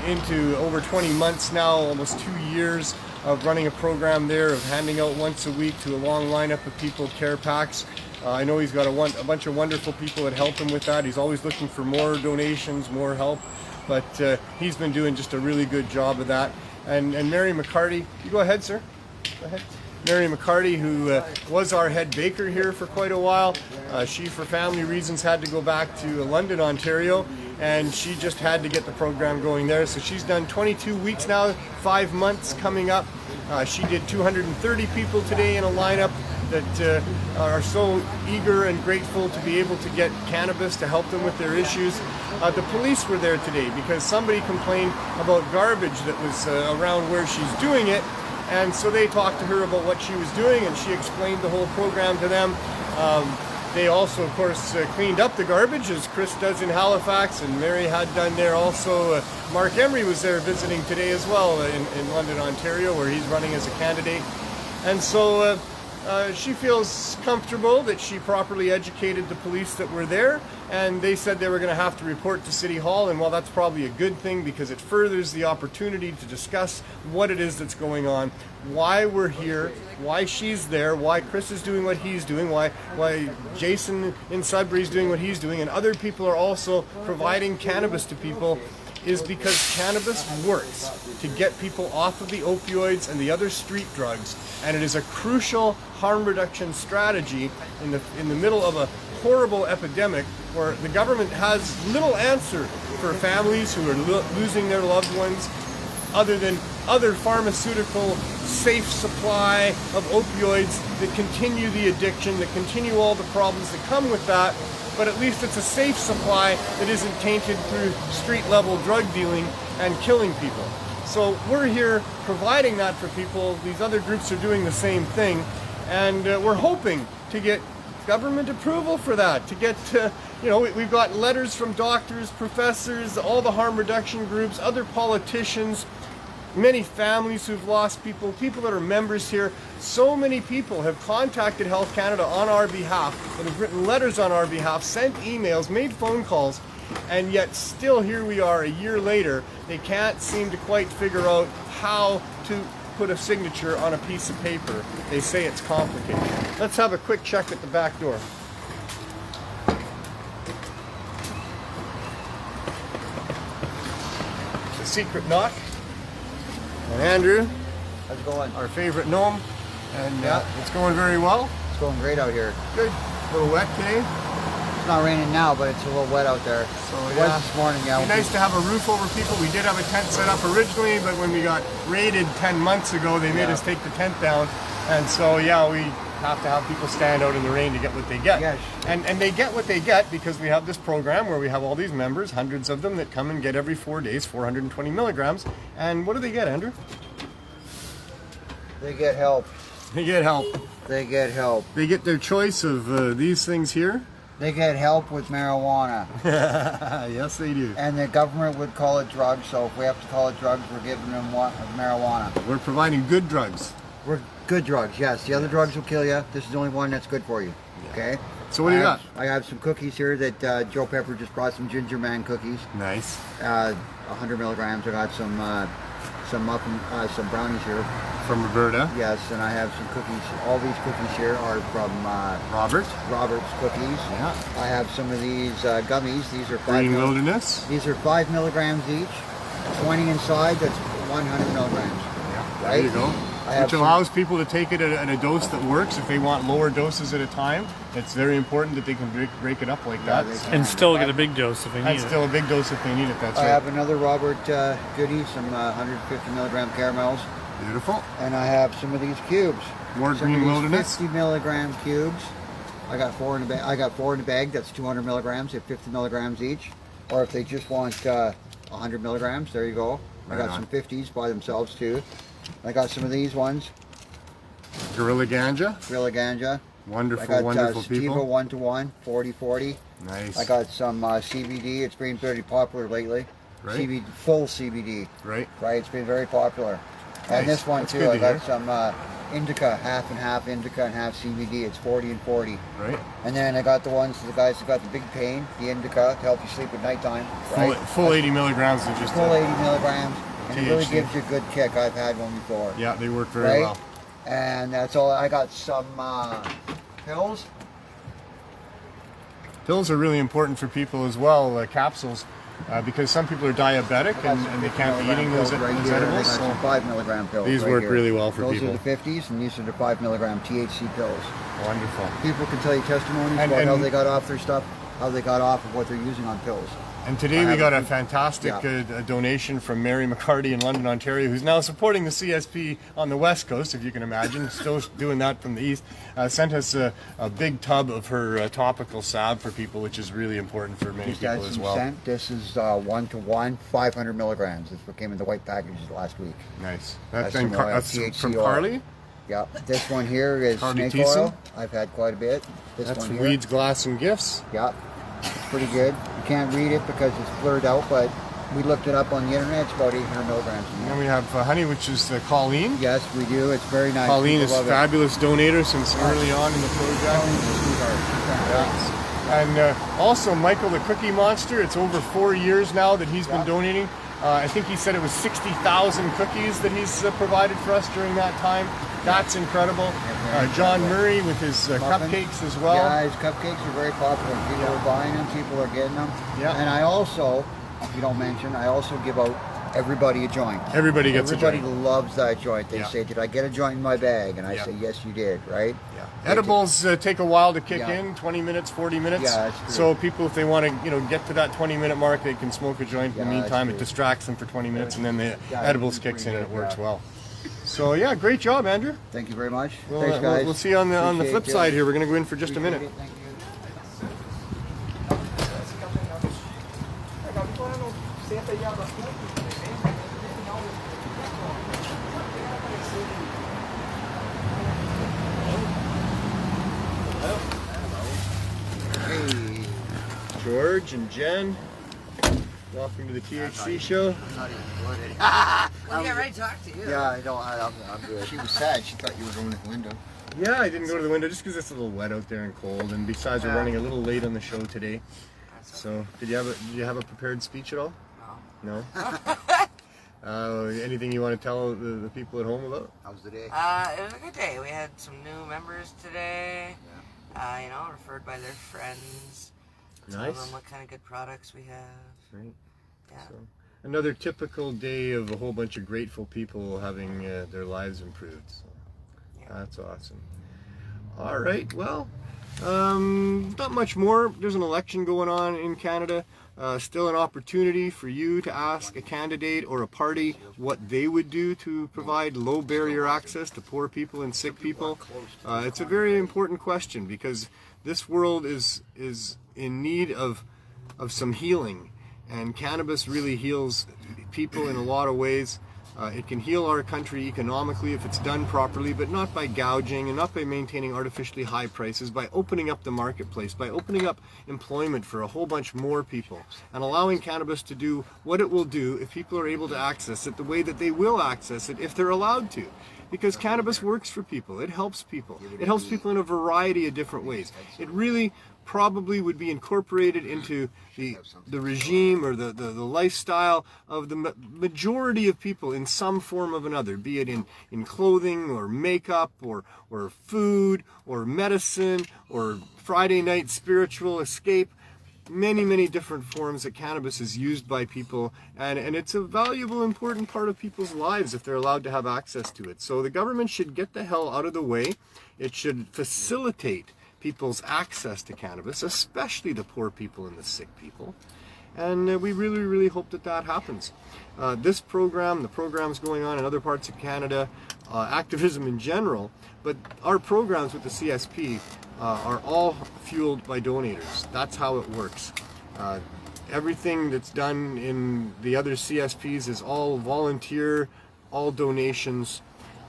into over 20 months now, almost 2 years of running a program there of handing out once a week to a long lineup of people care packs. I know he's got a bunch of wonderful people that help him with that. He's always looking for more donations, more help, but he's been doing just a really good job of that. And Mary McCarty, you go ahead, sir. Go ahead. Mary McCarty, who was our head baker here for quite a while. She, for family reasons, had to go back to London, Ontario, and she just had to get the program going there. So she's done 22 weeks now, 5 months coming up. She did 230 people today in a lineup that are so eager and grateful to be able to get cannabis to help them with their issues. The police were there today because somebody complained about garbage that was around where she's doing it, and so they talked to her about what she was doing, and she explained the whole program to them. They also, of course, cleaned up the garbage, as Chris does in Halifax, and Mary had done there also. Mark Emery was there visiting today as well in London, Ontario, where he's running as a candidate. And so she feels comfortable that she properly educated the police that were there, and they said they were going to have to report to City Hall, and well, that's probably a good thing because it furthers the opportunity to discuss what it is that's going on, why we're here, why she's there, why Chris is doing what he's doing, why Jason in Sudbury is doing what he's doing, and other people are also providing cannabis to people, is because cannabis works to get people off of the opioids and the other street drugs, and it is a crucial harm reduction strategy in the middle of a horrible epidemic where the government has little answer for families who are losing their loved ones other than other pharmaceutical safe supply of opioids that continue the addiction, that continue all the problems that come with that. but at least it's a safe supply that isn't tainted through street-level drug dealing and killing people. So we're here providing that for people. These other groups are doing the same thing, and we're hoping to get government approval for that, to get, we've got letters from doctors, professors, all the harm reduction groups, other politicians, many families who've lost people, people that are members here. So many people have contacted Health Canada on our behalf, and have written letters on our behalf, sent emails, made phone calls, and yet still here we are a year later. They can't seem to quite figure out how to put a signature on a piece of paper. They say it's complicated. Let's have a quick check at the back door. The secret knock. And Andrew, How's it going? our favorite gnome, and it's going very well. It's going great out here. Good. A little wet today. It's not raining now, but it's a little wet out there. So, It yeah. was this morning, yeah. It'd be nice to have a roof over people. We did have a tent set up originally, but when we got raided 10 months ago, they made us take the tent down. And so, yeah, we have to have people stand out in the rain to get what they get. Yes. And they get what they get because we have this program where we have all these members, hundreds of them, that come and get every 4 days 420 milligrams. And what do they get, Andrew? They get help. They get help. They get help. They get their choice of these things here. They get help with marijuana. Yes, they do. And the government would call it drugs, so if we have to call it drugs, we're giving them marijuana. We're providing good drugs. We're good drugs, yes. The other drugs will kill you. This is the only one that's good for you. Okay? So what do you got? I have some cookies here that Joe Pepper just brought, some Ginger Man cookies. Nice. 100 milligrams. I got some brownies here. From Roberta. Yes, and I have some cookies. All these cookies here are from Robert's Cookies. Yeah. I have some of these gummies. These are Green Wilderness. These are 5 milligrams each. 20 inside. That's 100 milligrams. Yeah. Right? There you go. I have Which some- allows people to take it at a dose that works. If they want lower doses at a time, it's very important that they can break it up like Yeah, that. they can. And still get a big dose if they need And it. still a big dose if they need it. That's I right. have another Robert goodie, some 150 milligram caramels, Beautiful. and I have some of these cubes. More Some Green of these Wilderness. 50 milligram cubes. I got 4 in the bag. I got 4 in the bag. That's 200 milligrams. They're 50 milligrams each. Or if they just want 100 milligrams, there you go. I Right got on. some 50s by themselves too. I got some of these ones. Gorilla Ganja. Gorilla Ganja. Wonderful, I got wonderful Sativa people. 1-to-1, 40-40. Nice. I got some CBD. It's been very popular lately. Right. CBD, full CBD. Right. Right. It's been very popular. Nice. And this one That's too. good I to got hear. some indica, half and half indica and half CBD. It's 40 and 40. Right. And then I got the guys that got the big pain, the indica, to help you sleep at nighttime. Right? Full 80 milligrams of just Full 80 milligrams. And it really THC. gives you a good kick. I've had one before. Yeah, they work very Right? well. And that's all. I got some pills. Pills are really important for people as well, capsules, because some people are diabetic I got and, some and they 50 can't be eating milligram those, pills right those here, and I edibles. got So some 5 milligram pills. these right work here. really well for those people. Those are the 50s, and these are the 5 milligram THC pills. Wonderful. People can tell you testimonies And- about how and- they got off their stuff, how they got off of what they're using on pills. And today I we have got a a few- fantastic yeah. donation from Mary McCarty in London, Ontario, who's now supporting the CSP on the West Coast, if you can imagine, still doing that from the East. Sent us a big tub of her topical salve for people, which is really important for many Just got people as some well. scent. This is 1-to-1, 500 milligrams. This what came in the white packages last week. Nice. That's in some oil, that's THC from oil. Carly. Yeah, this one here is Carly snake Thiessen? oil. I've had quite a bit. This That's one from here. Weeds, Glass, and Gifts. Yeah, it's pretty good. You can't read it because it's blurred out, but we looked it up on the internet. It's about 800 milligrams. in And there. then we have honey, which is Colleen. Yes, we do. It's very nice. Colleen is People a love it. fabulous donator since early on in the project. Colleen's a sweetheart. She's fantastic. And also Michael the Cookie Monster. It's over 4 years now that he's been Yeah. donating. I think he said it was 60,000 cookies that he's provided for us during that time. That's incredible. John Murray with his Muffins. cupcakes as well. Yeah, his cupcakes are very popular. People are buying them. People are getting them. Yeah. And I also, if you don't mention, I also give out everybody a joint. Everybody gets a Everybody joint. loves that joint. They Yeah. say, "Did I get a joint in my bag?" And I Yeah. say, "Yes, you did." Right? Yeah. They Edibles take a while to kick Yeah. in, 20 minutes, 40 minutes. Yeah, that's true. So people, if they want to, get to that 20-minute mark, they can smoke a joint. In the Yeah, that's meantime, it true. distracts them for 20 minutes, and then the Yeah, edibles it's kicks in pretty and it good, works yeah. well. So yeah, great job, Andrew. Thank you very much. Well, Thanks, guys. we'll see you on the Appreciate flip you. side here. We're going to go in for just a Appreciate minute. it. Thank you. Hey, George and Jen, welcome to the THC show. I'm not even good at Well, yeah, right. Talk to you. Yeah, I know. I'm good. She was sad. She thought you were going to the window. Yeah, I didn't go to the window just because it's a little wet out there and cold, and besides we're running a little late on the show today. So, did you have a prepared speech at all? No. No. Anything you want to tell the people at home about? How's the day? It was a good day. We had some new members today. You know, referred by their friends. Tell Nice. them what kind of good products we have. Right. Yeah. So, another typical day of a whole bunch of grateful people having their lives improved. So, that's awesome. All right. Well, not much more. There's an election going on in Canada. Still an opportunity for you to ask a candidate or a party what they would do to provide low barrier access to poor people and sick people. It's a very important question because this world is in need of some healing, and cannabis really heals people in a lot of ways. It can heal our country economically if it's done properly, but not by gouging and not by maintaining artificially high prices, by opening up the marketplace, by opening up employment for a whole bunch more people, and allowing cannabis to do what it will do if people are able to access it the way that they will access it if they're allowed to. Because cannabis works for people. It helps people. It helps people in a variety of different ways. It really probably would be incorporated into the regime or the lifestyle of the majority of people in some form of another, be it in clothing or makeup or food or medicine or Friday night spiritual escape. Many different forms that cannabis is used by people, and it's a valuable, important part of people's lives if they're allowed to have access to it. So the government should get the hell out of the way. It should facilitate people's access to cannabis, especially the poor people and the sick people. And we really hope that happens. This program, the programs going on in other parts of Canada, activism in general, but our programs with the CSP are all fueled by donators. That's how it works. Everything that's done in the other CSPs is all volunteer, all donations,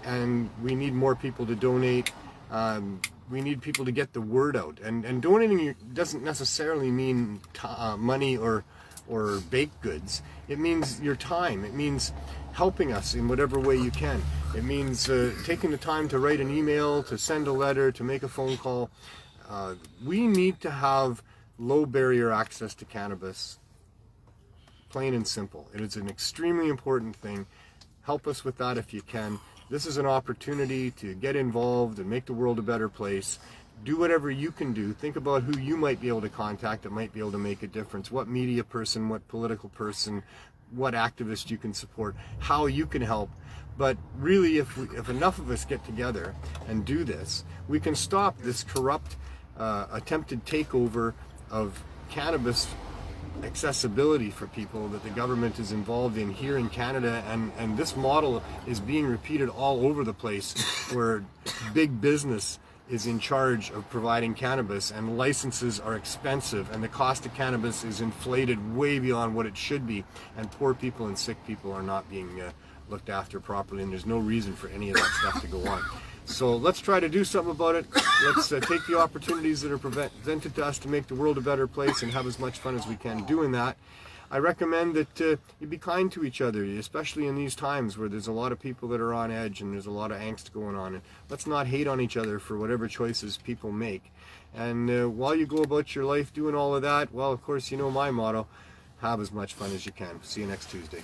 and we need more people to donate. We need people to get the word out. And donating doesn't necessarily mean money or baked goods. It means your time. It means helping us in whatever way you can. It means taking the time to write an email, to send a letter, to make a phone call. We need to have low barrier access to cannabis, plain and simple. It is an extremely important thing. Help us with that if you can. This is an opportunity to get involved and make the world a better place. Do whatever you can do. Think about who you might be able to contact that might be able to make a difference. What media person, what political person, what activist you can support, how you can help. But really, if enough of us get together and do this, we can stop this corrupt attempted takeover of cannabis accessibility for people that the government is involved in here in Canada, and this model is being repeated all over the place where big business is in charge of providing cannabis, and licenses are expensive, and the cost of cannabis is inflated way beyond what it should be, and poor people and sick people are not being looked after properly, and there's no reason for any of that stuff to go on. So let's try to do something about it. Let's take the opportunities that are presented to us to make the world a better place and have as much fun as we can doing that. I recommend that you be kind to each other, especially in these times where there's a lot of people that are on edge and there's a lot of angst going on. And let's not hate on each other for whatever choices people make. And while you go about your life doing all of that, well, of course, you know my motto, have as much fun as you can. See you next Tuesday.